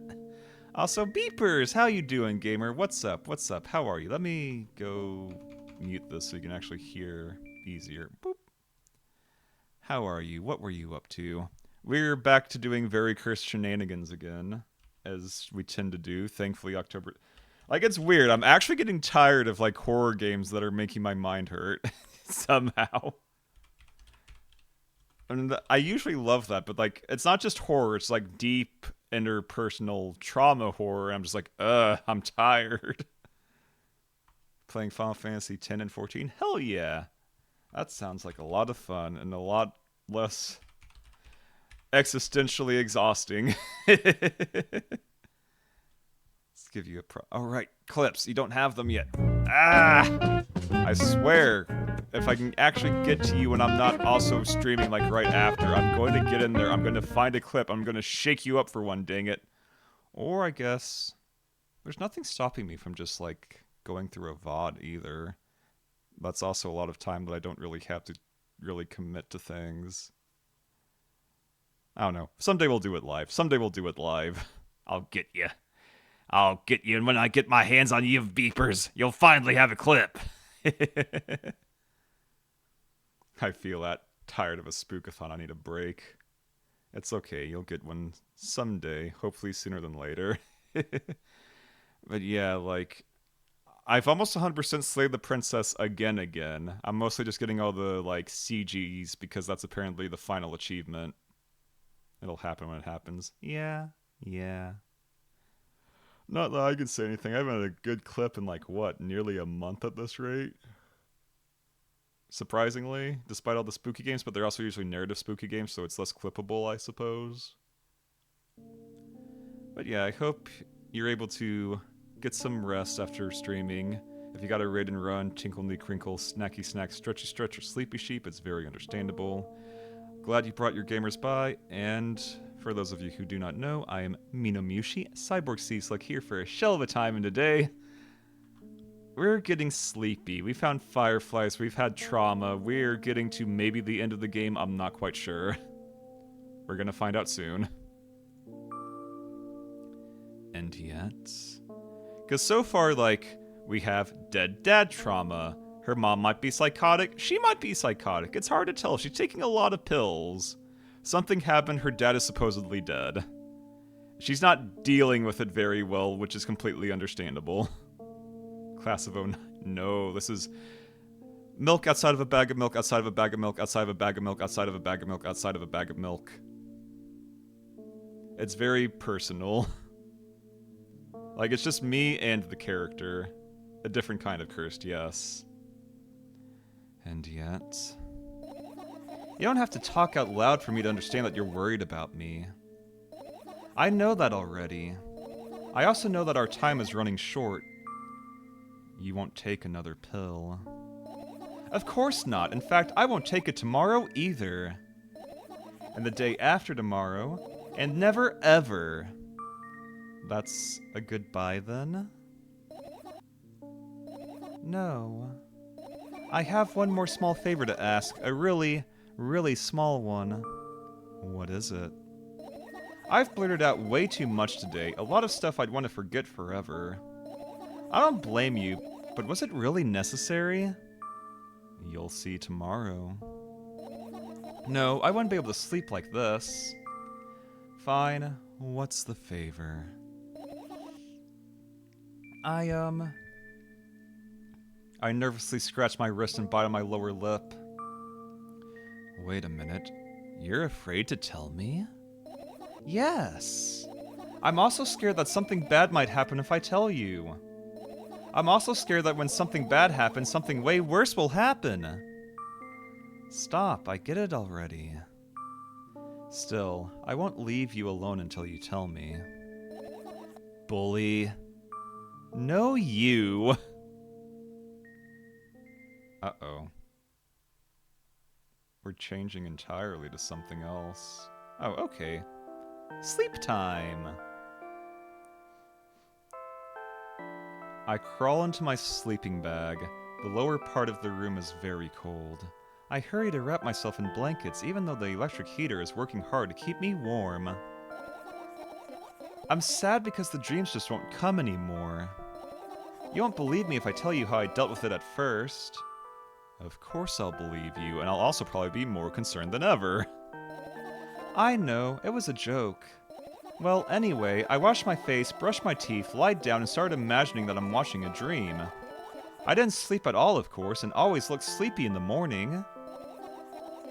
Also, beepers! How you doing, gamer? What's up? What's up? How are you? Let me go mute this so you can actually hear easier. Boop. How are you? What were you up to? We're back to doing very cursed shenanigans again, as we tend to do. Thankfully, October... Like, it's weird. I'm actually getting tired of, like, horror games that are making my mind hurt. Somehow. I mean, I usually love that, but, like, it's not just horror. It's, like, deep, interpersonal trauma horror. I'm just like, I'm tired. Playing Final Fantasy X and 14? Hell yeah. That sounds like a lot of fun and a lot less existentially exhausting. Let's give you a Alright, clips. You don't have them yet. Ah! I swear, if I can actually get to you and I'm not also streaming like right after, I'm going to get in there, I'm going to find a clip, I'm going to shake you up for one, dang it. Or I guess, there's nothing stopping me from just like going through a VOD either. That's also a lot of time that I don't really have to really commit to things. I don't know. Someday we'll do it live. Someday we'll do it live. I'll get you. I'll get you, and when I get my hands on you beepers, you'll finally have a clip. I feel that. Tired of a spookathon. I need a break. It's okay. You'll get one someday. Hopefully sooner than later. But yeah, like... I've almost 100% slayed the princess again. I'm mostly just getting all the, like, CGs because that's apparently the final achievement. It'll happen when it happens. Yeah. Not that I can say anything. I haven't had a good clip in like, what, nearly a month at this rate? Surprisingly, despite all the spooky games, but they're also usually narrative spooky games, so it's less clippable, I suppose. But yeah, I hope you're able to get some rest after streaming. If you got a raid and run, tinkle crinkle, snacky snack, stretchy stretch, or sleepy sheep, it's very understandable. Glad you brought your gamers by, and for those of you who do not know, I am Minomushi, Cyborg Sea-Slick here for a shell of a time, and today we're getting sleepy. We found fireflies, we've had trauma, we're getting to maybe the end of the game, I'm not quite sure. We're gonna find out soon. And yet... Because so far, like, we have dead dad trauma. Her mom might be psychotic, she might be psychotic. It's hard to tell, she's taking a lot of pills. Something happened, her dad is supposedly dead. She's not dealing with it very well, which is completely understandable. Class of 09. No, this is milk outside of a bag of milk, outside of a bag of milk, outside of a bag of milk, outside of a bag of milk, outside of a bag of milk. It's very personal. Like, it's just me and the character. A different kind of cursed, yes. And yet... You don't have to talk out loud for me to understand that you're worried about me. I know that already. I also know that our time is running short. You won't take another pill. Of course not. In fact, I won't take it tomorrow either. And the day after tomorrow. And never ever. That's a goodbye then? No. I have one more small favor to ask. A really small one. What is it? I've blurted out way too much today. A lot of stuff I'd want to forget forever. I don't blame you, but was it really necessary? You'll see tomorrow. No, I wouldn't be able to sleep like this. Fine, what's the favor? I nervously scratch my wrist and bite on my lower lip. Wait a minute. You're afraid to tell me? Yes. I'm also scared that something bad might happen if I tell you. I'm also scared that when something bad happens, something way worse will happen. Stop, I get it already. Still, I won't leave you alone until you tell me. Bully. No, you. Uh-oh. We're changing entirely to something else. Oh, okay. Sleep time! I crawl into my sleeping bag. The lower part of the room is very cold. I hurry to wrap myself in blankets even though the electric heater is working hard to keep me warm. I'm sad because the dreams just won't come anymore. You won't believe me if I tell you how I dealt with it at first. Of course I'll believe you, and I'll also probably be more concerned than ever. I know, it was a joke. Well, anyway, I washed my face, brushed my teeth, lied down, and started imagining that I'm watching a dream. I didn't sleep at all, of course, and always looked sleepy in the morning.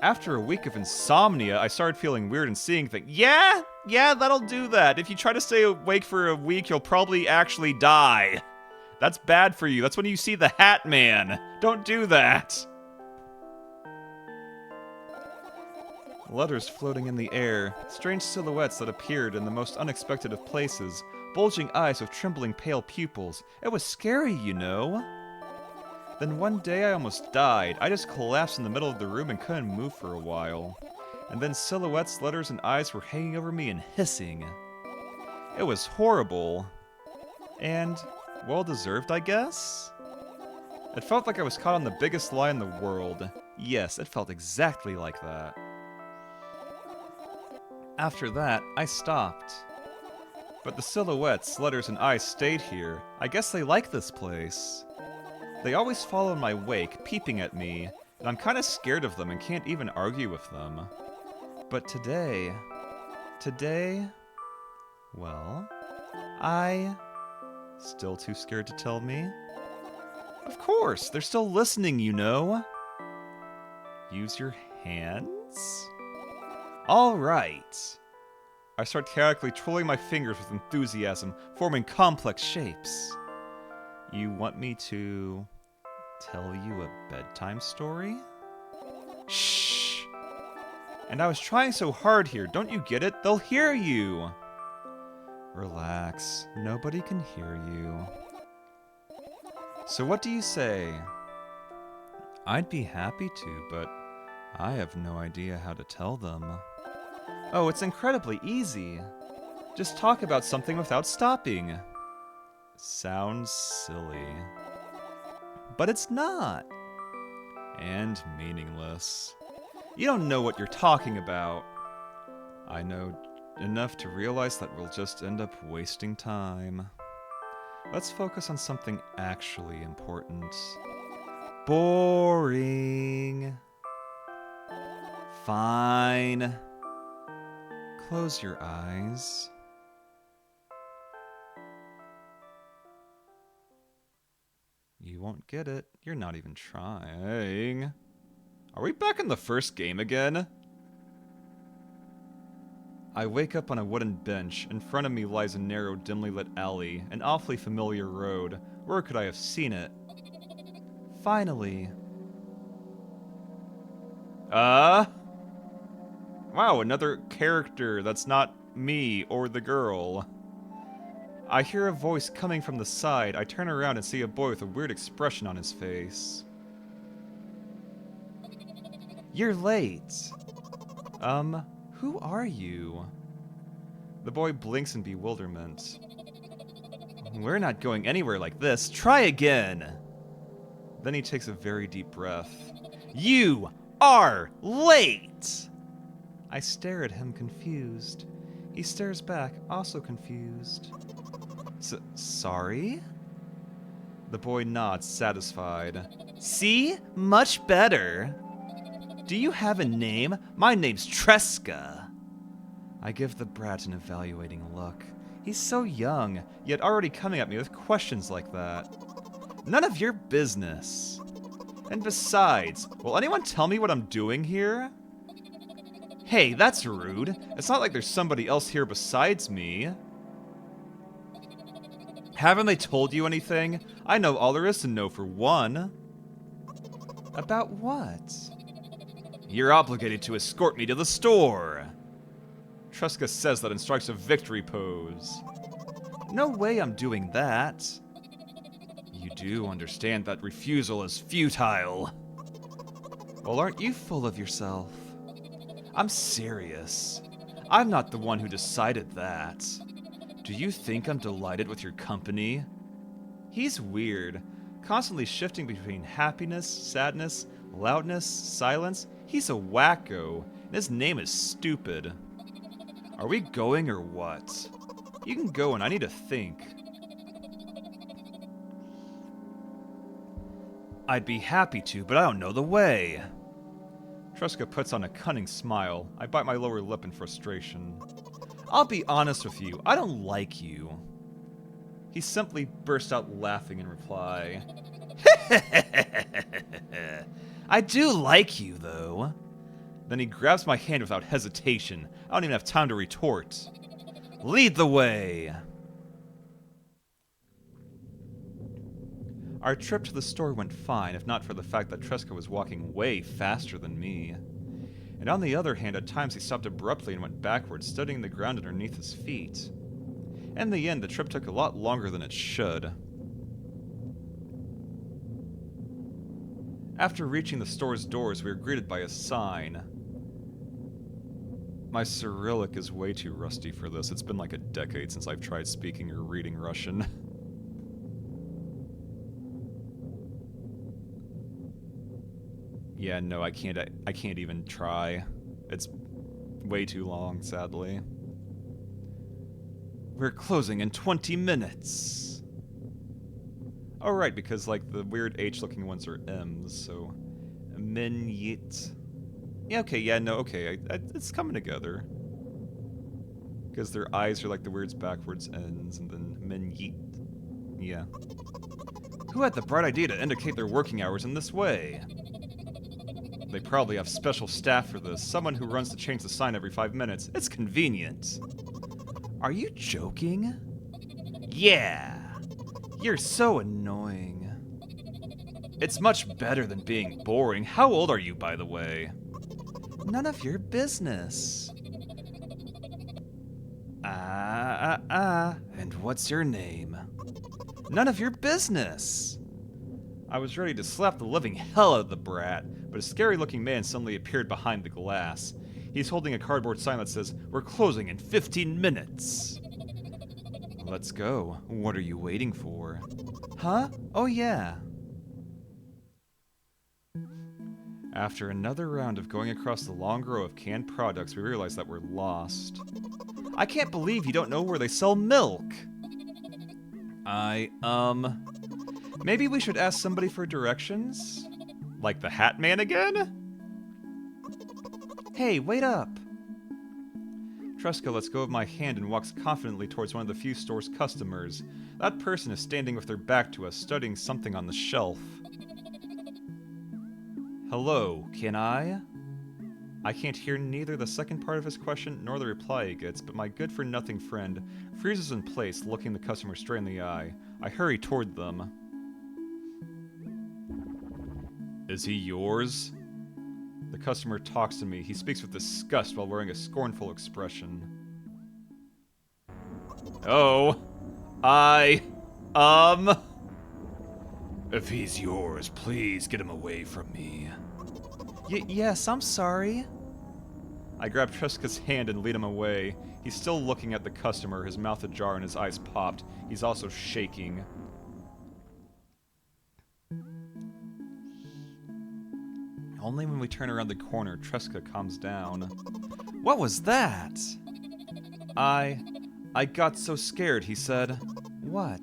After a week of insomnia, I started feeling weird and seeing things. Yeah, that'll do that. If you try to stay awake for a week, you'll probably actually die. That's bad for you. That's when you see the Hat Man. Don't do that. Letters floating in the air, strange silhouettes that appeared in the most unexpected of places, bulging eyes with trembling pale pupils. It was scary, you know. Then one day I almost died. I just collapsed in the middle of the room and couldn't move for a while. And then silhouettes, letters, and eyes were hanging over me and hissing. It was horrible. And well-deserved, I guess? It felt like I was caught on the biggest lie in the world. Yes, it felt exactly like that. After that, I stopped. But the silhouettes, letters, and eyes stayed here. I guess they like this place. They always follow in my wake, peeping at me, and I'm kinda scared of them and can't even argue with them. But today... well, still too scared to tell me? Of course, they're still listening, you know. Use your hands? Alright. I start chaotically twirling my fingers with enthusiasm, forming complex shapes. You want me to tell you a bedtime story? Shh! And I was trying so hard here, don't you get it? They'll hear you! Relax, nobody can hear you. So what do you say? I'd be happy to, but I have no idea how to tell them. Oh, it's incredibly easy. Just talk about something without stopping. Sounds silly. But it's not. And meaningless. You don't know what you're talking about. I know enough to realize that we'll just end up wasting time. Let's focus on something actually important. Boring. Fine. Close your eyes. You won't get it. You're not even trying. Are we back in the first game again? I wake up on a wooden bench. In front of me lies a narrow, dimly lit alley, an awfully familiar road. Where could I have seen it? Finally. Wow, another character that's not me or the girl. I hear a voice coming from the side. I turn around and see a boy with a weird expression on his face. You're late. Who are you? The boy blinks in bewilderment. We're not going anywhere like this. Try again. Then he takes a very deep breath. You are late! I stare at him, confused. He stares back, also confused. Sorry? The boy nods, satisfied. See? Much better. Do you have a name? My name's Tresca. I give the brat an evaluating look. He's so young, yet already coming at me with questions like that. None of your business. And besides, will anyone tell me what I'm doing here? Hey, that's rude. It's not like there's somebody else here besides me. Haven't they told you anything? I know all there is to know for one. About what? You're obligated to escort me to the store. Tresca says that and strikes a victory pose. No way I'm doing that. You do understand that refusal is futile. Well, aren't you full of yourself? I'm serious. I'm not the one who decided that. Do you think I'm delighted with your company? He's weird, constantly shifting between happiness, sadness, loudness, silence. He's a wacko, and his name is stupid. Are we going or what? You can go and I need to think. I'd be happy to, but I don't know the way. Tresca puts on a cunning smile. I bite my lower lip in frustration. I'll be honest with you, I don't like you. He simply burst out laughing in reply. I do like you, though. Then he grabs my hand without hesitation. I don't even have time to retort. Lead the way! Our trip to the store went fine, if not for the fact that Tresca was walking way faster than me. And on the other hand, at times he stopped abruptly and went backwards, studying the ground underneath his feet. In the end, the trip took a lot longer than it should. After reaching the store's doors, we were greeted by a sign. My Cyrillic is way too rusty for this. It's been like a decade since I've tried speaking or reading Russian. Yeah, no, I can't even try. It's way too long, sadly. We're closing in 20 minutes. Oh, right, because, like, the weird H-looking ones are M's, so... Minyit. Yeah, okay, yeah, no, okay, it's coming together. Because their eyes are like the weird backwards N's, and then Minyit. Yeah. Who had the bright idea to indicate their working hours in this way? They probably have special staff for this. Someone who runs to change the sign every 5 minutes. It's convenient. Are you joking? Yeah. You're so annoying. It's much better than being boring. How old are you, by the way? None of your business. And what's your name? None of your business. I was ready to slap the living hell out of the brat, but a scary-looking man suddenly appeared behind the glass. He's holding a cardboard sign that says, "We're closing in 15 minutes." Let's go. What are you waiting for? Huh? Oh yeah. After another round of going across the long row of canned products, we realize that we're lost. I can't believe you don't know where they sell milk. Maybe we should ask somebody for directions? Like the Hat Man again? Hey, wait up! Tresca lets go of my hand and walks confidently towards one of the few store's customers. That person is standing with their back to us, studying something on the shelf. Hello, can I? I can't hear neither the second part of his question nor the reply he gets, but my good-for-nothing friend freezes in place, looking the customer straight in the eye. I hurry toward them. Is he yours? The customer talks to me. He speaks with disgust while wearing a scornful expression. Oh, If he's yours, please get him away from me. Yes, I'm sorry. I grab Tresca's hand and lead him away. He's still looking at the customer, his mouth ajar and his eyes popped. He's also shaking. Only when we turn around the corner, Tresca calms down. What was that? I got so scared, he said. What?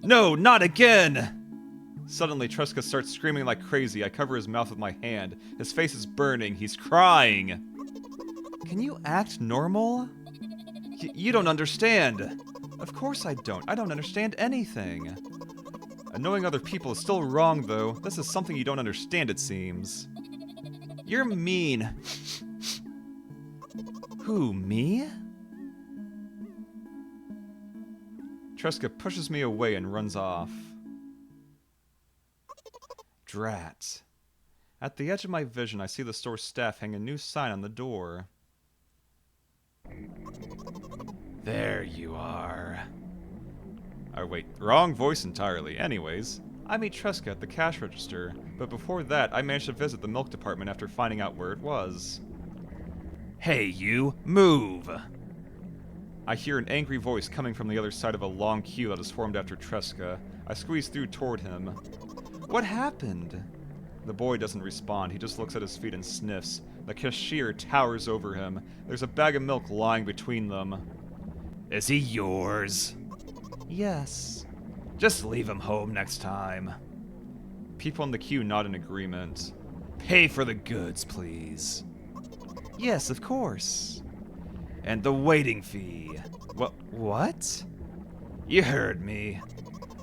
No, not again! Suddenly, Tresca starts screaming like crazy. I cover his mouth with my hand. His face is burning. He's crying. Can you act normal? You don't understand. Of course I don't. I don't understand anything. Annoying other people is still wrong, though. This is something you don't understand, it seems. You're mean. Who, me? Tresca pushes me away and runs off. Drat. At the edge of my vision, I see the store staff hang a new sign on the door. There you are. Oh wait, wrong voice entirely. Anyways, I meet Tresca at the cash register, but before that, I managed to visit the milk department after finding out where it was. Hey you, move! I hear an angry voice coming from the other side of a long queue that has formed after Tresca. I squeeze through toward him. What happened? The boy doesn't respond, he just looks at his feet and sniffs. The cashier towers over him. There's a bag of milk lying between them. Is he yours? Yes. Just leave him home next time. People in the queue nod in agreement. Pay for the goods, please. Yes, of course. And the waiting fee. What? You heard me.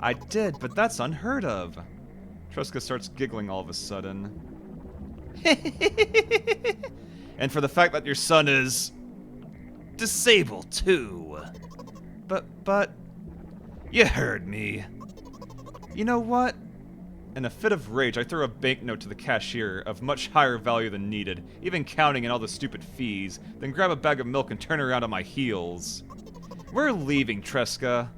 I did, but that's unheard of. Tresca starts giggling all of a sudden. And for the fact that your son is disabled too. But you heard me. You know what? In a fit of rage, I throw a banknote to the cashier of much higher value than needed, even counting in all the stupid fees, then grab a bag of milk and turn around on my heels. We're leaving, Tresca.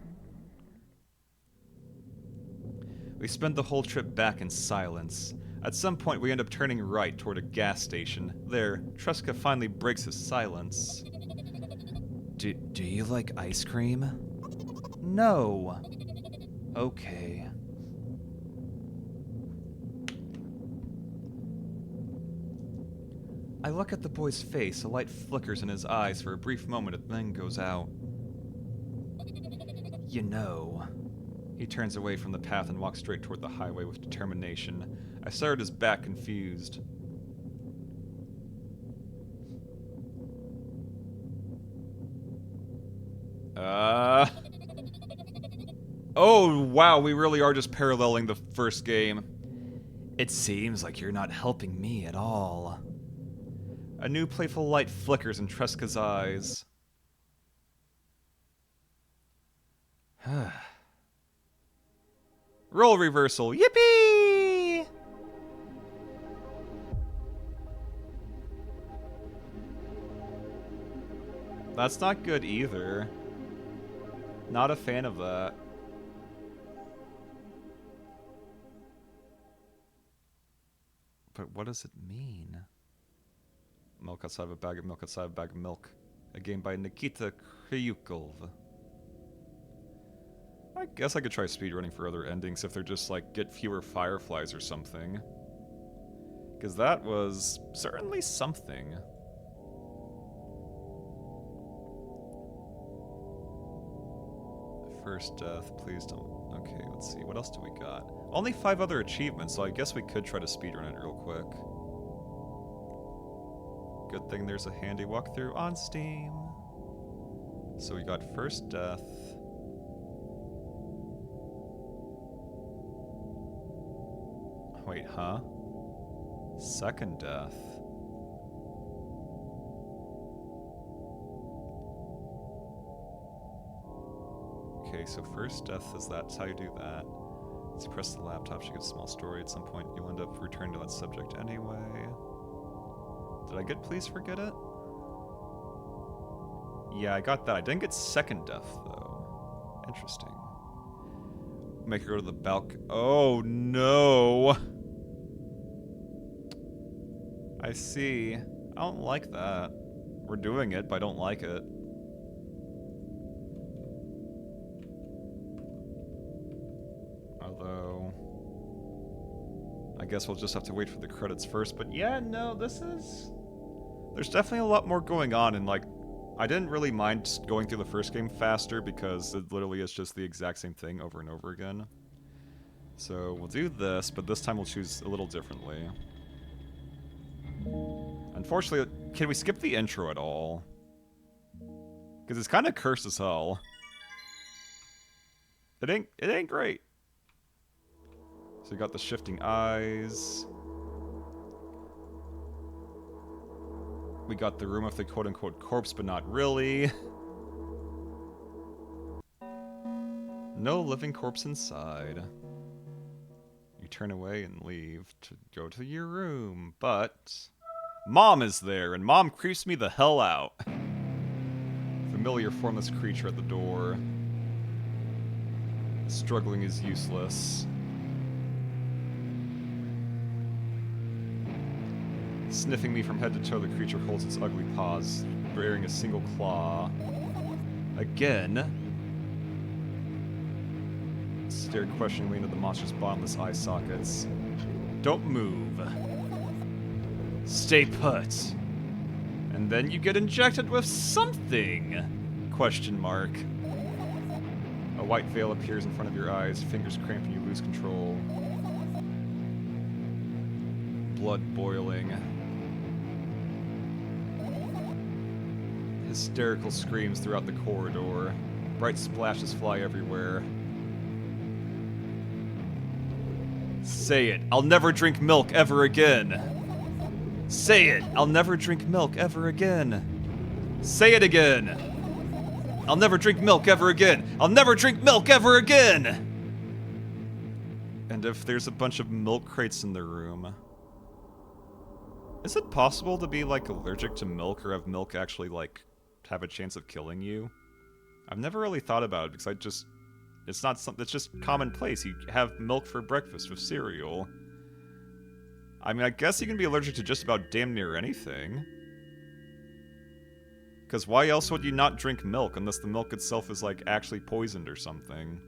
We spend the whole trip back in silence. At some point, we end up turning right toward a gas station. There, Tresca finally breaks his silence. Do you like ice cream? No. Okay. I look at the boy's face. A light flickers in his eyes for a brief moment and then goes out. You know... He turns away from the path and walks straight toward the highway with determination. I stare at his back, confused. Oh, wow, we really are just paralleling the first game. It seems like you're not helping me at all. A new playful light flickers in Tresca's eyes. Role reversal. Yippee! That's not good either. Not a fan of that. But what does it mean? Milk outside of a bag of milk outside of a bag of milk. A game by Nikita Kryukov. I guess I could try speedrunning for other endings if they're just like get fewer fireflies or something. Because that was certainly something. First death, please don't. Okay, let's see. What else do we got? Only 5 other achievements, so I guess we could try to speedrun it real quick. Good thing there's a handy walkthrough on Steam. So we got first death. Wait, huh? Second death. Okay, so first death is that's how you do that. Once you press the laptop, she gets a small story. At some point, you'll end up returning to that subject anyway. Did I get please forget it? Yeah, I got that. I didn't get second death, though. Interesting. Make her go to the balcony. Oh, no! I see. I don't like that. We're doing it, but I don't like it. Although... I guess we'll just have to wait for the credits first, but yeah, no, this is... There's definitely a lot more going on, and like, I didn't really mind going through the first game faster because it literally is just the exact same thing over and over again. So we'll do this, but this time we'll choose a little differently. Unfortunately, can we skip the intro at all? Because it's kind of cursed as hell. It ain't great. So we got the shifting eyes. We got the room of the quote-unquote corpse, but not really. No living corpse inside. You turn away and leave to go to your room, but... Mom is there, and Mom creeps me the hell out. Familiar formless creature at the door. Struggling is useless. Sniffing me from head to toe, the creature holds its ugly paws, bearing a single claw. Again. Stared questioningly into the monster's bottomless eye sockets. Don't move. Stay put. And then you get injected with something? Question mark. A white veil appears in front of your eyes, fingers cramp and you lose control. Blood boiling. Hysterical screams throughout the corridor. Bright splashes fly everywhere. Say it. I'll never drink milk ever again. Say it. I'll never drink milk ever again. Say it again. I'll never drink milk ever again. I'll never drink milk ever again. And if there's a bunch of milk crates in the room, is it possible to be like allergic to milk or have milk actually like have a chance of killing you? I've never really thought about it because it's not something, it's just commonplace. You have milk for breakfast with cereal. I mean, I guess you can be allergic to just about damn near anything. Because why else would you not drink milk unless the milk itself is like actually poisoned or something?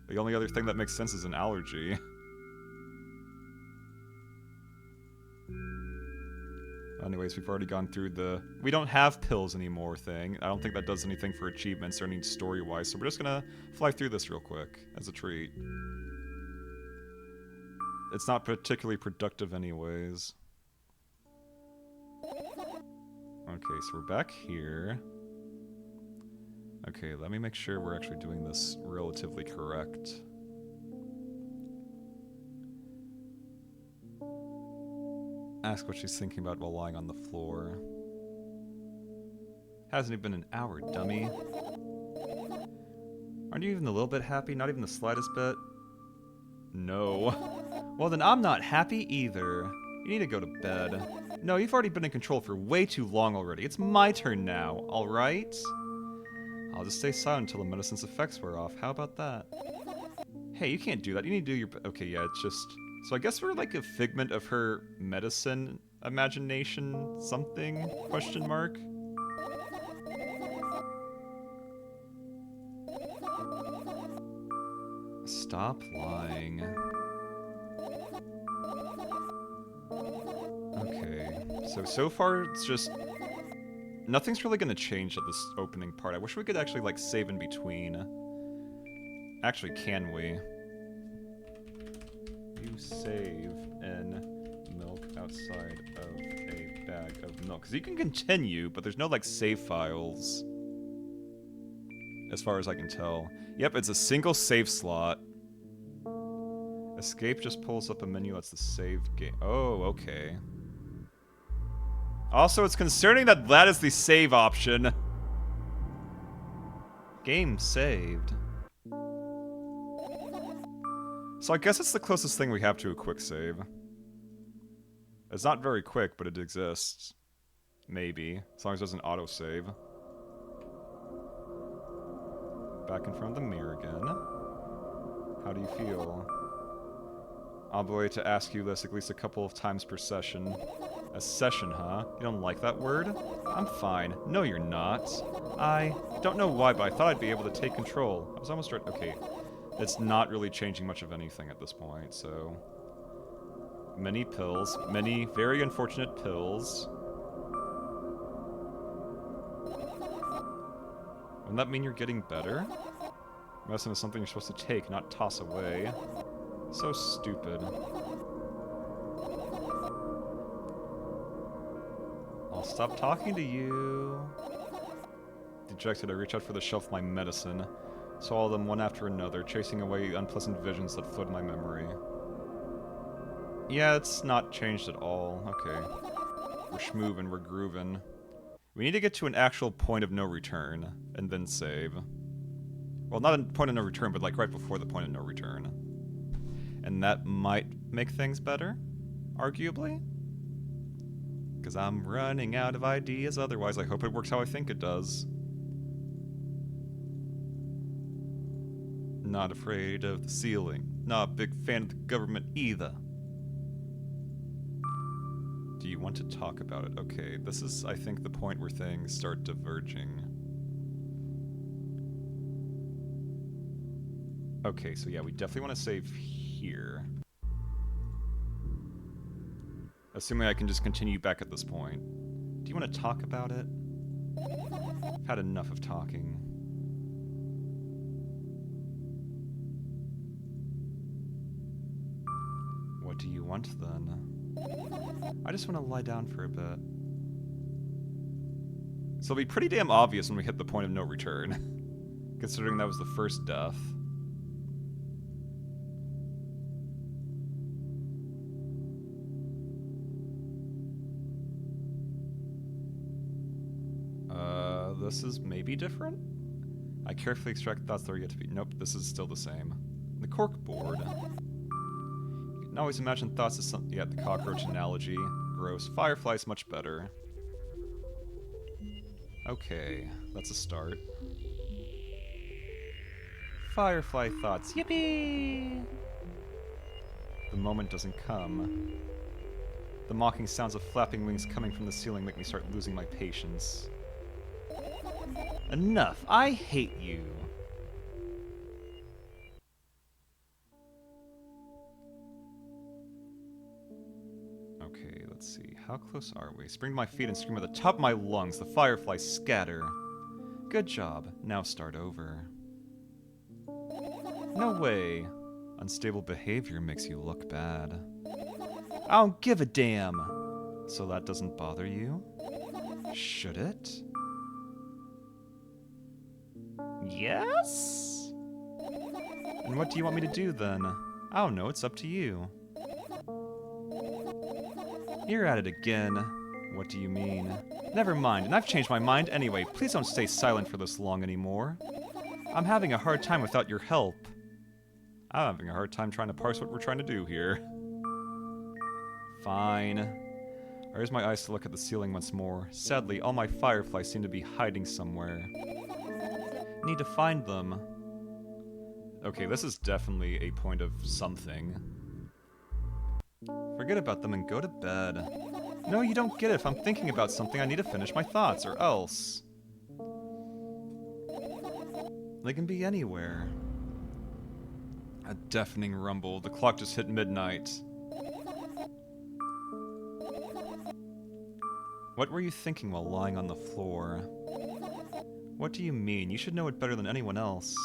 The only other thing that makes sense is an allergy. Anyways, we've already gone through the we don't have pills anymore thing. I don't think that does anything for achievements or any story-wise, so we're just gonna fly through this real quick as a treat. It's not particularly productive anyways. Okay, so we're back here. Okay, let me make sure we're actually doing this relatively correct. Ask what she's thinking about while lying on the floor. Hasn't even been an hour, dummy. Aren't you even a little bit happy? Not even the slightest bit? No. Well then I'm not happy either. You need to go to bed. No, you've already been in control for way too long already. It's my turn now, alright? I'll just stay silent until the medicine's effects wear off. How about that? Hey, you can't do that. You need to do your... Okay, yeah, it's just... So I guess we're like a figment of her medicine imagination something? Question mark? Stop lying. Okay, so far it's just... Nothing's really gonna change at this opening part. I wish we could actually, like, save in between. Actually, can we? You save in milk outside of a bag of milk. Because you can continue, but there's no, like, save files. As far as I can tell. Yep, it's a single save slot. Escape just pulls up a menu that's the save game. Oh, okay. Also, it's concerning that that is the save option. Game saved. So I guess it's the closest thing we have to a quick save. It's not very quick, but it exists. Maybe. As long as there's an autosave. Back in front of the mirror again. How do you feel? I'll be waiting to ask you this at least a couple of times per session. A session, huh? You don't like that word? I'm fine. No, you're not. I don't know why, but I thought I'd be able to take control. I was almost right. Okay. It's not really changing much of anything at this point, so... Many pills. Many very unfortunate pills. Wouldn't that mean you're getting better? Medicine is something you're supposed to take, not toss away. So stupid. I'll stop talking to you. Dejected, I reach out for the shelf of my medicine. Swallow them one after another, chasing away unpleasant visions that flood my memory. Yeah, it's not changed at all. Okay. We're schmoovin', we're groovin'. We need to get to an actual point of no return, and then save. Well, not a point of no return, but like right before the point of no return. And that might make things better, arguably. Because I'm running out of ideas otherwise. I hope it works how I think it does. Not afraid of the ceiling. Not a big fan of the government either. Do you want to talk about it? Okay, this is, I think, the point where things start diverging. Okay, so yeah, we definitely want to save here. Assuming I can just continue back at this point. Do you want to talk about it? I've had enough of talking. What do you want, then? I just want to lie down for a bit. So it'll be pretty damn obvious when we hit the point of no return. Considering that was the first death. This is maybe different? I carefully extract thoughts that are yet to be... Nope, this is still the same. The cork board. You can always imagine thoughts as something... Yeah, the cockroach analogy. Gross. Firefly's much better. Okay, that's a start. Firefly thoughts. Yippee! The moment doesn't come. The mocking sounds of flapping wings coming from the ceiling make me start losing my patience. Enough! I hate you! Okay, let's see. How close are we? Spring to my feet and scream at the top of my lungs. The fireflies scatter. Good job. Now start over. No way. Unstable behavior makes you look bad. I don't give a damn! So that doesn't bother you? Should it? Yes? And what do you want me to do then? I don't know, it's up to you. You're at it again. What do you mean? Never mind, and I've changed my mind anyway. Please don't stay silent for this long anymore. I'm having a hard time without your help. I'm having a hard time trying to parse what we're trying to do here. Fine. I raise my eyes to look at the ceiling once more. Sadly, all my fireflies seem to be hiding somewhere. Need to find them. Okay, this is definitely a point of something. Forget about them and go to bed. No, you don't get it. If I'm thinking about something, I need to finish my thoughts, or else. They can be anywhere. A deafening rumble. The clock just hit midnight. What were you thinking while lying on the floor? What do you mean? You should know it better than anyone else.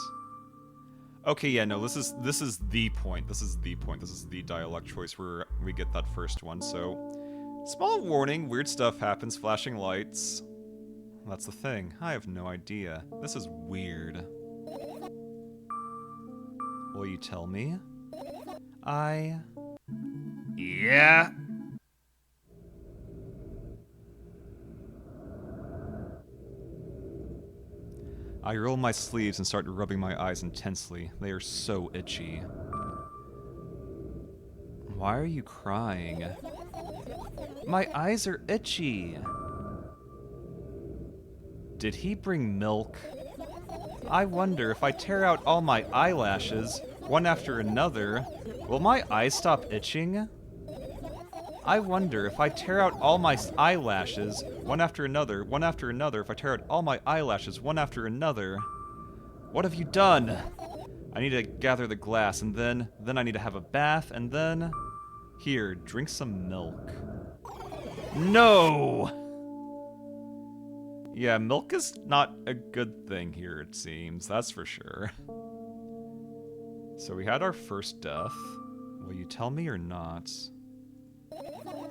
Okay, yeah, no, this is the point. This is the point. This is the dialogue choice where we get that first one. So, small warning, weird stuff happens, flashing lights. That's the thing. I have no idea. This is weird. Will you tell me? Yeah. I roll my sleeves and start rubbing my eyes intensely. They are so itchy. Why are you crying? My eyes are itchy. Did he bring milk? I wonder if I tear out all my eyelashes, one after another, will my eyes stop itching? I wonder if I tear out all my eyelashes, one after another, if I tear out all my eyelashes, one after another. What have you done? I need to gather the glass, and then I need to have a bath, and then... Here, drink some milk. No! Yeah, milk is not a good thing here, it seems, that's for sure. So we had our first death. Will you tell me or not?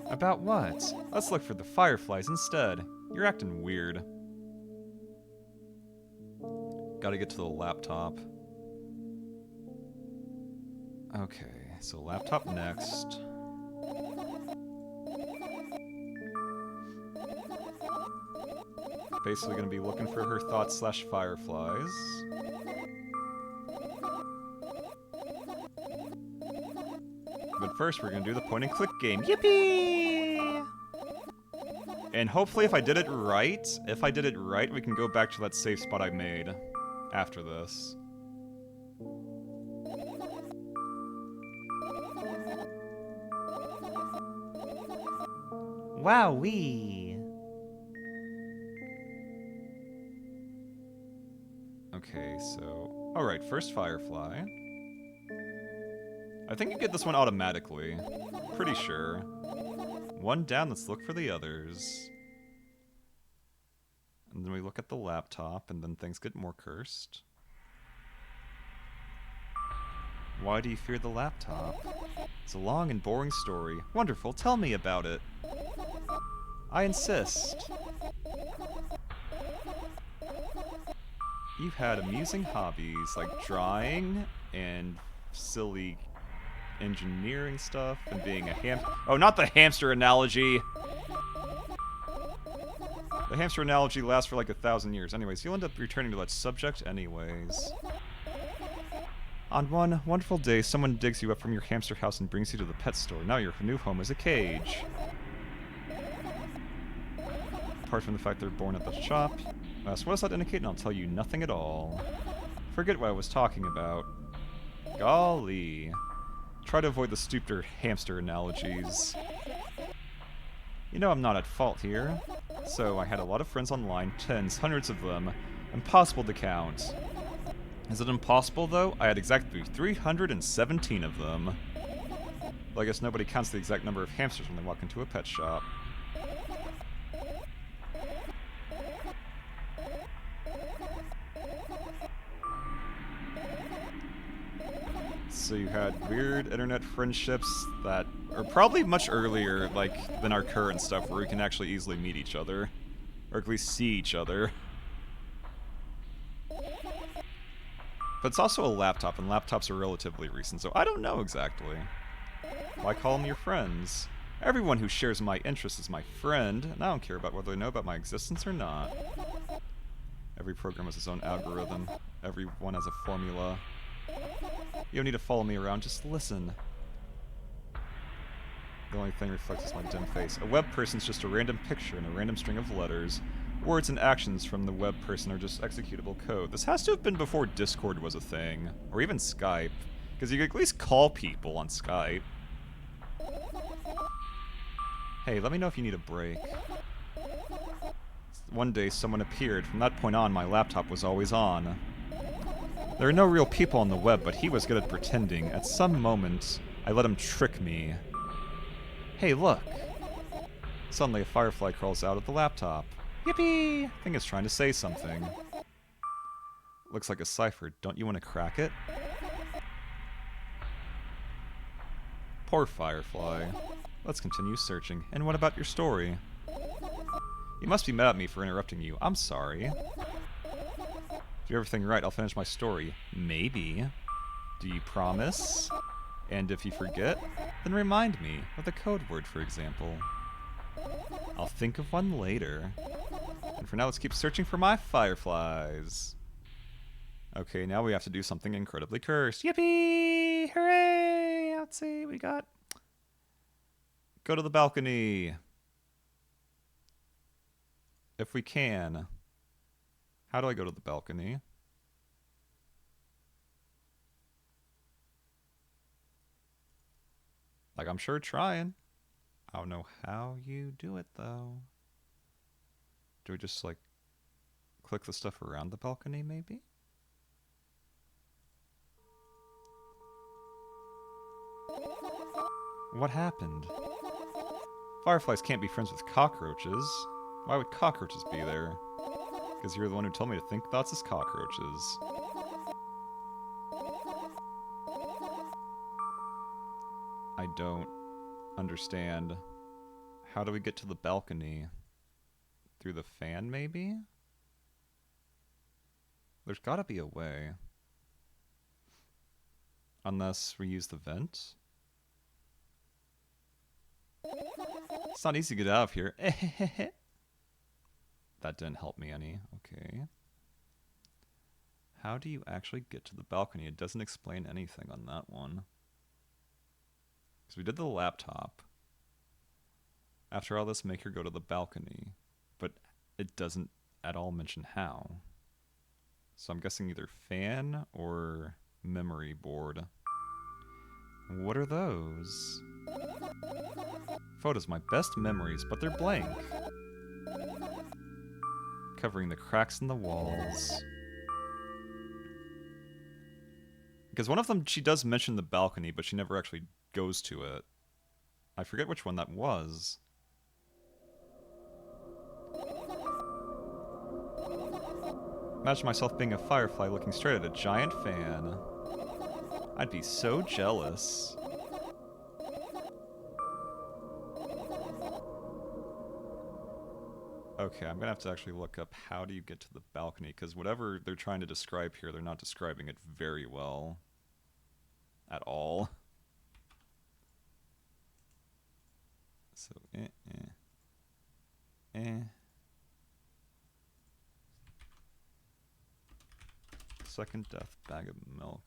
About what? Let's look for the fireflies instead. You're acting weird. Gotta get to the laptop. Okay, so laptop next. Basically gonna be looking for her thoughts / fireflies. But first we're gonna do the point and click game. Yippee! And hopefully if I did it right, we can go back to that safe spot I made after this. Wowee! Okay, so... Alright, first firefly. I think you get this one automatically. Pretty sure. One down, let's look for the others. And then we look at the laptop, and then things get more cursed. Why do you fear the laptop? It's a long and boring story. Wonderful, tell me about it. I insist. You've had amusing hobbies like drawing and silly engineering stuff and being a ham- Oh, not the hamster analogy! The hamster analogy lasts for like 1,000 years. Anyways, you'll end up returning to that subject anyways. On one wonderful day, someone digs you up from your hamster house and brings you to the pet store. Now your new home is a cage. Apart from the fact they're born at the shop. So what does that indicate? And I'll tell you nothing at all. Forget what I was talking about. Golly. Try to avoid the stupider hamster analogies. You know I'm not at fault here. So I had a lot of friends online, tens, hundreds of them. Impossible to count. Is it impossible though? I had exactly 317 of them. Well, I guess nobody counts the exact number of hamsters when they walk into a pet shop. So you had weird internet friendships that are probably much earlier, like, than our current stuff, where we can actually easily meet each other. Or at least see each other. But it's also a laptop, and laptops are relatively recent, so I don't know exactly. Why call them your friends? Everyone who shares my interests is my friend, and I don't care about whether they know about my existence or not. Every program has its own algorithm. everyone has a formula. You don't need to follow me around, just listen. The only thing reflects is my dim face. A web person's just a random picture in a random string of letters. Words and actions from the web person are just executable code. This has to have been before Discord was a thing. Or even Skype. Because you could at least call people on Skype. Hey, let me know if you need a break. One day someone appeared. From that point on, my laptop was always on. There are no real people on the web, but he was good at pretending. At some moment, I let him trick me. Hey, look! Suddenly a firefly crawls out of the laptop. Yippee! Thing is trying to say something. Looks like a cipher. Don't you want to crack it? Poor firefly. Let's continue searching. And what about your story? You must be mad at me for interrupting you. I'm sorry. If you do everything right, I'll finish my story. Maybe. Do you promise? And if you forget, then remind me, with a code word, for example. I'll think of one later. And for now, let's keep searching for my fireflies. Okay, now we have to do something incredibly cursed. Yippee! Hooray! Let's see, we got... Go to the balcony. If we can. How do I go to the balcony? Like, I'm sure trying. I don't know how you do it, though. Do we just, like, click the stuff around the balcony, maybe? What happened? Fireflies can't be friends with cockroaches. Why would cockroaches be there? Because you're the one who told me to think thoughts as cockroaches. I don't understand. How do we get to the balcony? Through the fan, maybe? There's gotta be a way. Unless we use the vent? It's not easy to get out of here. That didn't help me any. Okay. How do you actually get to the balcony? It doesn't explain anything on that one. Because we did the laptop. After all this, make her go to the balcony. But it doesn't at all mention how. So I'm guessing either fan or memory board. What are those? Photos, my best memories, but they're blank. Covering the cracks in the walls. Because one of them, she does mention the balcony, but she never actually goes to it. I forget which one that was. Imagine myself being a firefly looking straight at a giant fan. I'd be so jealous. Okay, I'm gonna have to actually look up how do you get to the balcony, because whatever they're trying to describe here, they're not describing it very well. At all. So, Second death, bag of milk.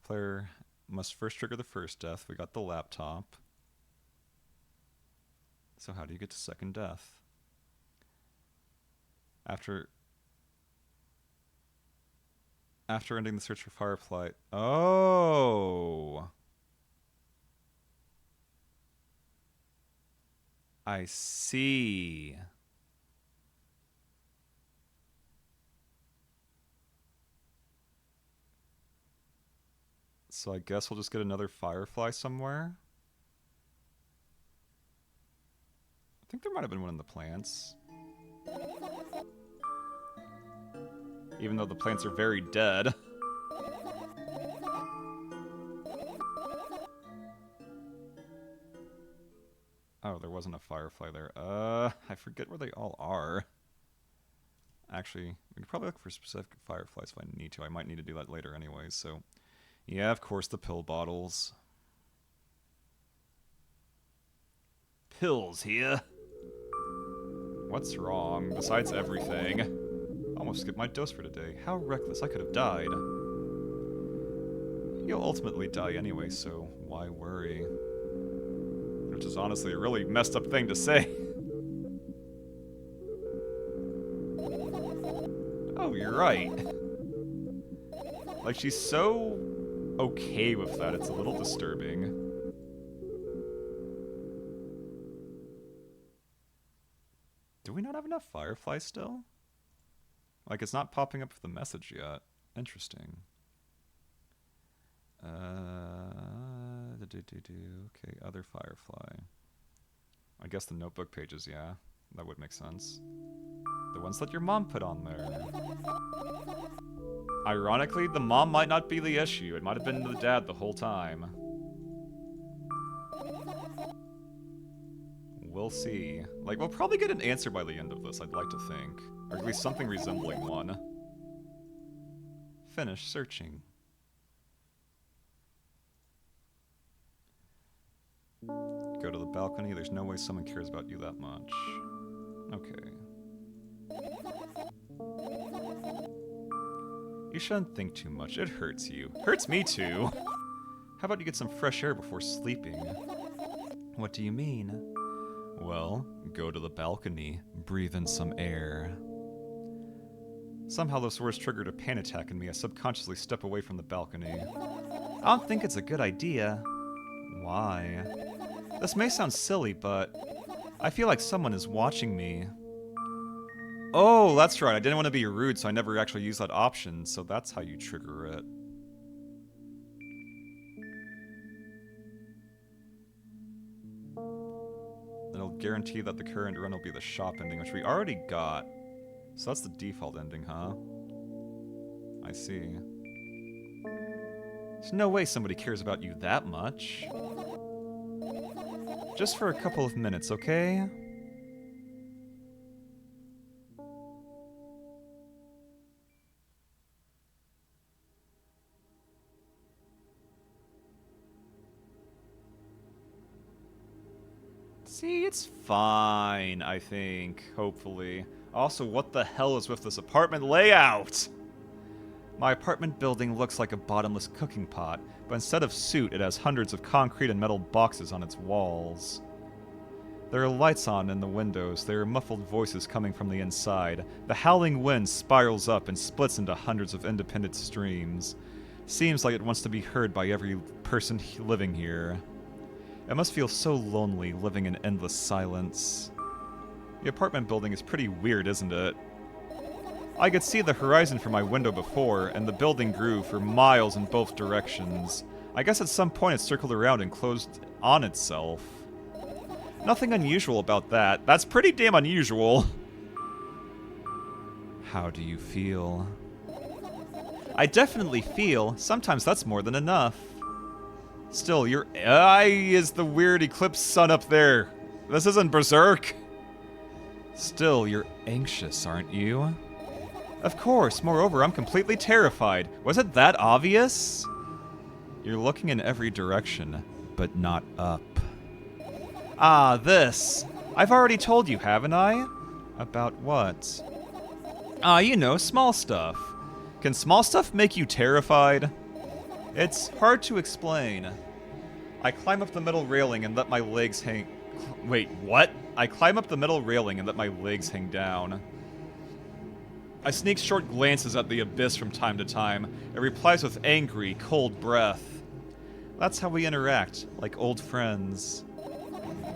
Player must first trigger the first death. We got the laptop. So how do you get to second death? After ending the search for Firefly. Oh! I see. So I guess we'll just get another Firefly somewhere. I think there might have been one in the plants. Even though the plants are very dead. Oh, there wasn't a Firefly there. I forget where they all are. Actually, we could probably look for specific Fireflies if I need to. I might need to do that later anyway, so... Yeah, of course, the pill bottles. Pills here. What's wrong, besides everything? Almost skipped my dose for today. How reckless, I could have died. You'll ultimately die anyway, so why worry? Which is honestly a really messed up thing to say. Oh, you're right. Like, she's so okay with that, it's a little disturbing. Do we not have enough fireflies still? Like, it's not popping up with the message yet. Interesting. Okay, other firefly. I guess the notebook pages, yeah. That would make sense. The ones that your mom put on there. Ironically, the mom might not be the issue. It might have been the dad the whole time. We'll see. Like, we'll probably get an answer by the end of this, I'd like to think. Or at least something resembling one. Finish searching. Go to the balcony. There's no way someone cares about you that much. Okay. You shouldn't think too much. It hurts you. Hurts me too. How about you get some fresh air before sleeping? What do you mean? Well, go to the balcony. Breathe in some air. Somehow those words triggered a panic attack in me. I subconsciously step away from the balcony. I don't think it's a good idea. Why? This may sound silly, but I feel like someone is watching me. Oh, that's right. I didn't want to be rude, so I never actually used that option, so that's how you trigger it. It'll guarantee that the current run will be the shop ending, which we already got. So that's the default ending, huh? I see. There's no way somebody cares about you that much. Just for a couple of minutes, okay? See, it's fine, I think. Hopefully. Also, what the hell is with this apartment layout? My apartment building looks like a bottomless cooking pot, but instead of soot, it has hundreds of concrete and metal boxes on its walls. There are lights on in the windows, there are muffled voices coming from the inside. The howling wind spirals up and splits into hundreds of independent streams. Seems like it wants to be heard by every person living here. It must feel so lonely living in endless silence. The apartment building is pretty weird, isn't it? I could see the horizon from my window before, and the building grew for miles in both directions. I guess at some point it circled around and closed on itself. Nothing unusual about that. That's pretty damn unusual. How do you feel? I definitely feel. Sometimes that's more than enough. Still, your eye is the weird eclipse sun up there. This isn't Berserk. Still, you're anxious, aren't you? Of course, moreover, I'm completely terrified. Was it that obvious? You're looking in every direction, but not up. Ah, this. I've already told you, haven't I? About what? Ah, you know, small stuff. Can small stuff make you terrified? It's hard to explain. I climb up the middle railing and let my legs hang... Wait, what? I climb up the middle railing and let my legs hang down. I sneak short glances at the abyss from time to time. It replies with angry, cold breath. That's how we interact, like old friends.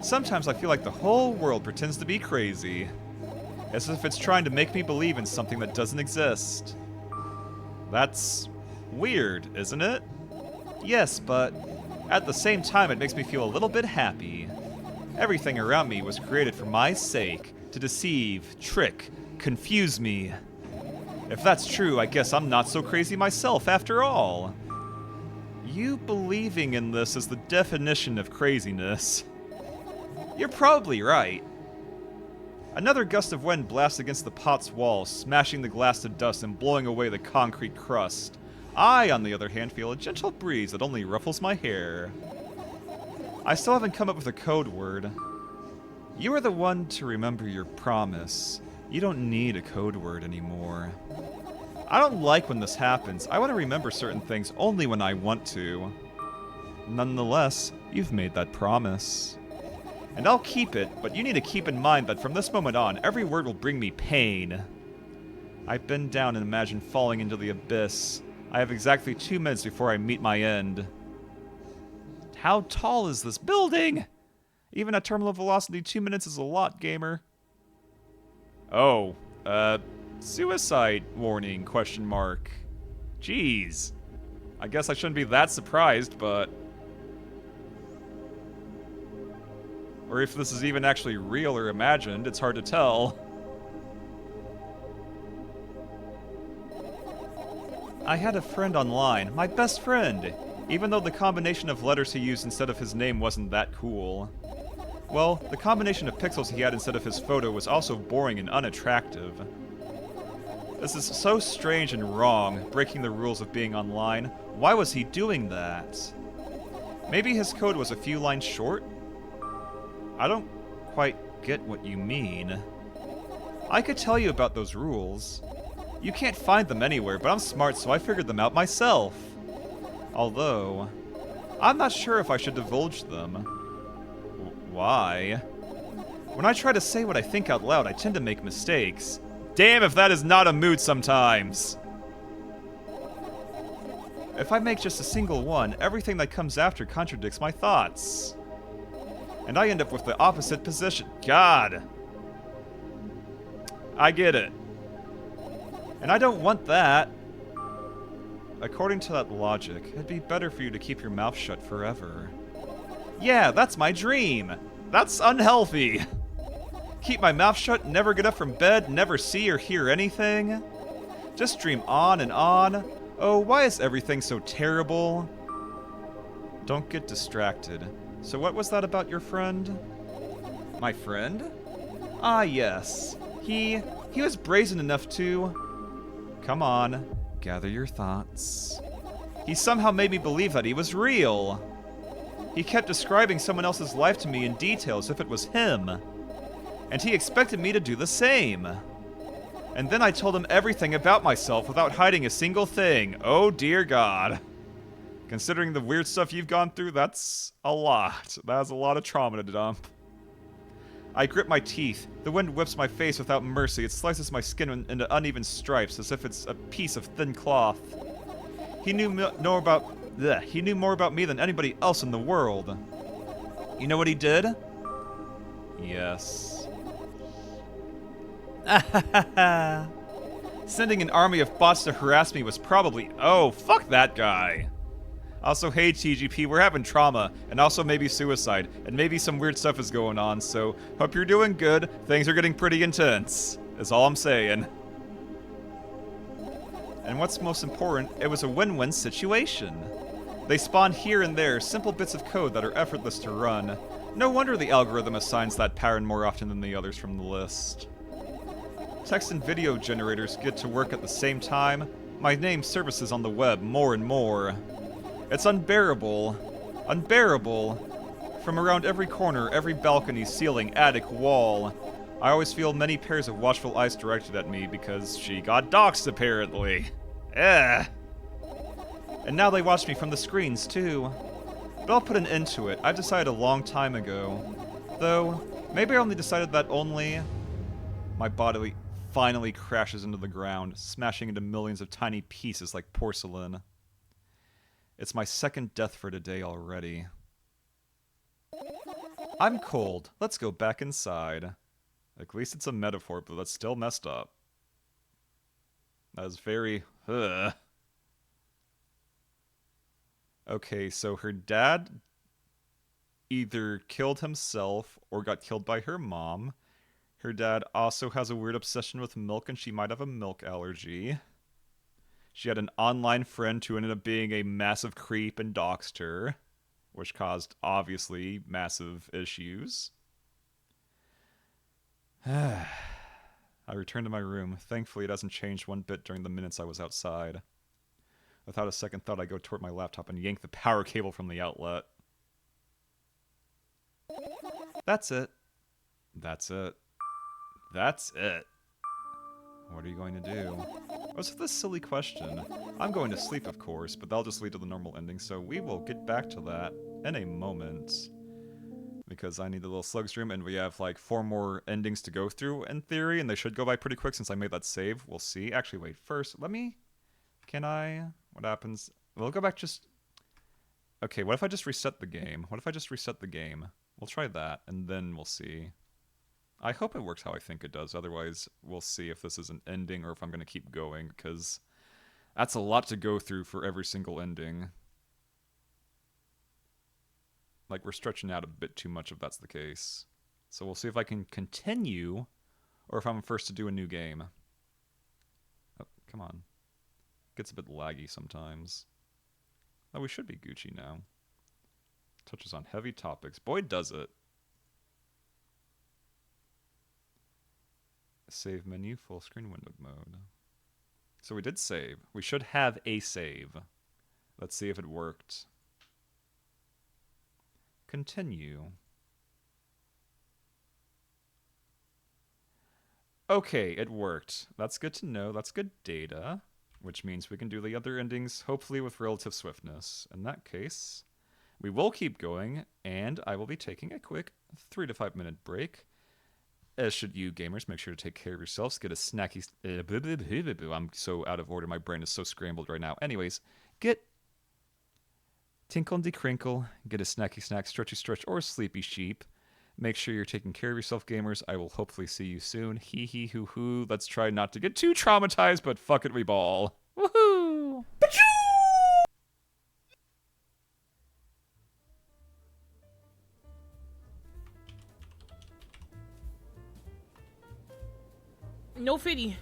Sometimes I feel like the whole world pretends to be crazy. As if it's trying to make me believe in something that doesn't exist. That's weird, isn't it? Yes, but at the same time it makes me feel a little bit happy. Everything around me was created for my sake, to deceive, trick, confuse me. If that's true, I guess I'm not so crazy myself after all. You believing in this is the definition of craziness. You're probably right. Another gust of wind blasts against the pot's wall, smashing the glass to dust and blowing away the concrete crust. I, on the other hand, feel a gentle breeze that only ruffles my hair. I still haven't come up with a code word. You are the one to remember your promise. You don't need a code word anymore. I don't like when this happens. I want to remember certain things only when I want to. Nonetheless, you've made that promise. And I'll keep it, but you need to keep in mind that from this moment on, every word will bring me pain. I bend down and imagine falling into the abyss. I have exactly 2 minutes before I meet my end. How tall is this building? Even at terminal velocity, 2 minutes is a lot, gamer. Oh, suicide warning, question mark. Jeez. I guess I shouldn't be that surprised, but... Or if this is even actually real or imagined, it's hard to tell. I had a friend online, my best friend, even though the combination of letters he used instead of his name wasn't that cool. Well, the combination of pixels he had instead of his photo was also boring and unattractive. This is so strange and wrong, breaking the rules of being online. Why was he doing that? Maybe his code was a few lines short? I don't quite get what you mean. I could tell you about those rules. You can't find them anywhere, but I'm smart, so I figured them out myself. Although, I'm not sure if I should divulge them. Why? When I try to say what I think out loud, I tend to make mistakes. Damn if that is not a mood sometimes! If I make just a single one, everything that comes after contradicts my thoughts. And I end up with the opposite position. God! I get it. And I don't want that. According to that logic, it'd be better for you to keep your mouth shut forever. Yeah, that's my dream! That's unhealthy! Keep my mouth shut, never get up from bed, never see or hear anything? Just dream on and on? Oh, why is everything so terrible? Don't get distracted. So what was that about your friend? My friend? Ah, yes. He was brazen enough to... Come on, gather your thoughts. He somehow made me believe that he was real. He kept describing someone else's life to me in detail as if it was him. And he expected me to do the same. And then I told him everything about myself without hiding a single thing. Oh dear God. Considering the weird stuff you've gone through, that's a lot. That's a lot of trauma to dump. I grip my teeth. The wind whips my face without mercy. It slices my skin into uneven stripes as if it's a piece of thin cloth. He knew more about me than anybody else in the world. You know what he did? Yes. Sending an army of bots to harass me was probably... Oh, fuck that guy. Also, hey TGP, we're having trauma, and also maybe suicide, and maybe some weird stuff is going on, so hope you're doing good. Things are getting pretty intense, is all I'm saying. And what's most important, it was a win-win situation. They spawn here and there, simple bits of code that are effortless to run. No wonder the algorithm assigns that pattern more often than the others from the list. Text and video generators get to work at the same time. My name surfaces on the web more and more. It's unbearable. Unbearable. From around every corner, every balcony, ceiling, attic, wall. I always feel many pairs of watchful eyes directed at me because she got doxxed, apparently. Eh. And now they watch me from the screens, too. But I'll put an end to it. I decided a long time ago. Though, maybe I only decided that only... My body finally crashes into the ground, smashing into millions of tiny pieces like porcelain. It's my second death for today already. I'm cold. Let's go back inside. At least it's a metaphor, but that's still messed up. That is very... Ugh. Okay, so her dad either killed himself or got killed by her mom. Her dad also has a weird obsession with milk and she might have a milk allergy. She had an online friend who ended up being a massive creep and doxed her, which caused, obviously, massive issues. I returned to my room. Thankfully, it hasn't changed one bit during the minutes I was outside. Without a second thought, I go toward my laptop and yank the power cable from the outlet. That's it. That's it. That's it. What are you going to do? What's this silly question? I'm going to sleep, of course, but that'll just lead to the normal ending, so we will get back to that in a moment. Because I need a little slug stream, and we have like 4 more endings to go through in theory, and they should go by pretty quick since I made that save. We'll see. Actually, wait, first, can I? What happens? We'll go back just... Okay, what if I just reset the game? We'll try that, and then we'll see. I hope it works how I think it does, otherwise we'll see if this is an ending or if I'm going to keep going, because that's a lot to go through for every single ending. Like, we're stretching out a bit too much if that's the case. So we'll see if I can continue, or if I'm first to do a new game. Oh, come on. Gets a bit laggy sometimes. Oh, we should be Gucci now. Touches on heavy topics. Boy, does it. Save menu, full screen window mode. So we did save. We should have a save. Let's see if it worked. Continue. Okay, it worked. That's good to know. That's good data. Which means we can do the other endings, hopefully with relative swiftness. In that case, we will keep going, and I will be taking a quick 3 to 5 minute break. As should you, gamers. Make sure to take care of yourselves. Get a snacky... I'm so out of order. My brain is so scrambled right now. Anyways, get... Tinkle and crinkle, get a snacky snack, stretchy stretch, or sleepy sheep. Make sure you're taking care of yourself, gamers. I will hopefully see you soon. Hee hee hoo hoo. Let's try not to get too traumatized, but fuck it, we ball. Woohoo! No fitty.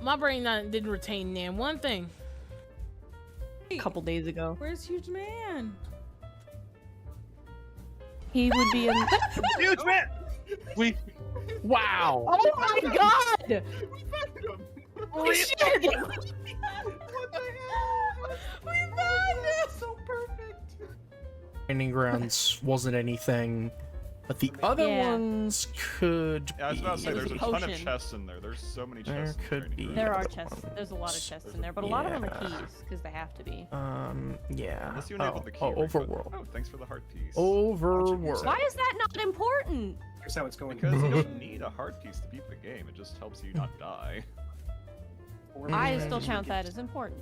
My brain didn't retain nan one thing. A couple days ago. Where's Huge Man? He would be in... Huge Man! Wow! Oh my god! Holy shit! What the hell? We found it! So perfect. Training grounds wasn't anything, but the other Yeah. ones could Yeah, I was about to say, It was there's a a ton of potion. chests in there. There's so many There chests. could be. There are chests. There's a lot of chests in there, but a lot of them are Yeah. keys, because they have to be. Yeah. Unless you enabled the key ring, but- Overworld. Oh, thanks for the heart piece. Overworld. Why is that not important? Here's how it's going. Because you don't need a heart piece to beat the game. It just helps you not die. I still count that as important.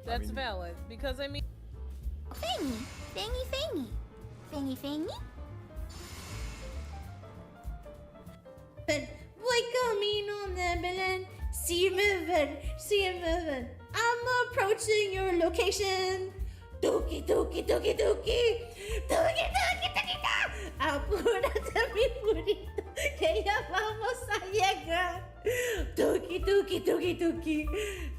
That's valid, because I mean... Fangy, fangy, fangy. Fangy, fangy. Voy camino de Belén. See moving, see moving. I'm approaching your location. Tuki, tuki, tuki, tuki. Tuki, tuki, tuki, tuki. Apúrate, mi burrito, que ya vamos a llegar. Tuki, tuki, tuki, tuki.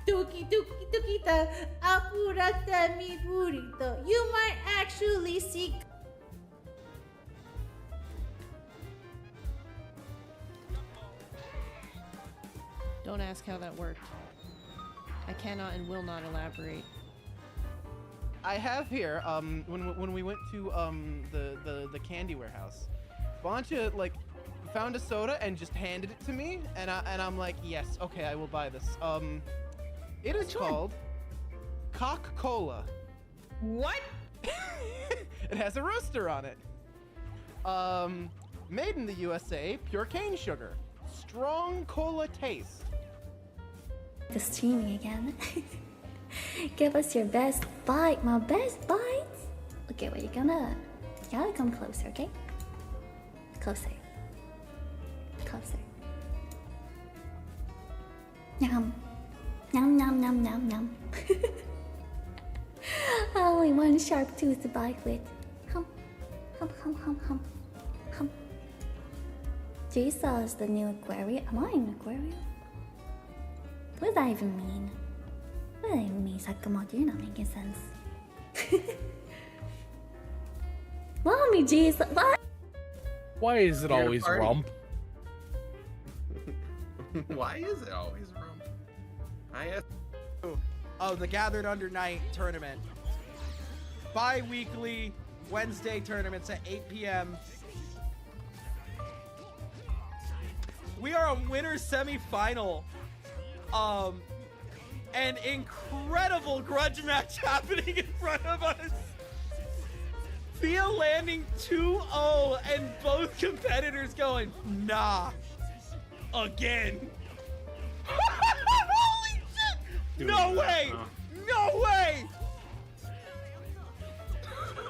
Tuki, tuki, tuki, ta. Apúrate, mi burrito. You might actually see. Don't ask how that worked. I cannot and will not elaborate. I have here, when we went to the candy warehouse, Bancha like found a soda and just handed it to me, and I'm like, yes, okay, I will buy this. It is called Coca-Cola. What? It has a roaster on it. Made in the USA, pure cane sugar, strong cola taste. The streaming again. Give us your best bite, my best bite. Okay, well, you gotta come closer, okay? Closer. Closer. Yum. Yum, yum, yum, yum, yum. Only one sharp tooth to bite with. Hum. Hum, hum, hum, hum. Hum. Jisa is the new aquarium. Am I an aquarium? What does that even mean? What does that even mean, Sakamoto? You're not making sense. Mommy, jeez, what? Why is it Here to always party. rump? Why is it always rump? I asked. Oh, the Gathered Under Night tournament. Bi-weekly Wednesday tournaments at 8 p.m. We are on winner's semifinal. An incredible grudge match happening in front of us. Thea landing 2-0 and both competitors going, nah, again. Holy shit! No way! No way!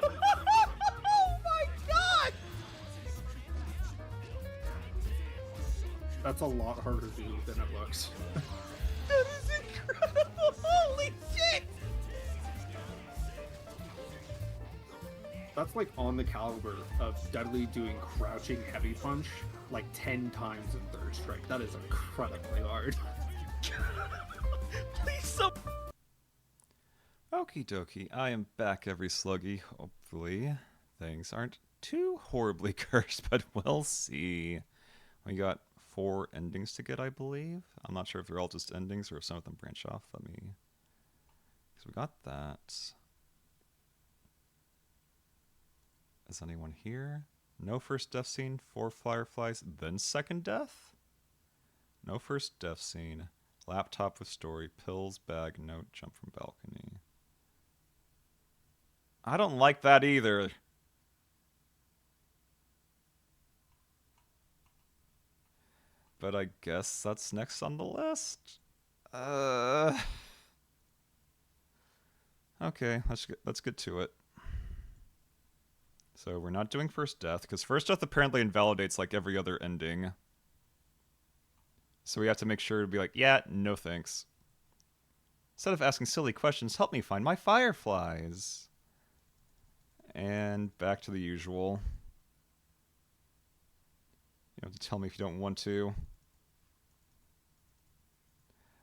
Oh my god! That's a lot harder to do than it looks. That is incredible! Holy shit! That's like on the caliber of Dudley doing crouching heavy punch like 10 times in third strike. That is incredibly hard. Please, so. Okie dokie, I am back, every sluggy. Hopefully, things aren't too horribly cursed, but we'll see. We got 4 endings to get, I believe. I'm not sure if they're all just endings or if some of them branch off. Let me. Because we got that. Is anyone here? No first death scene, 4 fireflies, then second death? No first death scene. Laptop with story, pills, bag, note, jump from balcony. I don't like that either. But I guess that's next on the list. Okay, let's get to it. So we're not doing first death, because first death apparently invalidates like every other ending. So we have to make sure to be like, yeah, no thanks. Instead of asking silly questions, help me find my fireflies. And back to the usual. You have to tell me if you don't want to.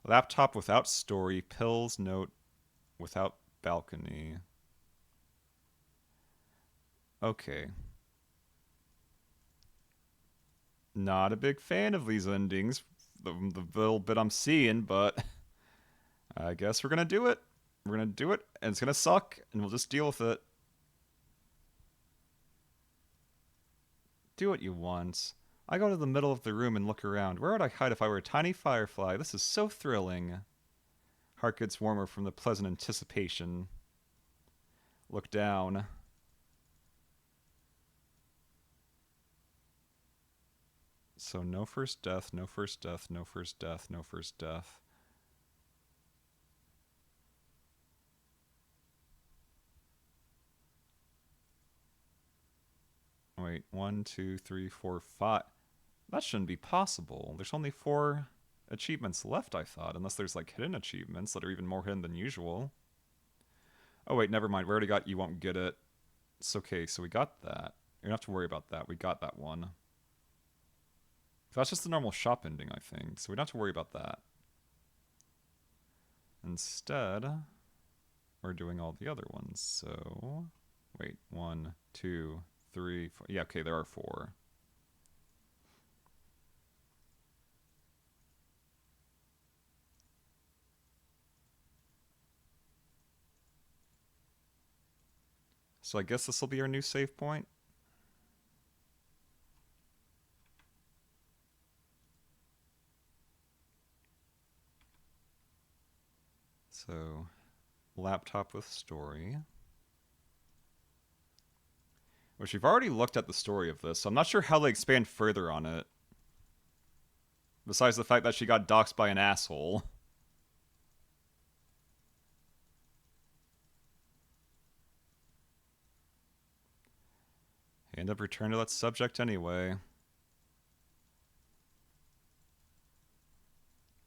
Laptop without story, pills, note, without balcony. Okay. Not a big fan of these endings, the little bit I'm seeing, but I guess we're gonna do it. We're gonna do it, and it's gonna suck, and we'll just deal with it. Do what you want. I go to the middle of the room and look around. Where would I hide if I were a tiny firefly? This is so thrilling. Heart gets warmer from the pleasant anticipation. Look down. So no first death, no first death, no first death, no first death. Wait, 1, 2, 3, 4, 5. That shouldn't be possible. There's only 4 achievements left, I thought, unless there's like hidden achievements that are even more hidden than usual. Oh wait, never mind. We already got You Won't Get It. It's okay, so we got that. You don't have to worry about that. We got that one. That's just the normal shop ending, I think, so we don't have to worry about that. Instead, we're doing all the other ones, so... Wait, 1, 2, 3, 4... Yeah, okay, there are 4. So I guess this will be our new save point? So, laptop with story. Which we've already looked at the story of this, so I'm not sure how they expand further on it. Besides the fact that she got doxxed by an asshole. End up returning to that subject anyway.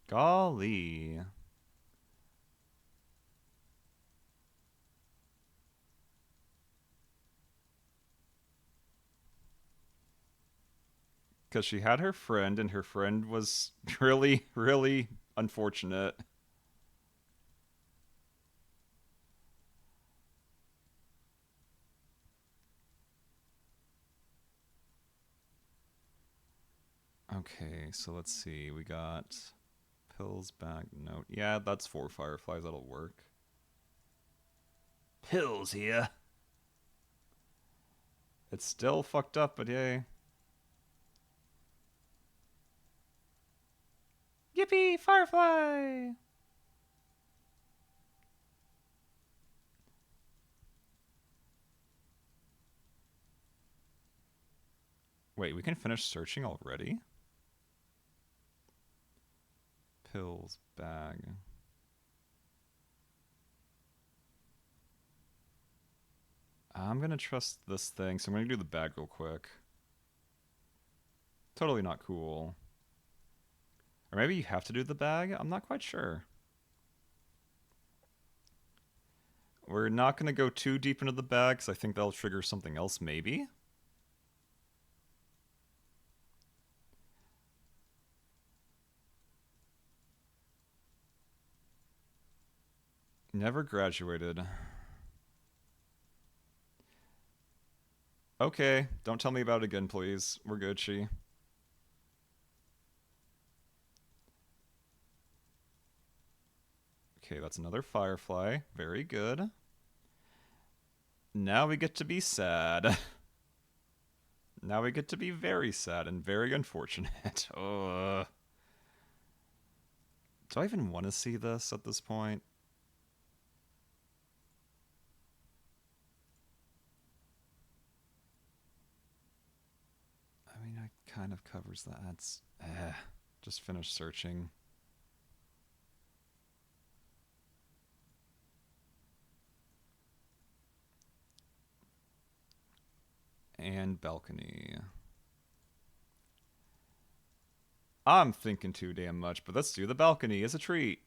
Golly. Because she had her friend, and her friend was really, really unfortunate. Okay, so let's see. We got pills, bag, note. Yeah, that's 4 fireflies. That'll work. Pills here. It's still fucked up, but yay. Yippee! Firefly! Wait, we can finish searching already? Pills, bag. I'm gonna trust this thing, so I'm gonna do the bag real quick. Totally not cool. Or maybe you have to do the bag? I'm not quite sure. We're not gonna go too deep into the bag, because I think that'll trigger something else, maybe? Never graduated. Okay, don't tell me about it again, please. We're Gucci. Okay, that's another firefly. Very good. Now we get to be sad. Now we get to be very sad and very unfortunate. Ugh. Do I even want to see this at this point? I mean, it kind of covers that. It's, just finish searching. And balcony. I'm thinking too damn much, but let's do the balcony as a treat.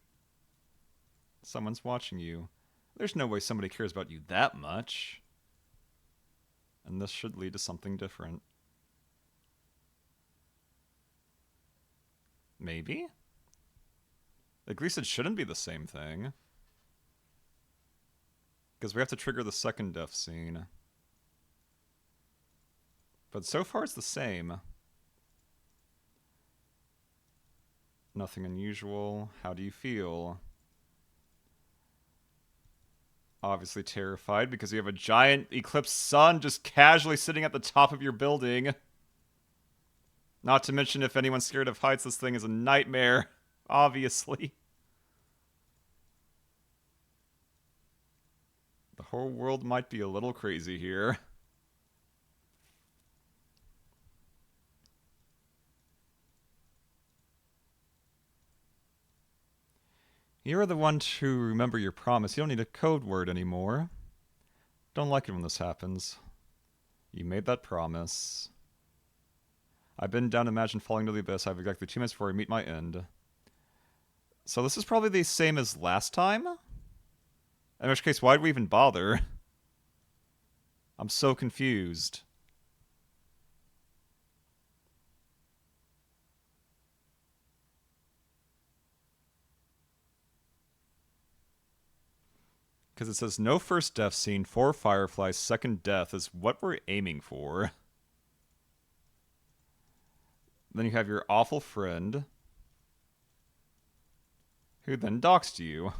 Someone's watching you. There's no way somebody cares about you that much. And this should lead to something different. Maybe? At least it shouldn't be the same thing. Because we have to trigger the second death scene. But so far it's the same. Nothing unusual. How do you feel? Obviously terrified because you have a giant eclipsed sun just casually sitting at the top of your building. Not to mention if anyone's scared of heights, this thing is a nightmare. Obviously. The whole world might be a little crazy here. You're the one to remember your promise. You don't need a code word anymore. Don't like it when this happens. You made that promise. I've been down to imagine falling to the abyss. I have exactly 2 minutes before I meet my end. So this is probably the same as last time? In which case, why'd we even bother? I'm so confused. Because it says no first death scene, 4 fireflies, second death is what we're aiming for. Then you have your awful friend, who then doxed you.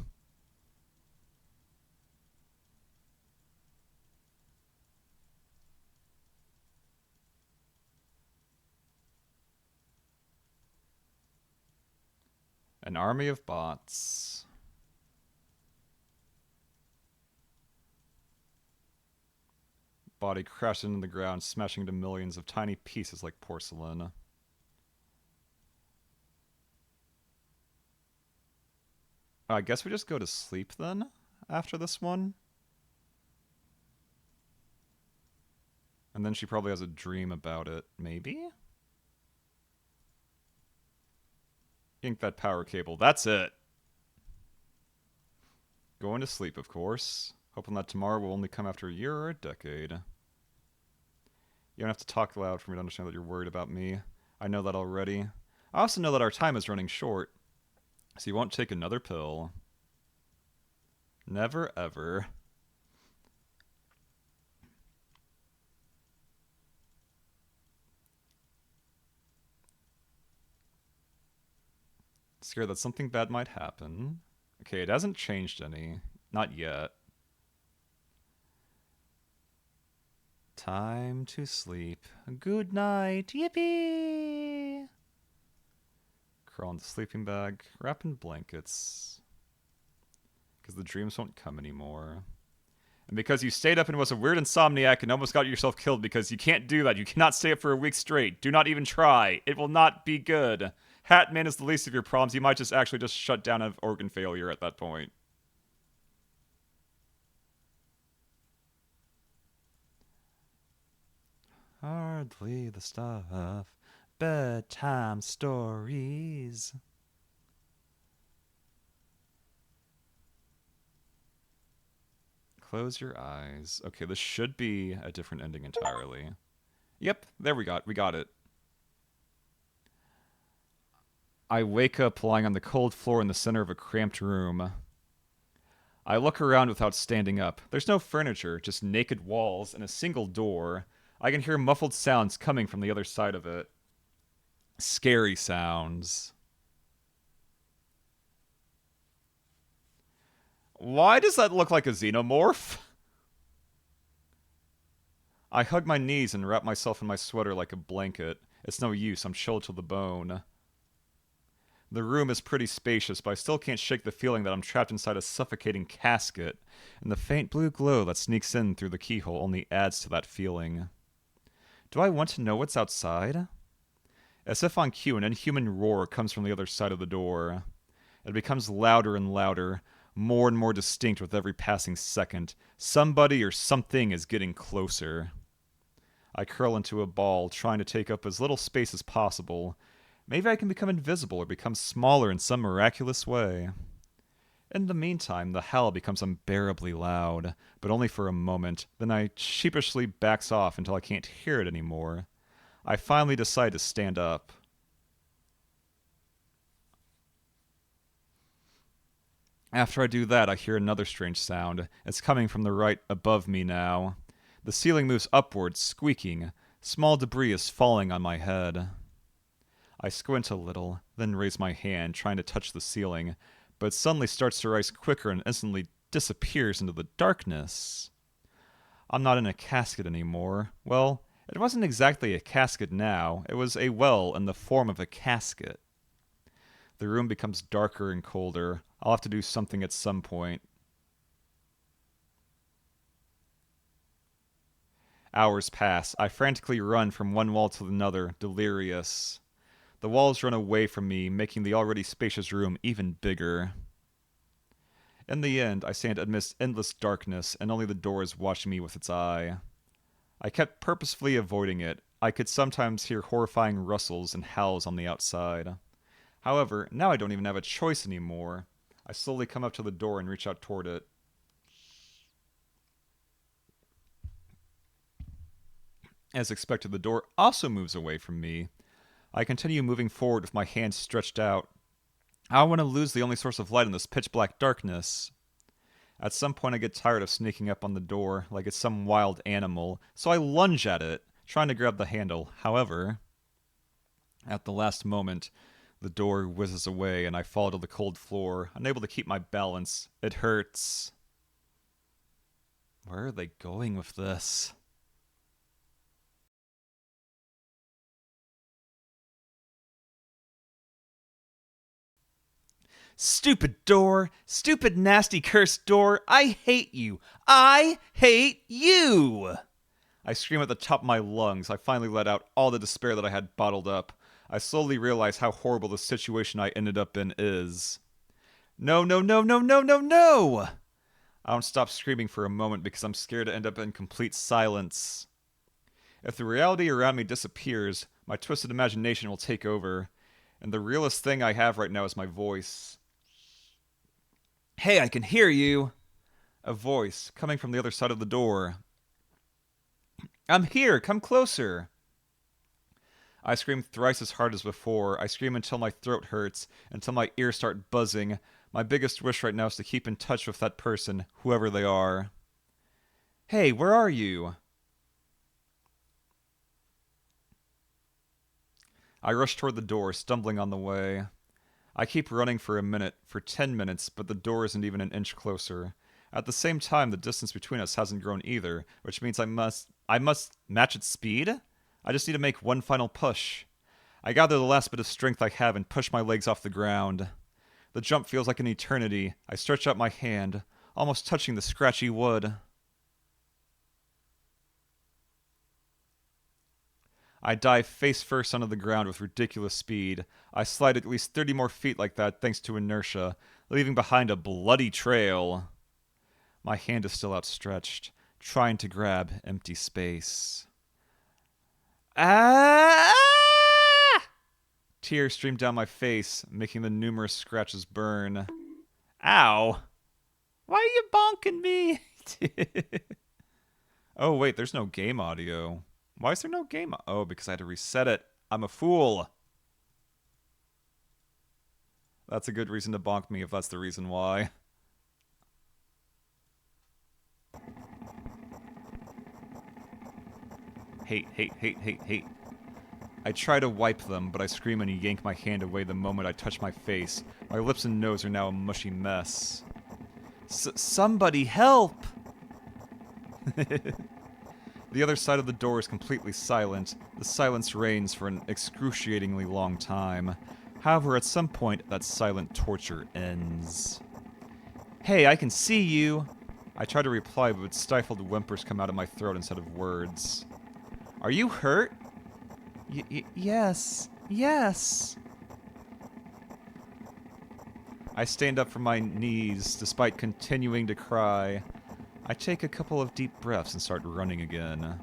An army of bots. Body crashed into the ground, smashing into millions of tiny pieces like porcelain. I guess we just go to sleep then, after this one. And then she probably has a dream about it, maybe? Yank that power cable, that's it! Going to sleep, of course. Hoping that tomorrow will only come after a year or a decade. You don't have to talk loud for me to understand that you're worried about me. I know that already. I also know that our time is running short. So you won't take another pill. Never ever. Scared that something bad might happen. Okay, it hasn't changed any. Not yet. Time to sleep. Good night. Yippee! Crawl in the sleeping bag. Wrap in blankets. Because the dreams won't come anymore. And because you stayed up and was a weird insomniac and almost got yourself killed because you can't do that. You cannot stay up for a week straight. Do not even try. It will not be good. Hatman is the least of your problems. You might just actually just shut down of organ failure at that point. Hardly the stuff. Bedtime stories. Close your eyes. Okay, this should be a different ending entirely. Yep, there we got it. I wake up lying on the cold floor in the center of a cramped room. I look around without standing up. There's no furniture, just naked walls and a single door. I can hear muffled sounds coming from the other side of it. Scary sounds. Why does that look like a xenomorph? I hug my knees and wrap myself in my sweater like a blanket. It's no use, I'm chilled to the bone. The room is pretty spacious, but I still can't shake the feeling that I'm trapped inside a suffocating casket, and the faint blue glow that sneaks in through the keyhole only adds to that feeling. Do I want to know what's outside? As if on cue, an inhuman roar comes from the other side of the door. It becomes louder and louder, more and more distinct with every passing second. Somebody or something is getting closer. I curl into a ball, trying to take up as little space as possible. Maybe I can become invisible or become smaller in some miraculous way. In the meantime, the howl becomes unbearably loud, but only for a moment. Then I sheepishly backs off until I can't hear it anymore. I finally decide to stand up. After I do that, I hear another strange sound. It's coming from the right above me now. The ceiling moves upwards, squeaking. Small debris is falling on my head. I squint a little, then raise my hand, trying to touch the ceiling, but it suddenly starts to rise quicker and instantly disappears into the darkness. I'm not in a casket anymore. Well, it wasn't exactly a casket now. It was a well in the form of a casket. The room becomes darker and colder. I'll have to do something at some point. Hours pass. I frantically run from one wall to another, delirious. The walls run away from me, making the already spacious room even bigger. In the end, I stand amidst endless darkness, and only the door is watching me with its eye. I kept purposefully avoiding it. I could sometimes hear horrifying rustles and howls on the outside. However, now I don't even have a choice anymore. I slowly come up to the door and reach out toward it. As expected, the door also moves away from me. I continue moving forward with my hands stretched out. I don't want to lose the only source of light in this pitch-black darkness. At some point I get tired of sneaking up on the door like it's some wild animal, so I lunge at it, trying to grab the handle. However, at the last moment, the door whizzes away and I fall to the cold floor, unable to keep my balance. It hurts. Where are they going with this? Stupid door! Stupid nasty cursed door! I hate you! I hate you! I scream at the top of my lungs. I finally let out all the despair that I had bottled up. I slowly realize how horrible the situation I ended up in is. No, no, no, no, no, no, no! I don't stop screaming for a moment because I'm scared to end up in complete silence. If the reality around me disappears, my twisted imagination will take over, and the realest thing I have right now is my voice. Hey, I can hear you! A voice coming from the other side of the door. I'm here! Come closer! I scream thrice as hard as before. I scream until my throat hurts, until my ears start buzzing. My biggest wish right now is to keep in touch with that person, whoever they are. Hey, where are you? I rush toward the door, stumbling on the way. I keep running for a minute, for 10 minutes, but the door isn't even an inch closer. At the same time, the distance between us hasn't grown either, which means I must match its speed? I just need to make one final push. I gather the last bit of strength I have and push my legs off the ground. The jump feels like an eternity. I stretch out my hand, almost touching the scratchy wood. I dive face first onto the ground with ridiculous speed. I slide at least 30 more feet like that thanks to inertia, leaving behind a bloody trail. My hand is still outstretched, trying to grab empty space. Ah! Tears stream down my face, making the numerous scratches burn. Ow! Why are you bonking me? Oh, wait, there's no game audio. Why is there no game? Oh, because I had to reset it. I'm a fool. That's a good reason to bonk me if that's the reason why. Hate, hate, hate, hate, hate. I try to wipe them, but I scream and yank my hand away the moment I touch my face. My lips and nose are now a mushy mess. Somebody help! The other side of the door is completely silent. The silence reigns for an excruciatingly long time. However, at some point, that silent torture ends. Hey, I can see you! I try to reply, but stifled whimpers come out of my throat instead of words. Are you hurt? Yes. Yes. I stand up from my knees, despite continuing to cry. I take a couple of deep breaths and start running again.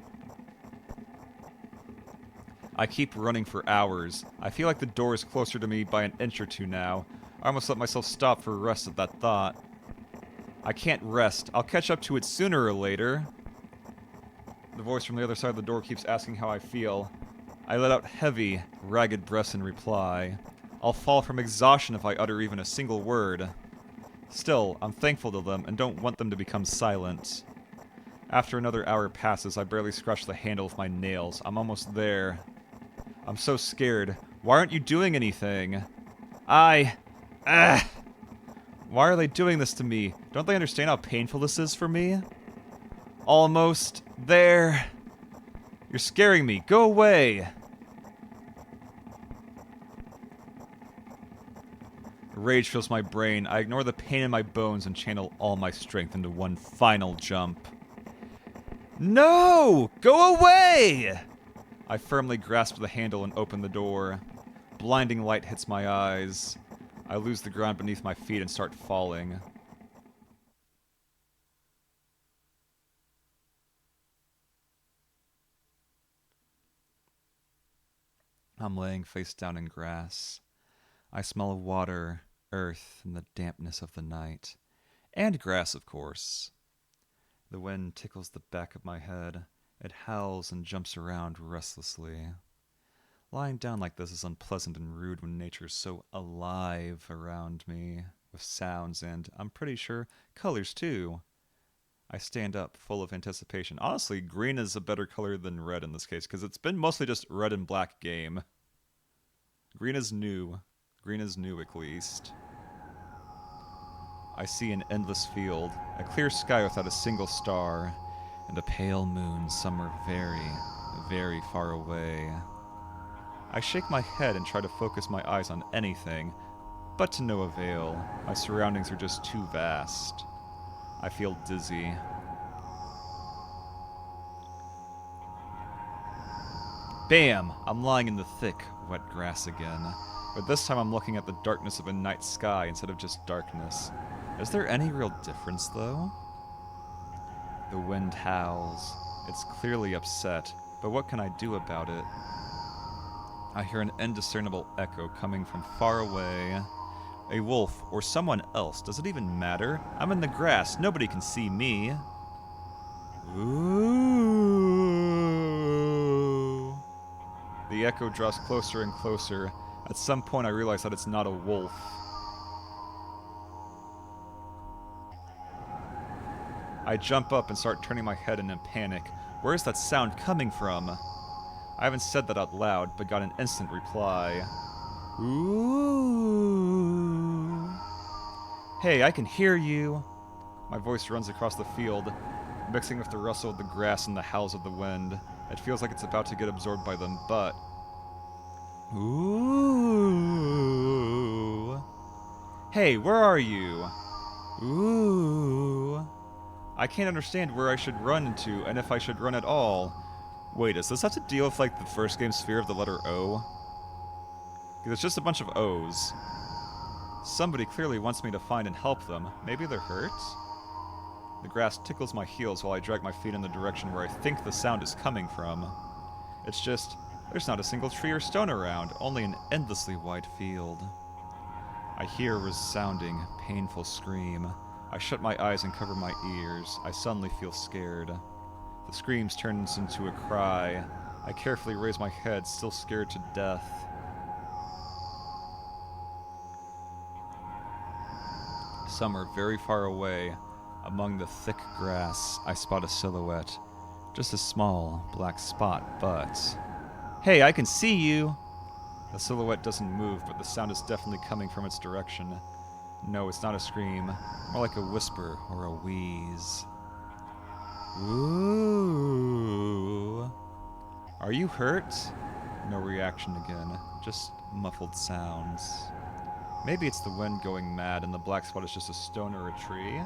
I keep running for hours. I feel like the door is closer to me by an inch or two now. I almost let myself stop for rest at that thought. I can't rest. I'll catch up to it sooner or later. The voice from the other side of the door keeps asking how I feel. I let out heavy, ragged breaths in reply. I'll fall from exhaustion if I utter even a single word. Still, I'm thankful to them and don't want them to become silent. After another hour passes, I barely scratch the handle with my nails. I'm almost there. I'm so scared. Why aren't you doing anything? Why are they doing this to me? Don't they understand how painful this is for me? Almost there. You're scaring me. Go away. Rage fills my brain. I ignore the pain in my bones and channel all my strength into one final jump. No! Go away! I firmly grasp the handle and open the door. Blinding light hits my eyes. I lose the ground beneath my feet and start falling. I'm laying face down in grass. I smell water, earth, and the dampness of the night. And grass, of course. The wind tickles the back of my head. It howls and jumps around restlessly. Lying down like this is unpleasant and rude when nature's so alive around me, with sounds and, I'm pretty sure, colors too. I stand up, full of anticipation. Honestly, green is a better color than red in this case, because it's been mostly just red and black game. Green is new. Green is new, at least. I see an endless field, a clear sky without a single star, and a pale moon somewhere very, very far away. I shake my head and try to focus my eyes on anything, but to no avail. My surroundings are just too vast. I feel dizzy. Bam! I'm lying in the thick, wet grass again. But this time I'm looking at the darkness of a night sky instead of just darkness. Is there any real difference, though? The wind howls. It's clearly upset, but what can I do about it? I hear an indiscernible echo coming from far away. A wolf, or someone else. Does it even matter? I'm in the grass. Nobody can see me. Ooh. The echo draws closer and closer. At some point I realize that it's not a wolf. I jump up and start turning my head in a panic. Where is that sound coming from? I haven't said that out loud, but got an instant reply. Ooh. Hey, I can hear you. My voice runs across the field, mixing with the rustle of the grass and the howls of the wind. It feels like it's about to get absorbed by them, but Ooh. Hey, where are you? Ooh. I can't understand where I should run into, and if I should run at all. Wait, does this have to deal with, like, the first game's fear of the letter O? Because it's just a bunch of O's. Somebody clearly wants me to find and help them. Maybe they're hurt? The grass tickles my heels while I drag my feet in the direction where I think the sound is coming from. It's just, there's not a single tree or stone around, only an endlessly wide field. I hear a resounding, painful scream. I shut my eyes and cover my ears. I suddenly feel scared. The scream turns into a cry. I carefully raise my head, still scared to death. Somewhere very far away, among the thick grass, I spot a silhouette. Just a small, black spot, but... Hey, I can see you! The silhouette doesn't move, but the sound is definitely coming from its direction. No, it's not a scream, more like a whisper or a wheeze. Ooh. Are you hurt? No reaction again, just muffled sounds. Maybe it's the wind going mad and the black spot is just a stone or a tree?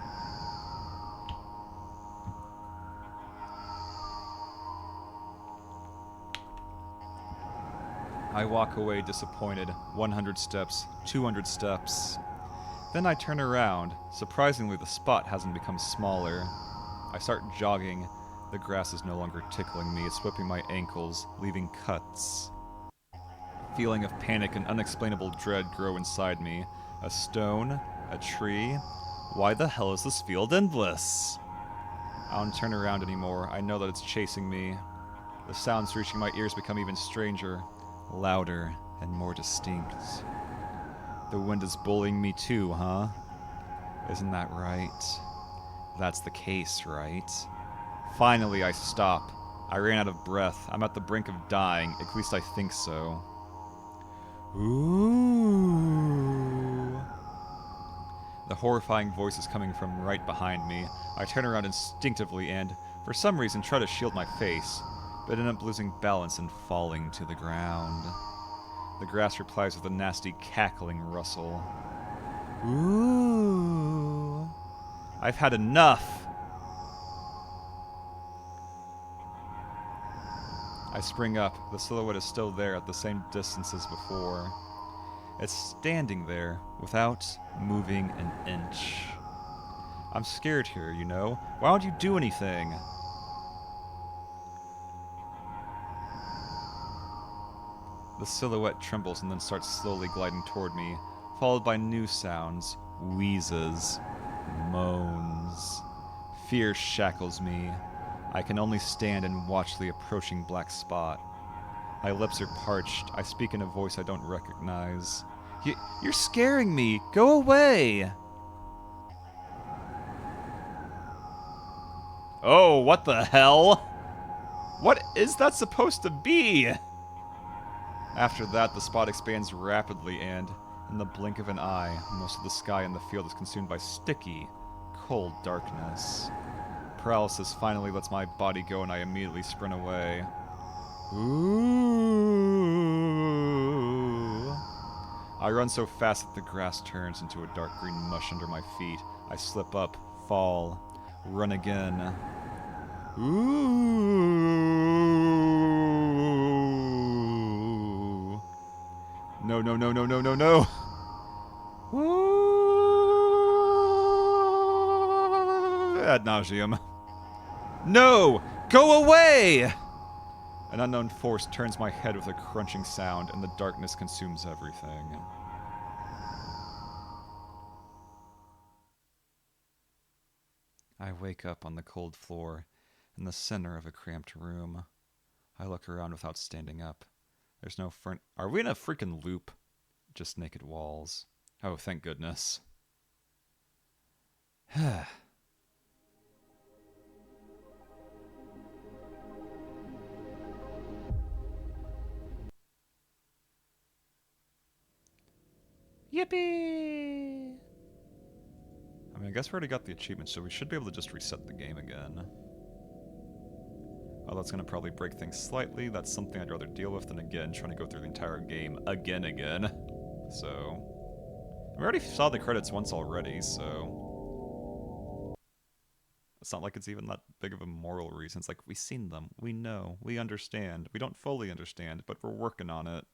I walk away disappointed. 100 steps, 200 steps. Then I turn around. Surprisingly, the spot hasn't become smaller. I start jogging. The grass is no longer tickling me. It's whipping my ankles, leaving cuts. A feeling of panic and unexplainable dread grow inside me. A stone? A tree? Why the hell is this field endless? I don't turn around anymore. I know that it's chasing me. The sounds reaching my ears become even stranger, louder, and more distinct. The wind is bullying me too, huh? Isn't that right? That's the case, right? Finally, I stop. I ran out of breath. I'm at the brink of dying. At least I think so. Ooh. The horrifying voice is coming from right behind me. I turn around instinctively and, for some reason, try to shield my face, but end up losing balance and falling to the ground. The grass replies with a nasty cackling rustle. Ooh. I've had enough! I spring up. The silhouette is still there at the same distance as before. It's standing there, without moving an inch. I'm scared here, you know? Why don't you do anything? The silhouette trembles and then starts slowly gliding toward me, followed by new sounds, wheezes, moans. Fear shackles me. I can only stand and watch the approaching black spot. My lips are parched. I speak in a voice I don't recognize. You're scaring me! Go away! Oh, what the hell? What is that supposed to be? After that, the spot expands rapidly and, in the blink of an eye, most of the sky in the field is consumed by sticky, cold darkness. Paralysis finally lets my body go and I immediately sprint away. Ooh. I run so fast that the grass turns into a dark green mush under my feet. I slip up, fall, run again. Ooh. No, no, no, no, no, no, no. Ooh. Ad nauseum. No! Go away! An unknown force turns my head with a crunching sound, and the darkness consumes everything. I wake up on the cold floor, in the center of a cramped room. I look around without standing up. There's no front. Are we in a freaking loop? Just naked walls. Oh, thank goodness. Yippee! I mean, I guess we already got the achievement, so we should be able to just reset the game again. Oh, that's gonna probably break things slightly. That's something I'd rather deal with than again trying to go through the entire game again. So we already saw the credits once already, so it's not like it's even that big of a moral reason. It's like we've seen them, we know, we understand. We don't fully understand, but we're working on it.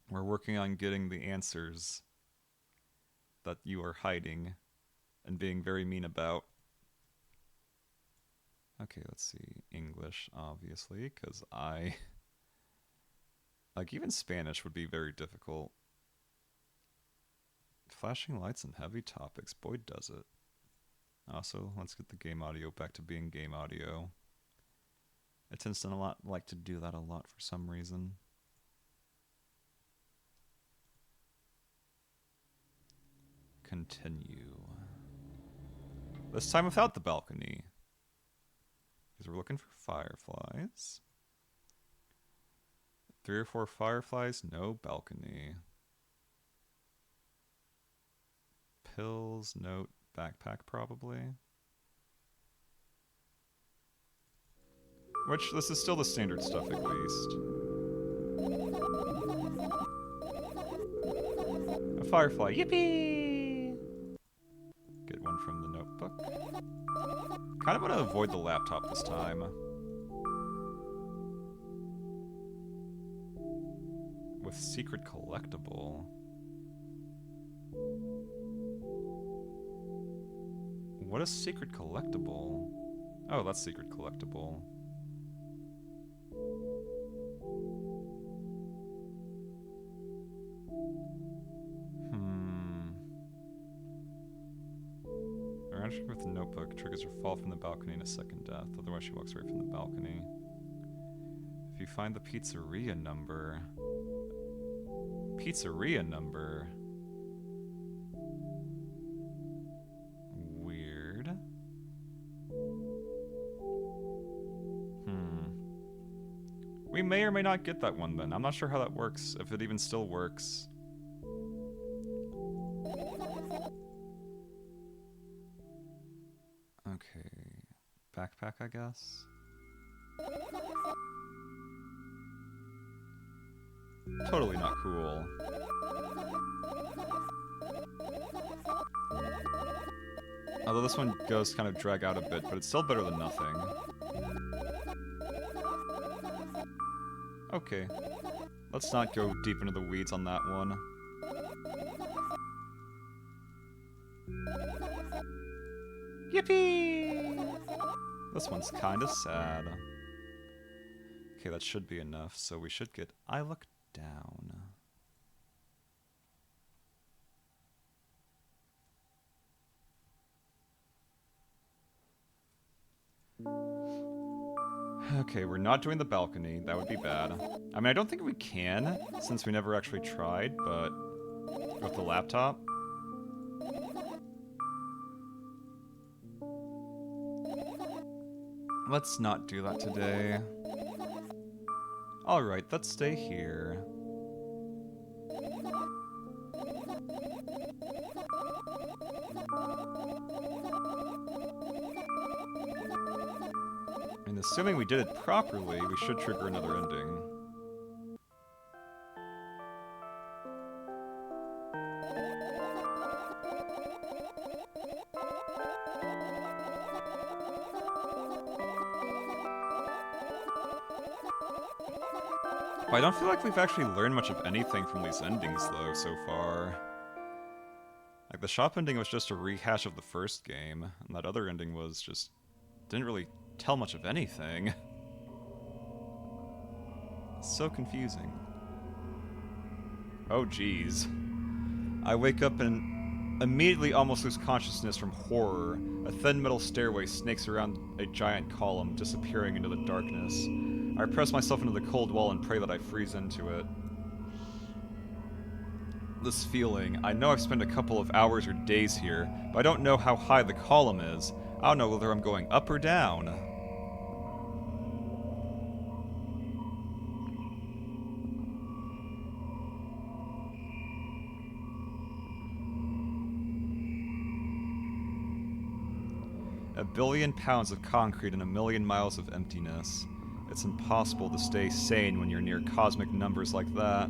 We're working on getting the answers that you are hiding and being very mean about. Okay, let's see. English, obviously, because like, even Spanish would be very difficult. Flashing lights and heavy topics. Boy, does it. Also, let's get the game audio back to being game audio. It tends to like to do that a lot for some reason. Continue. This time without the balcony. Because we're looking for fireflies. 3 or 4 fireflies, no balcony. Pills, note, backpack probably. Which, this is still the standard stuff at least. A firefly, yippee! Get one from the notebook. Kind of want to avoid the laptop this time. With secret collectible. What is secret collectible? Oh, that's secret collectible. Arranging with the notebook triggers her fall from the balcony in a second death. Otherwise, she walks away from the balcony. If you find the pizzeria number... Pizzeria number... Weird. We may or may not get that one then. I'm not sure how that works, if it even still works. Okay. Backpack, I guess? Totally not cool. Although this one does kind of drag out a bit, but it's still better than nothing. Okay. Let's not go deep into the weeds on that one. Yippee! This one's kinda sad. Okay, that should be enough, so we should get I Look Down. Okay, we're not doing the balcony. That would be bad. I mean, I don't think we can, since we never actually tried, but with the laptop. Let's not do that today. Alright, let's stay here. And assuming we did it properly, we should trigger another ending. But I don't feel like we've actually learned much of anything from these endings, though, so far. Like, the shop ending was just a rehash of the first game, and that other ending was just... didn't really tell much of anything. It's so confusing. Oh, jeez. I wake up and immediately almost lose consciousness from horror. A thin metal stairway snakes around a giant column, disappearing into the darkness. I press myself into the cold wall and pray that I freeze into it. This feeling, I know I've spent a couple of hours or days here, but I don't know how high the column is. I don't know whether I'm going up or down. 1 billion pounds of concrete and 1 million miles of emptiness. It's impossible to stay sane when you're near cosmic numbers like that.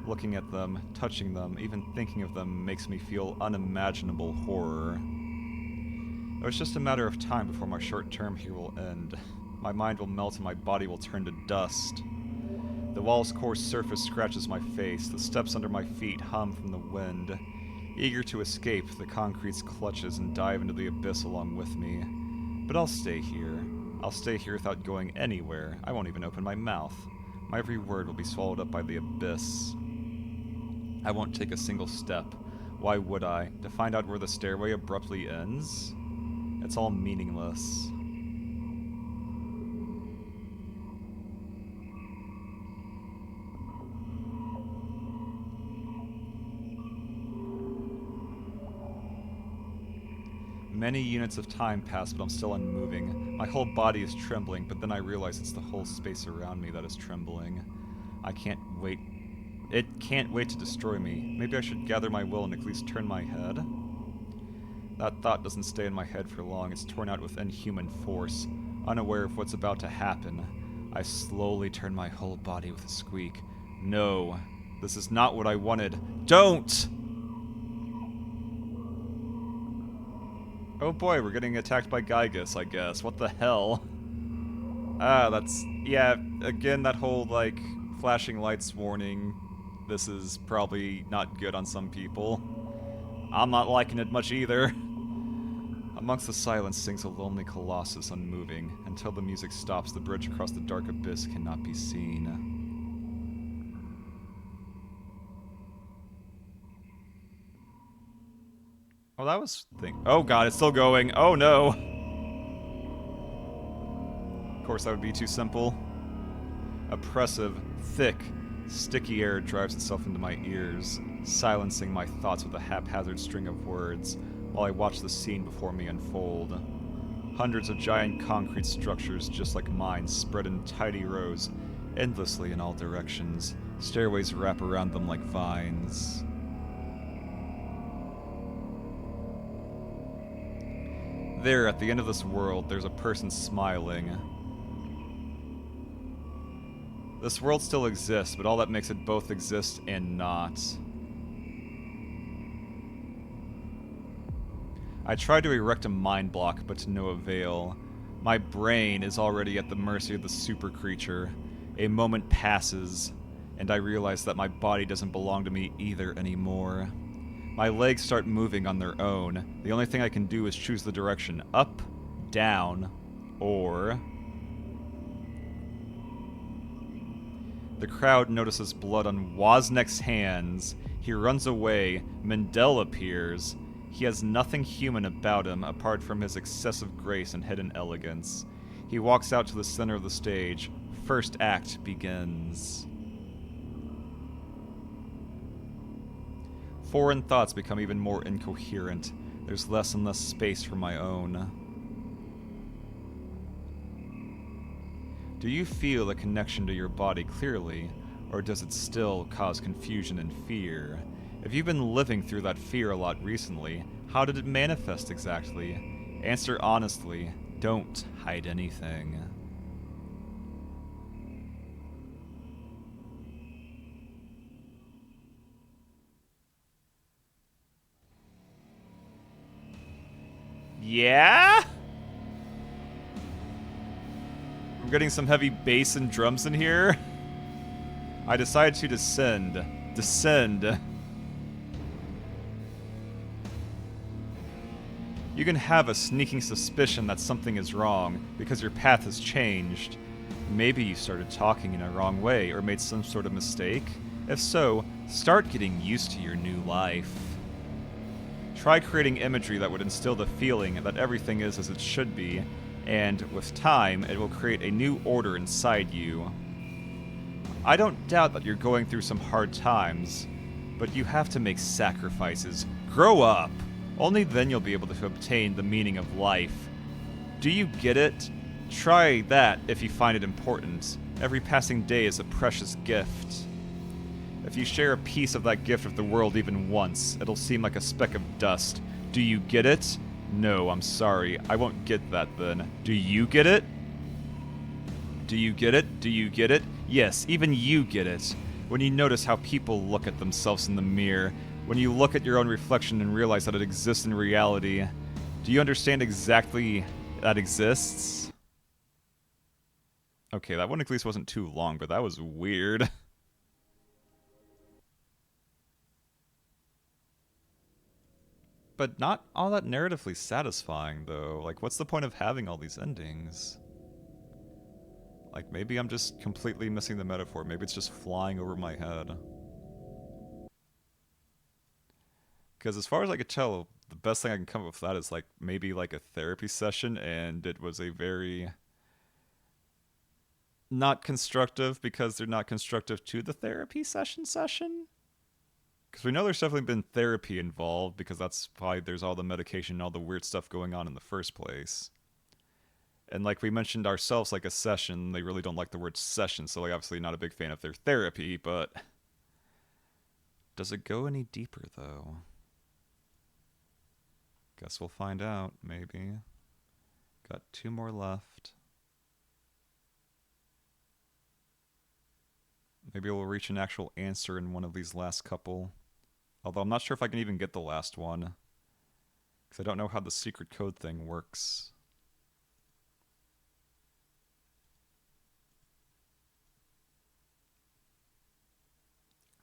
Looking at them, touching them, even thinking of them makes me feel unimaginable horror. It was just a matter of time before my short term here will end. My mind will melt and my body will turn to dust. The wall's coarse surface scratches my face, the steps under my feet hum from the wind. Eager to escape the concrete's clutches and dive into the abyss along with me. But I'll stay here. I'll stay here without going anywhere. I won't even open my mouth. My every word will be swallowed up by the abyss. I won't take a single step. Why would I? To find out where the stairway abruptly ends? It's all meaningless. Many units of time pass, but I'm still unmoving. My whole body is trembling, but then I realize it's the whole space around me that is trembling. I can't wait. It can't wait to destroy me. Maybe I should gather my will and at least turn my head? That thought doesn't stay in my head for long. It's torn out with inhuman force. Unaware of what's about to happen, I slowly turn my whole body with a squeak. No, this is not what I wanted. Don't! Oh boy, we're getting attacked by Gygus, I guess. What the hell? Ah, that's... yeah, again, that whole, like, flashing lights warning. This is probably not good on some people. I'm not liking it much either. Amongst the silence sings a lonely colossus, unmoving. Until the music stops, the bridge across the dark abyss cannot be seen. Oh, that was oh god, it's still going. Oh no! Of course, that would be too simple. Oppressive, thick, sticky air drives itself into my ears, silencing my thoughts with a haphazard string of words, while I watch the scene before me unfold. Hundreds of giant concrete structures just like mine spread in tidy rows, endlessly in all directions. Stairways wrap around them like vines. There, at the end of this world, there's a person smiling. This world still exists, but all that makes it both exist and not. I tried to erect a mind block, but to no avail. My brain is already at the mercy of the super creature. A moment passes, and I realize that my body doesn't belong to me either anymore. My legs start moving on their own. The only thing I can do is choose the direction up, down, or... The crowd notices blood on Woznek's hands. He runs away. Mendel appears. He has nothing human about him apart from his excessive grace and hidden elegance. He walks out to the center of the stage. First act begins. Foreign thoughts become even more incoherent. There's less and less space for my own. Do you feel a connection to your body clearly, or does it still cause confusion and fear? If you've been living through that fear a lot recently, how did it manifest exactly? Answer honestly. Don't hide anything. Yeah? I'm getting some heavy bass and drums in here. I decided to descend. Descend. You can have a sneaking suspicion that something is wrong because your path has changed. Maybe you started talking in a wrong way or made some sort of mistake. If so, start getting used to your new life. Try creating imagery that would instill the feeling that everything is as it should be, and with time, it will create a new order inside you. I don't doubt that you're going through some hard times, but you have to make sacrifices. Grow up! Only then you'll be able to obtain the meaning of life. Do you get it? Try that if you find it important. Every passing day is a precious gift. If you share a piece of that gift with the world even once, it'll seem like a speck of dust. Do you get it? No, I'm sorry. I won't get that then. Do you get it? Do you get it? Do you get it? Yes, even you get it. When you notice how people look at themselves in the mirror, when you look at your own reflection and realize that it exists in reality, do you understand exactly that exists? Okay, that one at least wasn't too long, but that was weird. But not all that narratively satisfying, though. Like, what's the point of having all these endings? Like, maybe I'm just completely missing the metaphor. Maybe it's just flying over my head. Because as far as I could tell, the best thing I can come up with that is, like, maybe, like, a therapy session, and it was a very... not constructive, because they're not constructive to the therapy session? Because we know there's definitely been therapy involved, because that's why there's all the medication and all the weird stuff going on in the first place. And like we mentioned ourselves, like a session, they really don't like the word session, so like obviously not a big fan of their therapy, but... does it go any deeper, though? Guess we'll find out, maybe. Got 2 more left. Maybe we'll reach an actual answer in one of these last couple. Although I'm not sure if I can even get the last one. Because I don't know how the secret code thing works.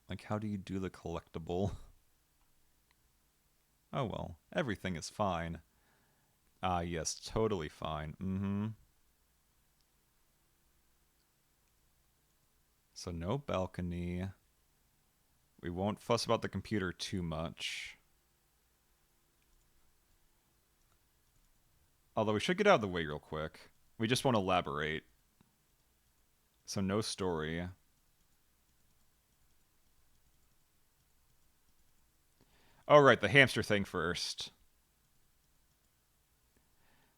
Like, how do you do the collectible? Oh well, everything is fine. Ah, yes, totally fine. Mm-hmm. So no balcony. We won't fuss about the computer too much. Although we should get out of the way real quick. We just won't elaborate. So no story. Oh right, the hamster thing first.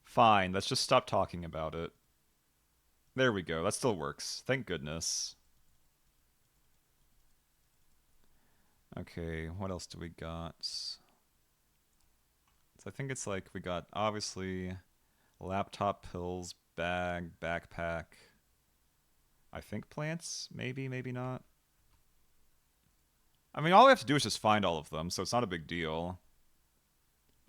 Fine, let's just stop talking about it. There we go, that still works. Thank goodness. Okay, what else do we got? So I think it's like we got, obviously, laptop, pills, bag, backpack. I think plants? Maybe, maybe not. I mean, all we have to do is just find all of them, so it's not a big deal.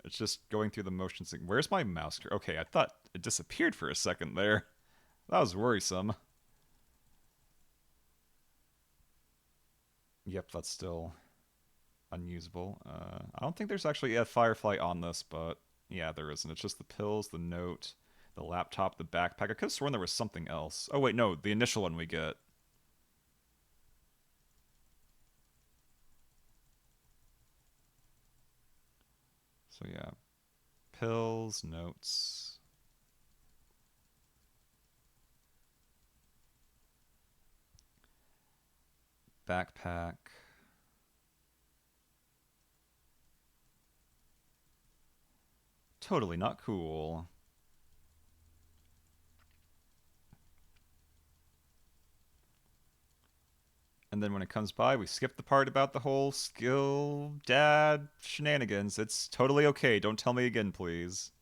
It's just going through the motions. Where's my mouse? Okay, I thought it disappeared for a second there. That was worrisome. Yep, that's still unusable. I don't think there's actually a Firefly on this, but yeah, there isn't. It's just the pills, the note, the laptop, the backpack. I could have sworn there was something else. Oh wait, no, the initial one we get. So yeah, pills, notes. Backpack. Totally not cool. And then when it comes by, we skip the part about the whole skill dad shenanigans. It's totally okay. Don't tell me again, please.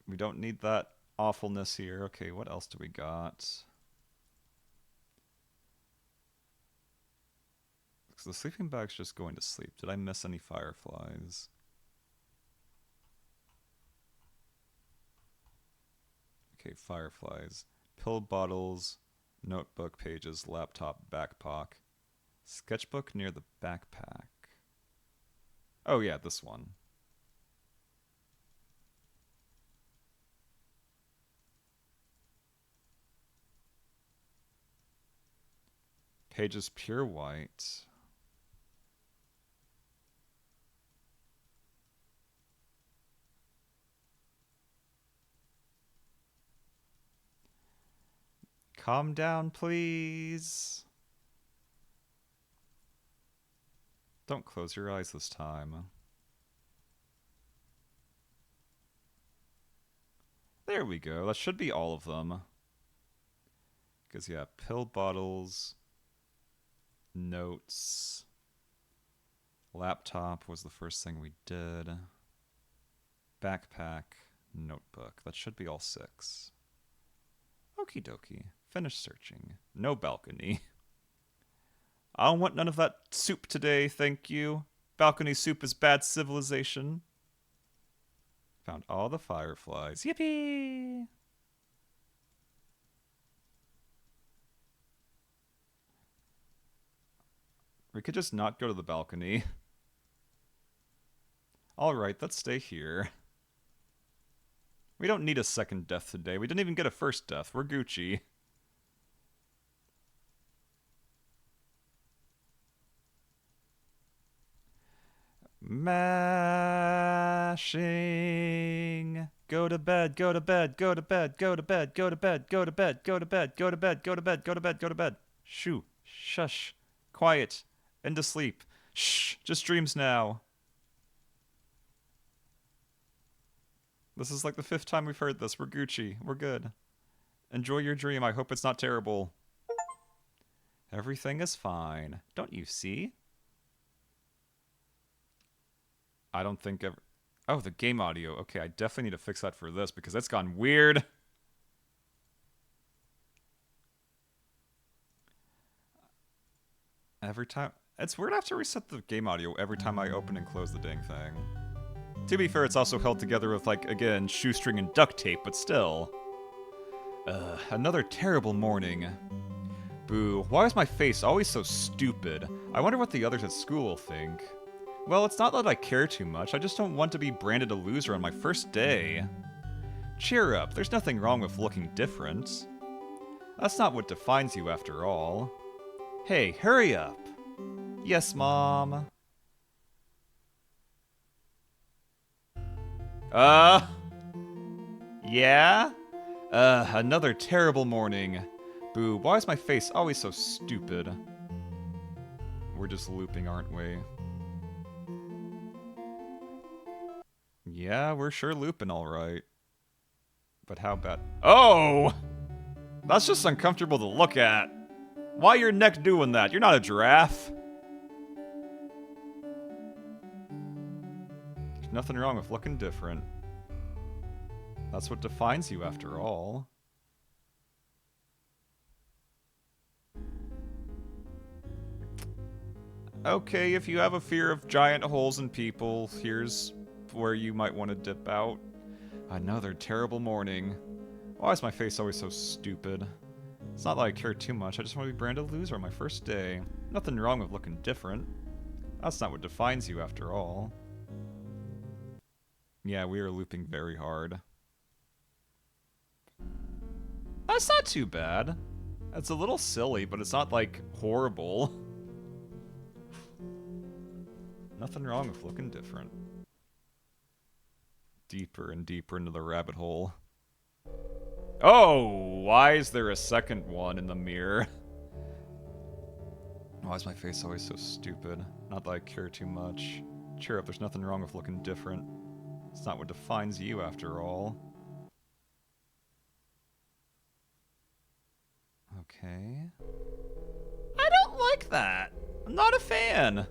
We don't need that awfulness here. Okay, what else do we got? So the sleeping bag's just going to sleep. Did I miss any fireflies? Okay, fireflies. Pill bottles, notebook pages, laptop, backpack. Sketchbook near the backpack. Oh yeah, this one. Pages pure white. Calm down, please. Don't close your eyes this time. There we go. That should be all of them. Because, yeah, pill bottles, notes, Laptop was the first thing we did. Backpack, notebook. That should be all 6. Okie dokie. Finish searching. No balcony. I don't want none of that soup today, thank you. Balcony soup is bad civilization. Found all the fireflies. Yippee! We could just not go to the balcony. Alright, let's stay here. We don't need a second death today. We didn't even get a first death. We're Gucci. Mashing. Go to bed, go to bed, go to bed, go to bed, go to bed, go to bed, go to bed, go to bed, go to bed, go to bed, go to bed. Shoo. Shush. Quiet. Into sleep. Shh. Just dreams now. This is like the 5th time we've heard this. We're Gucci. We're good. Enjoy your dream. I hope it's not terrible. Everything is fine. Don't you see? I don't think ever... Oh, the game audio. Okay, I definitely need to fix that for this because it's gone weird. Every time... It's weird I have to reset the game audio every time I open and close the dang thing. To be fair, it's also held together with, like, again, shoestring and duct tape, but still. Another terrible morning. Boo, why is my face always so stupid? I wonder what the others at school will think. Well, it's not that I care too much, I just don't want to be branded a loser on my first day. Cheer up, there's nothing wrong with looking different. That's not what defines you after all. Hey, hurry up! Yes, Mom. Yeah? Another terrible morning. Boo, why is my face always so stupid? We're just looping, aren't we? Yeah, we're sure looping alright. But how bad? Oh! That's just uncomfortable to look at. Why your neck doing that? You're not a giraffe. There's nothing wrong with looking different. That's what defines you after all. Okay, if you have a fear of giant holes in people, here's where you might want to dip out. Another terrible morning. Why is my face always so stupid? It's not that I care too much, I just want to be branded a loser on my first day. Nothing wrong with looking different. That's not what defines you after all. Yeah, we are looping very hard. That's not too bad. It's a little silly, but it's not, like, horrible. Nothing wrong with looking different. Deeper and deeper into the rabbit hole. Oh! Why is there a second one in the mirror? Why is my face always so stupid? Not that I care too much. Cheer up, there's nothing wrong with looking different. It's not what defines you after all. Okay. I don't like that! I'm not a fan!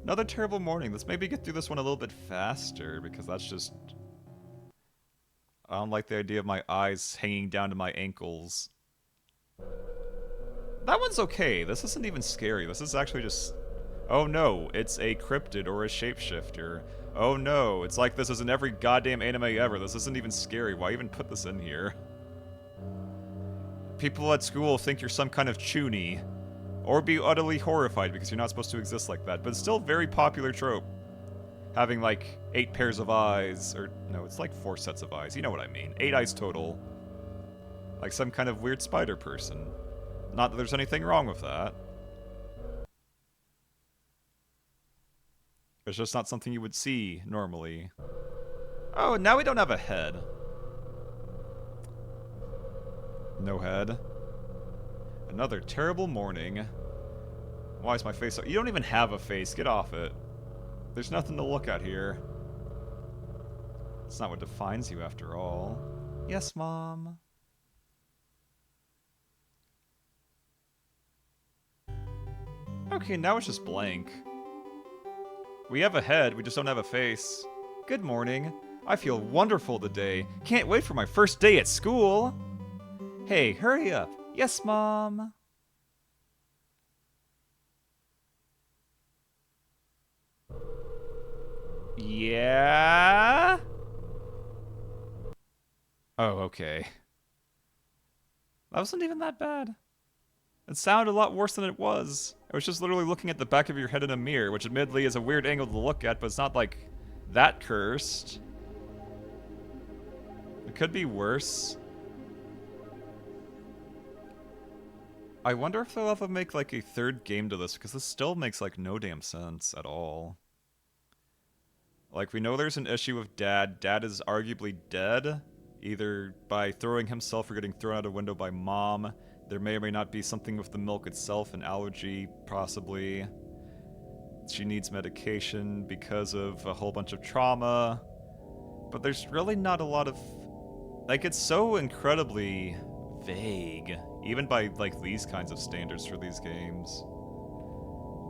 Another terrible morning. Let's maybe get through this one a little bit faster, because that's just... I don't like the idea of my eyes hanging down to my ankles. That one's okay. This isn't even scary. This is actually just... Oh no, it's a cryptid or a shapeshifter. Oh no, it's like this is in every goddamn anime ever. This isn't even scary. Why even put this in here? People at school think you're some kind of chuny. Or be utterly horrified because you're not supposed to exist like that. But it's still a very popular trope. Having like 8 pairs of eyes, or no, it's like 4 sets of eyes. You know what I mean. 8 eyes total. Like some kind of weird spider person. Not that there's anything wrong with that. It's just not something you would see normally. Oh, now we don't have a head. No head. Another terrible morning. Why is my face so... You don't even have a face. Get off it. There's nothing to look at here. It's not what defines you after all. Yes, Mom. Okay, now it's just blank. We have a head, we just don't have a face. Good morning. I feel wonderful today. Can't wait for my first day at school. Hey, hurry up. Yes, Mom. Yeah? Oh, okay. That wasn't even that bad. It sounded a lot worse than it was. I was just literally looking at the back of your head in a mirror, which admittedly is a weird angle to look at, but it's not like that cursed. It could be worse. I wonder if they'll ever make like a third game to this, because this still makes like no damn sense at all. Like, we know there's an issue with Dad. Dad is arguably dead, either by throwing himself or getting thrown out a window by Mom. There may or may not be something with the milk itself, an allergy, possibly. She needs medication because of a whole bunch of trauma. But there's really not a lot of... Like, it's so incredibly vague, even by, like, these kinds of standards for these games.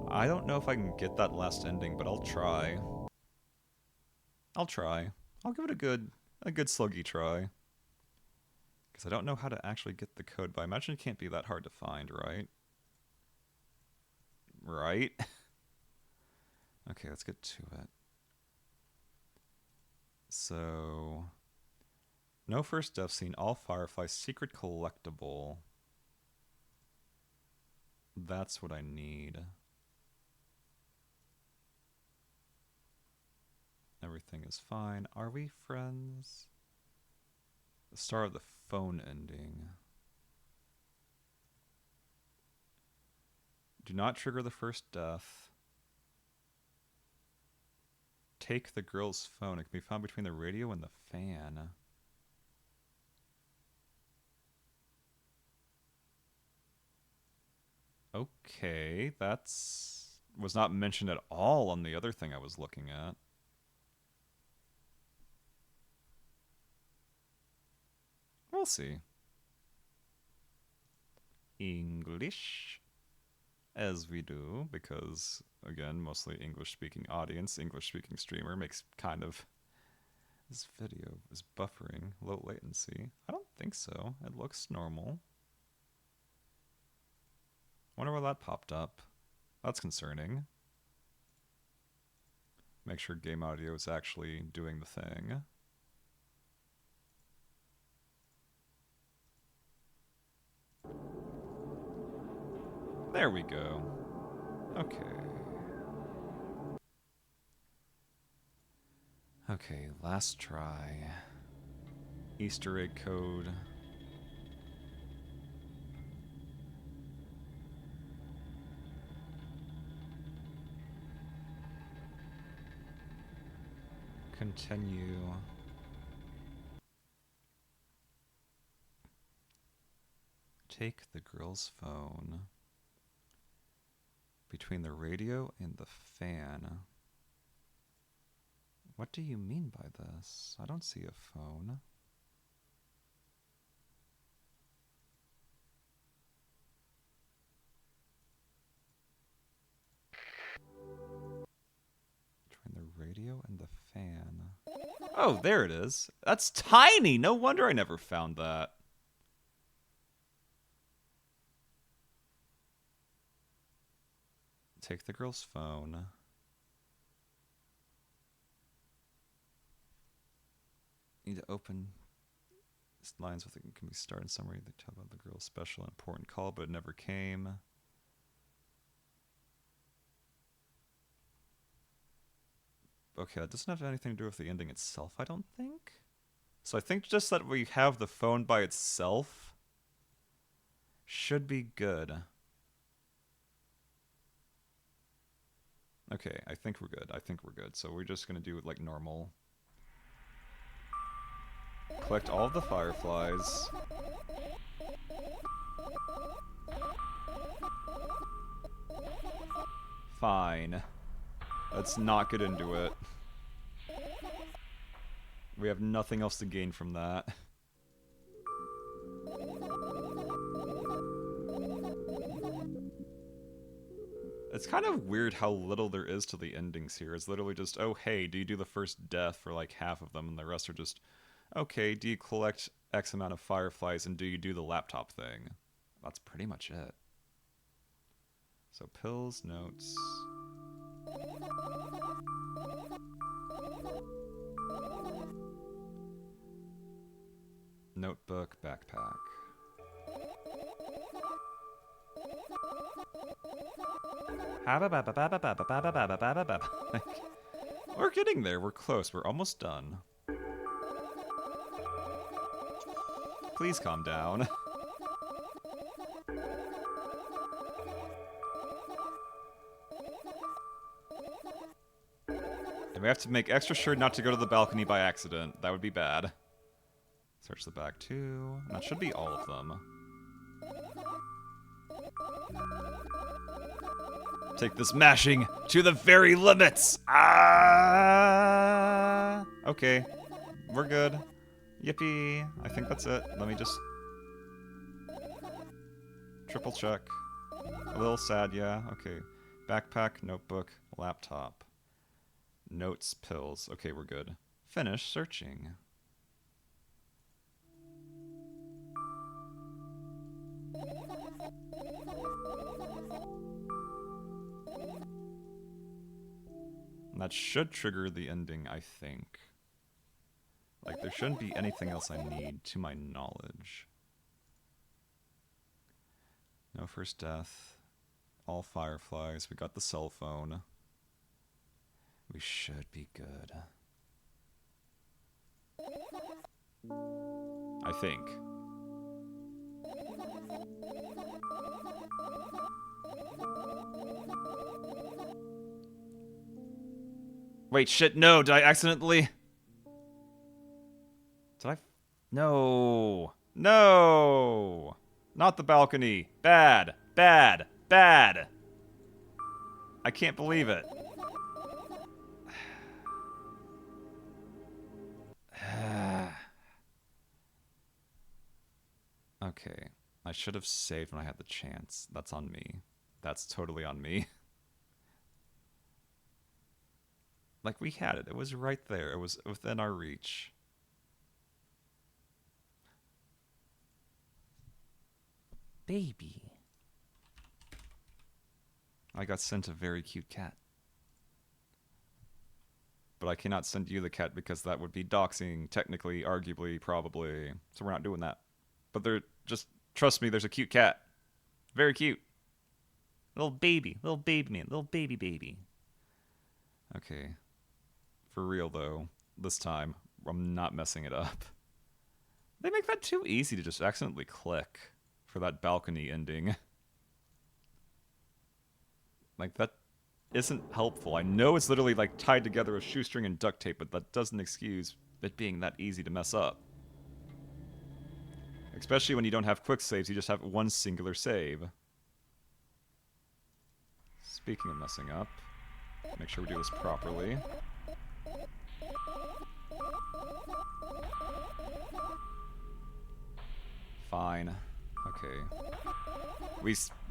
I don't know if I can get that last ending, but I'll try. I'll try. I'll give it a good sluggy try. Because I don't know how to actually get the code, but I imagine it can't be that hard to find, right? Right? Okay, let's get to it. So... No first death scene, all Firefly, secret collectible. That's what I need. Everything is fine. Are we friends? The star of the phone ending. Do not trigger the first death. Take the girl's phone. It can be found between the radio and the fan. Okay, that's... was not mentioned at all on the other thing I was looking at. We'll see. English. As we do, because, again, mostly English-speaking audience, English-speaking streamer makes kind of... This video is buffering, low latency. I don't think so. It looks normal. Wonder why that popped up. That's concerning. Make sure game audio is actually doing the thing. There we go. Okay. Okay, last try. Easter egg code. Continue. Take the girl's phone. Between the radio and the fan. What do you mean by this? I don't see a phone. Between the radio and the fan. Oh, there it is. That's tiny! No wonder I never found that. Take the girl's phone. Need to open lines with it can be started in summary. They tell about the girl's special and important call, but it never came. Okay, that doesn't have anything to do with the ending itself, I don't think. So I think just that we have the phone by itself should be good. Okay, I think we're good. I think we're good. So we're just gonna do it like normal. Collect all of the fireflies. Fine. Let's not get into it. We have nothing else to gain from that. It's kind of weird how little there is to the endings here. It's literally just, oh hey, do you do the first death for like half of them, and the rest are just, okay, do you collect X amount of fireflies, and do you do the laptop thing? That's pretty much it. So pills, notes. Notebook, backpack. We're getting there. We're close. We're almost done. Please calm down. And we have to make extra sure not to go to the balcony by accident. That would be bad. Search the back too. And that should be all of them. Take this mashing to the very limits! Ah! Okay. We're good. Yippee. I think that's it. Let me just... triple check. A little sad, yeah. Okay. Backpack, notebook, laptop. Notes, pills. Okay, we're good. Finish searching. And that should trigger the ending, I think. Like, there shouldn't be anything else I need, to my knowledge. No first death. All fireflies. We got the cell phone. We should be good. I think. Wait, shit, no, did I accidentally... Did I... No. No! Not the balcony. Bad. Bad. Bad. I can't believe it. Okay. I should have saved when I had the chance. That's on me. That's totally on me. Like, we had it. It was right there. It was within our reach. Baby. I got sent a very cute cat. But I cannot send you the cat because that would be doxing, technically, arguably, probably. So we're not doing that. But they're just, trust me, there's a cute cat. Very cute. Little baby man, little baby. Okay. For real though, this time, I'm not messing it up. They make that too easy to just accidentally click for that balcony ending. Like, that isn't helpful. I know it's literally like tied together with shoestring and duct tape, but that doesn't excuse it being that easy to mess up. Especially when you don't have quick saves, you just have one singular save. Speaking of messing up, make sure we do this properly. Fine. Okay.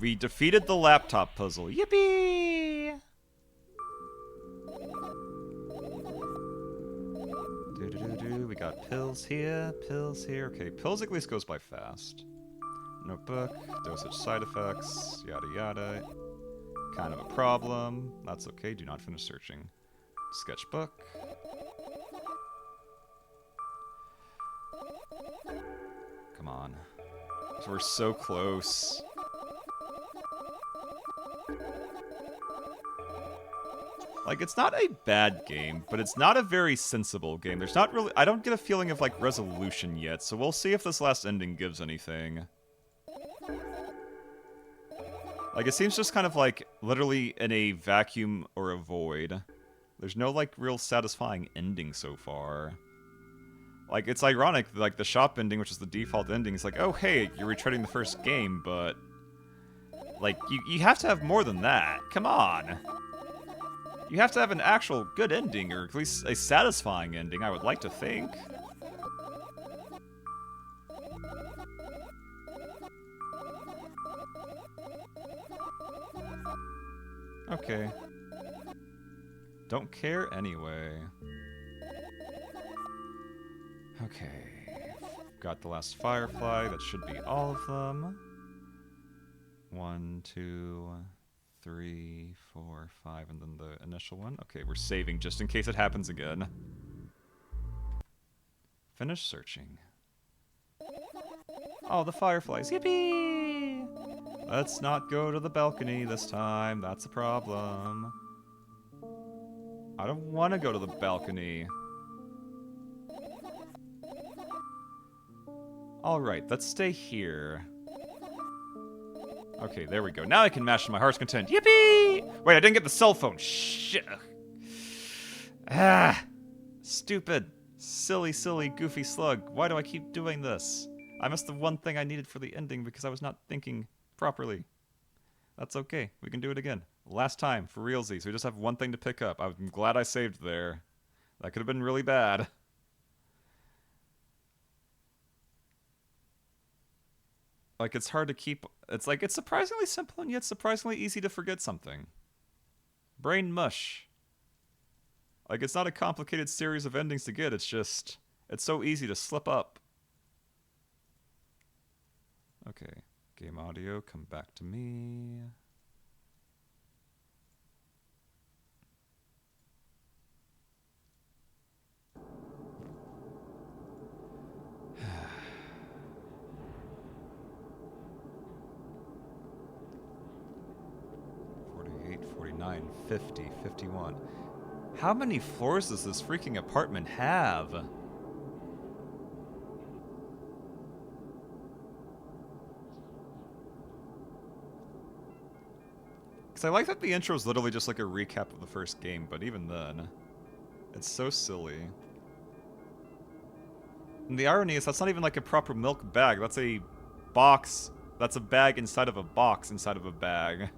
We defeated the laptop puzzle. Yippee! We got pills here, pills here. Okay, pills at least goes by fast. Notebook, dosage side effects, yada yada. Kind of a problem. That's okay, do not finish searching. Sketchbook. Come on. We're so close. Like, it's not a bad game, but it's not a very sensible game. There's not really... I don't get a feeling of, like, resolution yet, so we'll see if this last ending gives anything. Like, it seems just kind of, like, literally in a vacuum or a void. There's no, like, real satisfying ending so far. Like, it's ironic, like, the shop ending, which is the default ending, is like, oh, hey, you're retreading the first game, but... Like, you have to have more than that. Come on! You have to have an actual good ending, or at least a satisfying ending, I would like to think. Okay. Don't care anyway. Okay. Got the last firefly. That should be all of them. 1, 2, 3, 4, 5, and then the initial one. Okay, we're saving just in case it happens again. Finish searching. Oh, the fireflies. Yippee! Let's not go to the balcony this time. That's a problem. I don't want to go to the balcony. Alright, let's stay here. Okay, there we go. Now I can mash to my heart's content. Yippee! Wait, I didn't get the cell phone. Shit. Ah! Stupid. Silly, silly, goofy slug. Why do I keep doing this? I missed the one thing I needed for the ending because I was not thinking properly. That's okay. We can do it again. Last time, for realsies. We just have one thing to pick up. I'm glad I saved there. That could have been really bad. Like, it's hard to keep... It's like, it's surprisingly simple and yet surprisingly easy to forget something. Brain mush. Like, it's not a complicated series of endings to get, it's just... It's so easy to slip up. Okay. Game audio, come back to me. $48, $49, $50, $51. How many floors does this freaking apartment have? Because I like that the intro is literally just like a recap of the first game, but even then, it's so silly. And the irony is that's not even like a proper milk bag, that's a box, that's a bag inside of a box inside of a bag.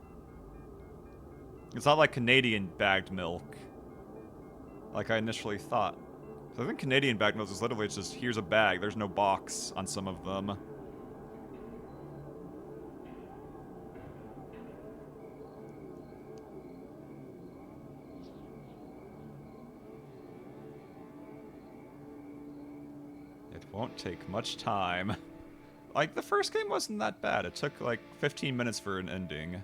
It's not like Canadian bagged milk, like I initially thought. So I think Canadian bagged milk is literally just, here's a bag, there's no box on some of them. Won't take much time. Like, the first game wasn't that bad. It took, like, 15 minutes for an ending.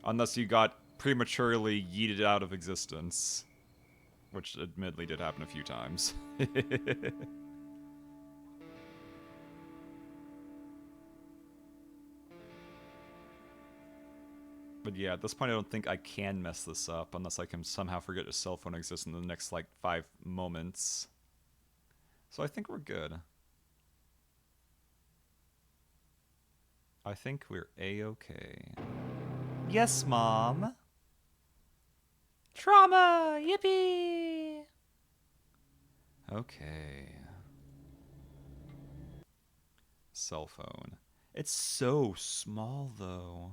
Unless you got prematurely yeeted out of existence. Which, admittedly, did happen a few times. But yeah, at this point I don't think I can mess this up unless I can somehow forget a cell phone exists in the next, like, 5 moments. So I think we're good. I think we're A-okay. Yes, Mom! Trauma! Yippee! Okay. Cell phone. It's so small, though.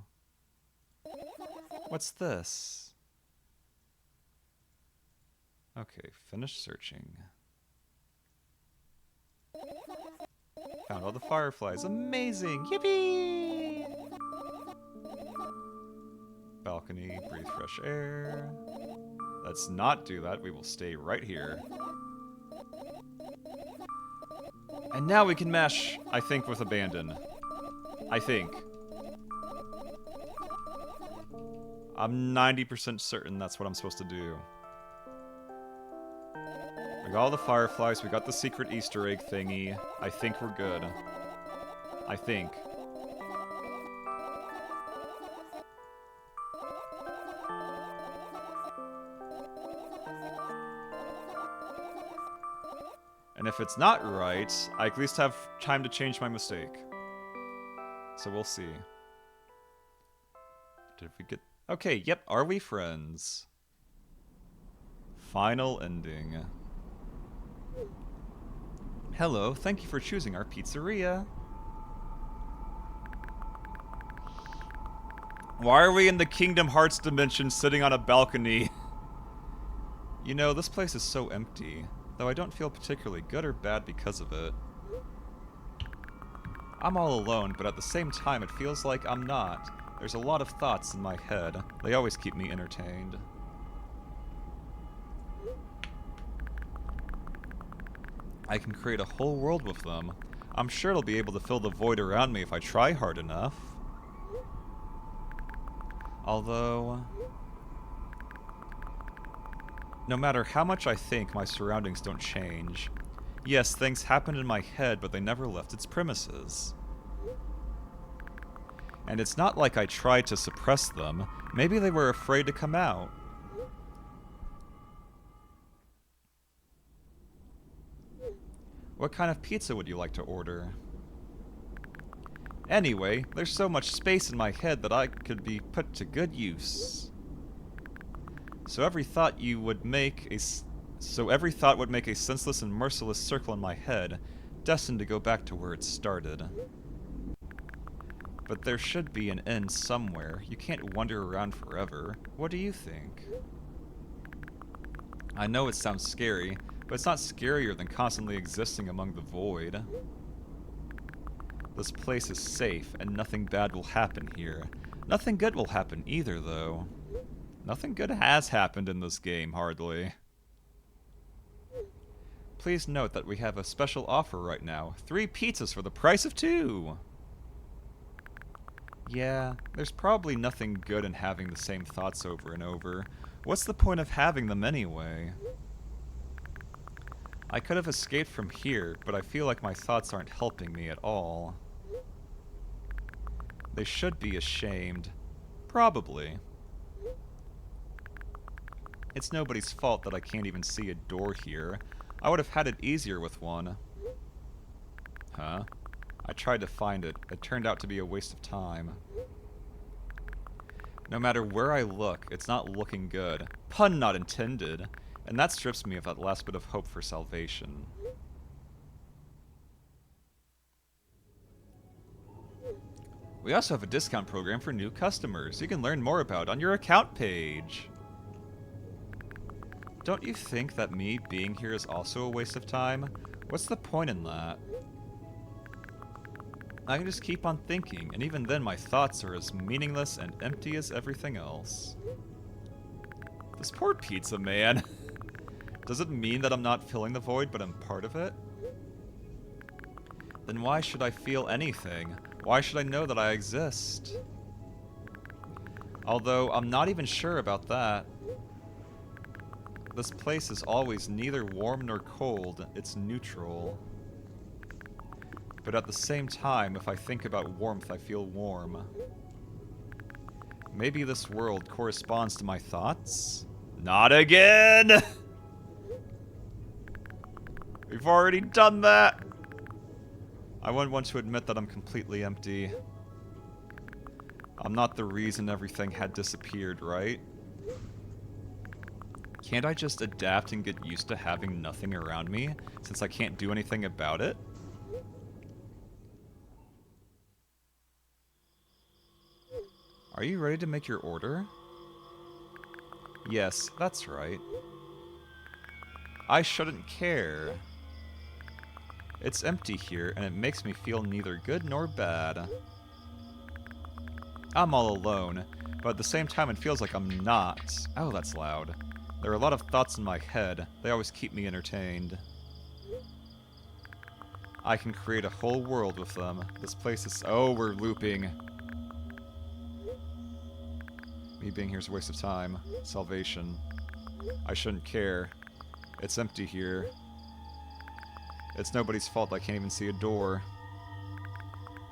What's this? Okay, finish searching. Found all the fireflies. Amazing! Yippee! Balcony, breathe fresh air. Let's not do that. We will stay right here. And now we can mesh, I think, with abandon. I think. I'm 90% certain that's what I'm supposed to do. We got all the fireflies, we got the secret Easter egg thingy. I think we're good. I think. And if it's not right, I at least have time to change my mistake. So we'll see. Did we get... Okay, yep, are we friends? Final ending. Hello, thank you for choosing our pizzeria. Why are we in the Kingdom Hearts dimension sitting on a balcony? You know, this place is so empty, though I don't feel particularly good or bad because of it. I'm all alone, but at the same time it feels like I'm not. There's a lot of thoughts in my head. They always keep me entertained. I can create a whole world with them. I'm sure it'll be able to fill the void around me if I try hard enough. Although... no matter how much I think, my surroundings don't change. Yes, things happened in my head, but they never left its premises. And it's not like I tried to suppress them. Maybe they were afraid to come out. What kind of pizza would you like to order? Anyway, there's so much space in my head that I could be put to good use. So every thought would make a senseless and merciless circle in my head, destined to go back to where it started. But there should be an end somewhere. You can't wander around forever. What do you think? I know it sounds scary, but it's not scarier than constantly existing among the void. This place is safe, and nothing bad will happen here. Nothing good will happen either, though. Nothing good has happened in this game, hardly. Please note that we have a special offer right now. 3 pizzas for the price of 2! Yeah, there's probably nothing good in having the same thoughts over and over. What's the point of having them anyway? I could have escaped from here, but I feel like my thoughts aren't helping me at all. They should be ashamed. Probably. It's nobody's fault that I can't even see a door here. I would have had it easier with one. Huh? I tried to find it. It turned out to be a waste of time. No matter where I look, it's not looking good. Pun not intended. And that strips me of that last bit of hope for salvation. We also have a discount program for new customers you can learn more about on your account page. Don't you think that me being here is also a waste of time? What's the point in that? I can just keep on thinking, and even then my thoughts are as meaningless and empty as everything else. This poor pizza man. Does it mean that I'm not filling the void, but I'm part of it? Then why should I feel anything? Why should I know that I exist? Although, I'm not even sure about that. This place is always neither warm nor cold, it's neutral. But at the same time, if I think about warmth, I feel warm. Maybe this world corresponds to my thoughts? Not again! We've already done that! I wouldn't want to admit that I'm completely empty. I'm not the reason everything had disappeared, right? Can't I just adapt and get used to having nothing around me, since I can't do anything about it? Are you ready to make your order? Yes, that's right. I shouldn't care. It's empty here, and it makes me feel neither good nor bad. I'm all alone, but at the same time it feels like I'm not. Oh, that's loud. There are a lot of thoughts in my head. They always keep me entertained. I can create a whole world with them. This place is... Oh, we're looping. Me being here is a waste of time. Salvation. I shouldn't care. It's empty here. It's nobody's fault I can't even see a door.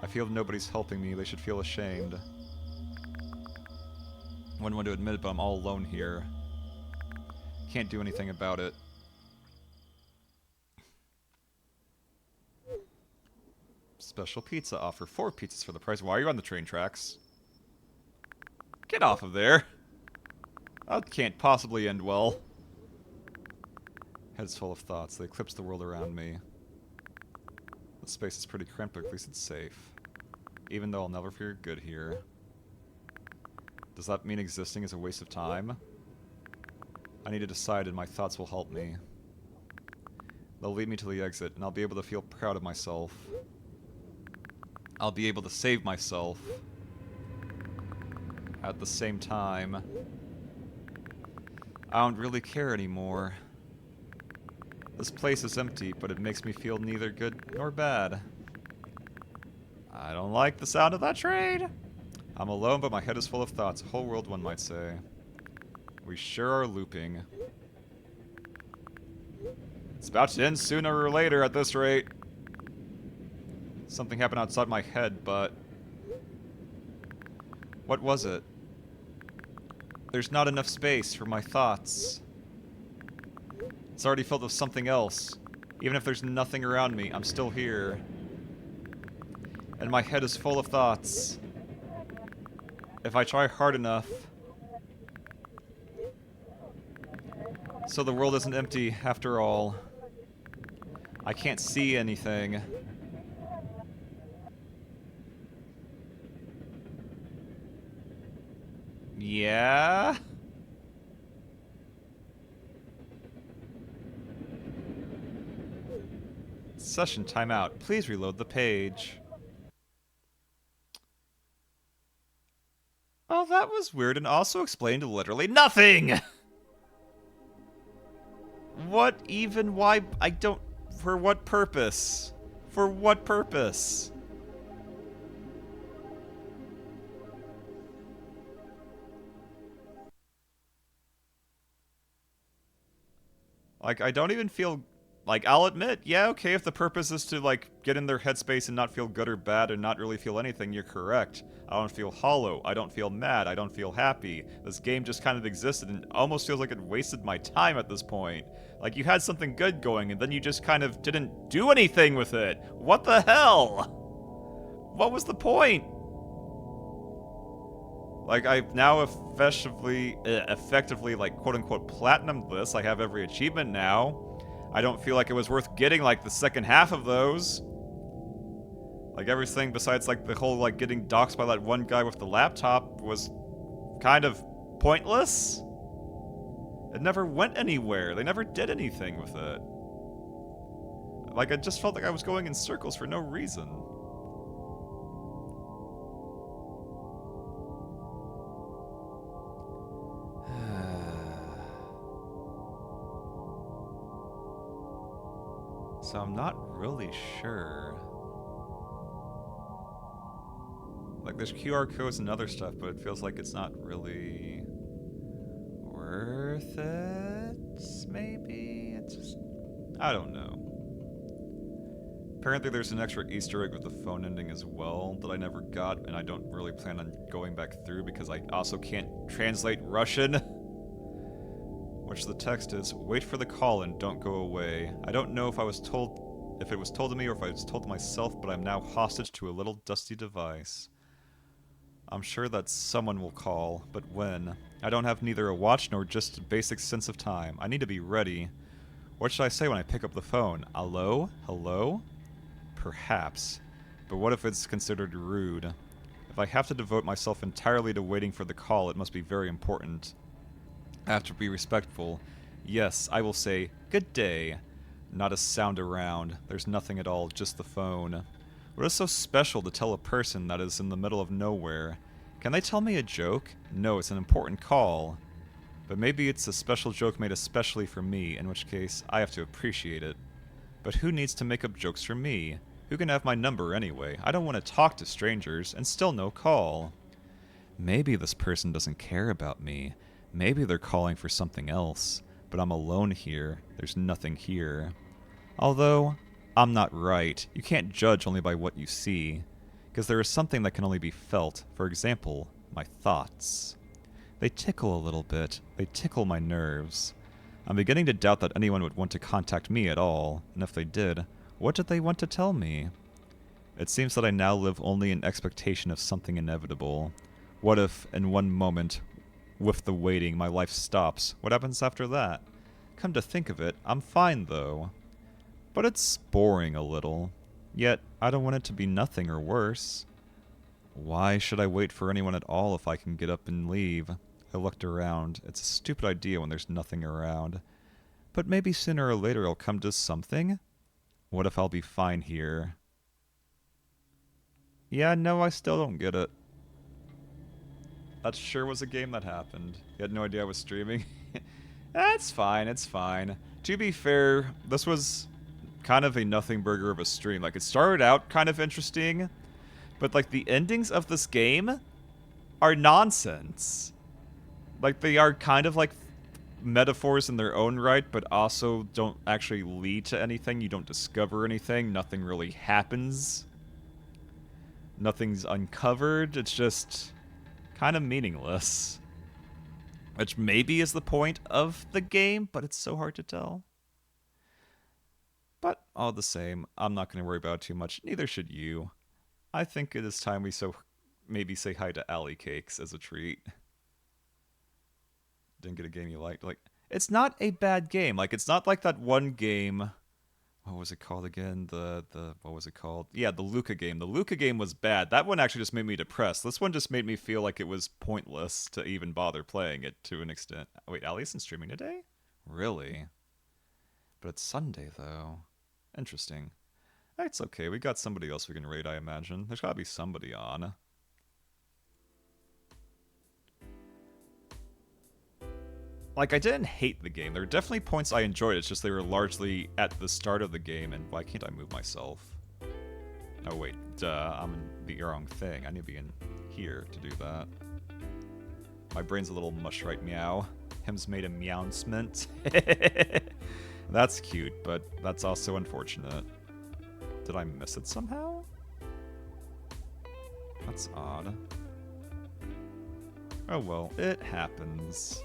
I feel nobody's helping me. They should feel ashamed. Wouldn't want to admit it, but I'm all alone here. Can't do anything about it. Special pizza offer. 4 pizzas for the price. Why are you on the train tracks? Get off of there. That can't possibly end well. Head's full of thoughts. They eclipse the world around me. The space is pretty cramped, but at least it's safe. Even though I'll never feel good here. Does that mean existing is a waste of time? I need to decide, and my thoughts will help me. They'll lead me to the exit, and I'll be able to feel proud of myself. I'll be able to save myself. at the same time, I don't really care anymore. This place is empty, but it makes me feel neither good nor bad. I don't like the sound of that train! I'm alone, but my head is full of thoughts. A whole world, one might say. We sure are looping. It's about to end sooner or later at this rate. Something happened outside my head, but... what was it? There's not enough space for my thoughts. It's already filled with something else. Even if there's nothing around me, I'm still here. And my head is full of thoughts. If I try hard enough... So the world isn't empty, after all. I can't see anything. Yeah? Session timeout. Please reload the page. Oh, that was weird and also explained literally nothing! What even? Why? I don't... For what purpose? For what purpose? Like, I don't even feel... Like, I'll admit, yeah, okay, if the purpose is to, like, get in their headspace and not feel good or bad and not really feel anything, you're correct. I don't feel hollow. I don't feel mad. I don't feel happy. This game just kind of existed and almost feels like it wasted my time at this point. Like, you had something good going and then you just kind of didn't do anything with it. What the hell? What was the point? Like, I've now effectively, like, quote-unquote, platinumed this. I have every achievement now. I don't feel like it was worth getting, like, the second half of those. Like, everything besides, like, the whole, like, getting doxxed by that one guy with the laptop was kind of pointless. It never went anywhere. They never did anything with it. Like, I just felt like I was going in circles for no reason. So I'm not really sure. Like, there's QR codes and other stuff, but it feels like it's not really worth it, maybe? It's just... I don't know. Apparently there's an extra Easter egg with the phone ending as well that I never got, and I don't really plan on going back through because I also can't translate Russian. Which the text is, wait for the call and don't go away. I don't know if it was told to me or if I was told to myself, but I'm now hostage to a little dusty device. I'm sure that someone will call, but when? I don't have neither a watch nor just a basic sense of time. I need to be ready. What should I say when I pick up the phone? Hello? Hello? Perhaps. But what if it's considered rude? If I have to devote myself entirely to waiting for the call, it must be very important. I have to be respectful. Yes, I will say, good day. Not a sound around. There's nothing at all, just the phone. What is so special to tell a person that is in the middle of nowhere? Can they tell me a joke? No, it's an important call. But maybe it's a special joke made especially for me, in which case I have to appreciate it. But who needs to make up jokes for me? Who can have my number anyway? I don't want to talk to strangers, and still no call. Maybe this person doesn't care about me. Maybe they're calling for something else, but I'm alone here. There's nothing here. Although, I'm not right. You can't judge only by what you see, because there is something that can only be felt. For example, my thoughts. They tickle a little bit. They tickle my nerves. I'm beginning to doubt that anyone would want to contact me at all, and if they did, what did they want to tell me? It seems that I now live only in expectation of something inevitable. What if, in one moment, with the waiting, my life stops? What happens after that? Come to think of it, I'm fine though. But it's boring a little. Yet, I don't want it to be nothing or worse. Why should I wait for anyone at all if I can get up and leave? I looked around. It's a stupid idea when there's nothing around. But maybe sooner or later I'll come to something? What if I'll be fine here? Yeah, no, I still don't get it. That sure was a game that happened. You had no idea I was streaming. That's fine, it's fine. To be fair, this was kind of a nothing burger of a stream. Like, it started out kind of interesting, but like the endings of this game are nonsense. Like, they are kind of like metaphors in their own right, but also don't actually lead to anything. You don't discover anything. Nothing really happens. Nothing's uncovered. It's just kind of meaningless. Which maybe is the point of the game, but it's so hard to tell. But all the same, I'm not going to worry about it too much. Neither should you. I think it is time we maybe say hi to Alley Cakes as a treat. Didn't get a game you liked. Like, it's not a bad game. Like, it's not like that one game. What was it called again? What was it called? Yeah, the Luca game. The Luca game was bad. That one actually just made me depressed. This one just made me feel like it was pointless to even bother playing it to an extent. Wait, Alley isn't streaming today? Really? But it's Sunday, though. Interesting. It's okay. We got somebody else we can raid, I imagine. There's gotta be somebody on. Like, I didn't hate the game. There were definitely points I enjoyed. It's just they were largely at the start of the game, and why can't I move myself? Oh, wait. Duh. I'm in the wrong thing. I need to be in here to do that. My brain's a little mush right meow. Him's made a meowsment. That's cute, but that's also unfortunate. Did I miss it somehow? That's odd. Oh well, it happens.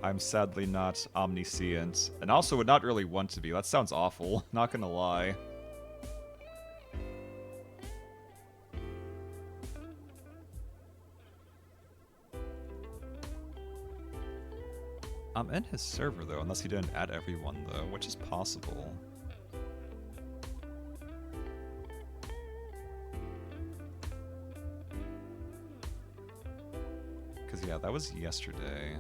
I'm sadly not omniscient, and also would not really want to be. That sounds awful, not gonna lie. I'm in his server though, unless he didn't add everyone though, which is possible. Because yeah, that was yesterday.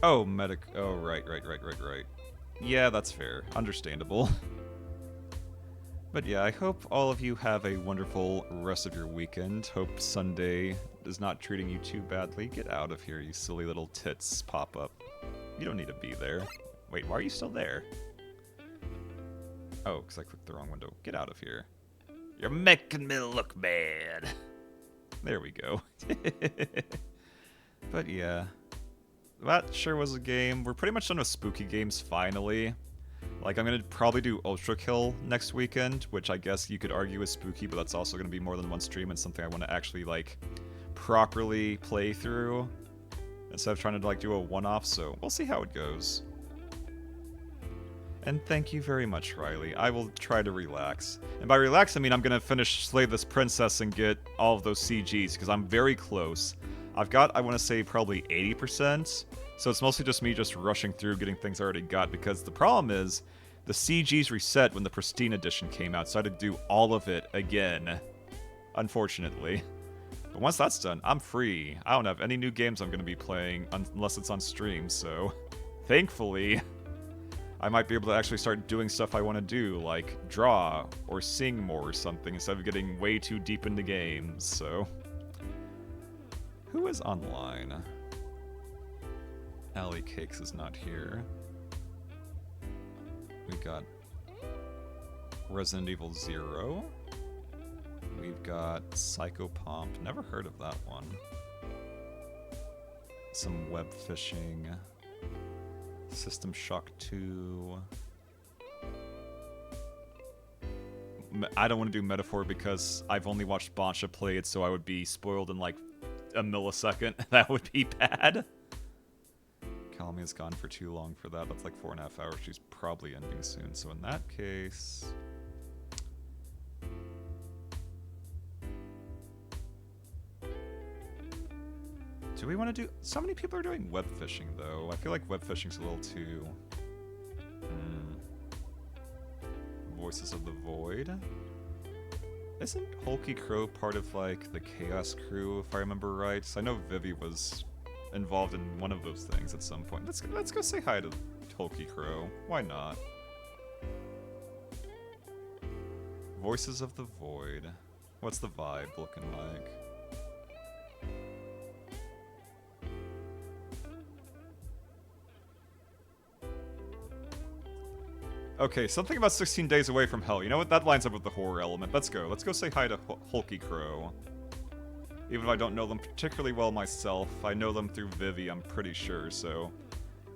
Oh, oh, right. Yeah, that's fair. Understandable. But yeah, I hope all of you have a wonderful rest of your weekend. Hope Sunday is not treating you too badly. Get out of here, you silly little tits pop up. You don't need to be there. Wait, why are you still there? Oh, because I clicked the wrong window. Get out of here. You're making me look bad. There we go. But yeah. That sure was a game. We're pretty much done with spooky games finally. Like, I'm gonna probably do Ultra Kill next weekend, which I guess you could argue is spooky, but that's also gonna be more than one stream and something I want to actually, like, properly play through instead of trying to, like, do a one-off, so we'll see how it goes. And thank you very much, Riley. I will try to relax. And by relax, I mean I'm gonna finish Slay This Princess and get all of those CGs, because I'm very close. I've got, I want to say, probably 80%, so it's mostly just me just rushing through getting things I already got, because the problem is, the CGs reset when the Pristine Edition came out, so I had to do all of it again, unfortunately. But once that's done, I'm free. I don't have any new games I'm going to be playing, unless it's on stream, so thankfully, I might be able to actually start doing stuff I want to do, like draw, or sing more or something, instead of getting way too deep into games, so... Who is online? Alley Cakes is not here. We've got Resident Evil 0. We've got Psychopomp. Never heard of that one. Some web fishing. System Shock 2. I don't want to do Metaphor because I've only watched Bonsha play it, so I would be spoiled in like a millisecond. That would be bad. Kalmia's gone for too long for that. That's like 4.5 hours. She's probably ending soon. So in that case... do we want to do... so many people are doing web fishing, though. I feel like web fishing's a little too... Voices of the Void? Isn't Hulky Crow part of, like, the Chaos Crew, if I remember right? So I know Vivi was involved in one of those things at some point. Let's go say hi to Hulky Crow. Why not? Voices of the Void. What's the vibe looking like? Okay, something about 16 days away from hell. You know what? That lines up with the horror element. Let's go. Let's go say hi to Hulky Crow. Even if I don't know them particularly well myself, I know them through Vivi, I'm pretty sure, so...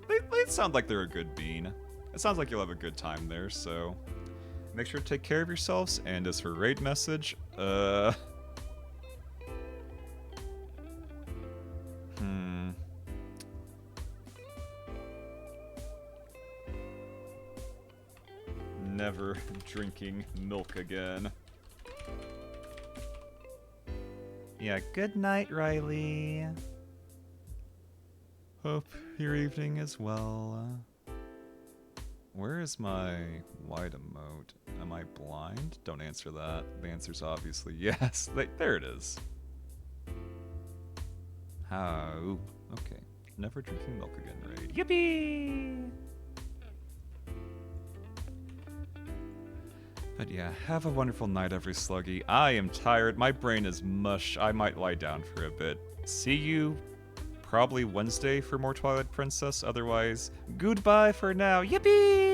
They sound like they're a good bean. It sounds like you'll have a good time there, so... Make sure to take care of yourselves, and as for raid message, Never drinking milk again. Yeah, good night, Riley. Hope your evening is well. Where is my white emote? Am I blind? Don't answer that. The answer's obviously yes. There it is. How? Okay. Never drinking milk again, raid. Yippee! But yeah, have a wonderful night, every sluggy. I am tired. My brain is mush. I might lie down for a bit. See you probably Wednesday for more Twilight Princess. Otherwise, goodbye for now. Yippee!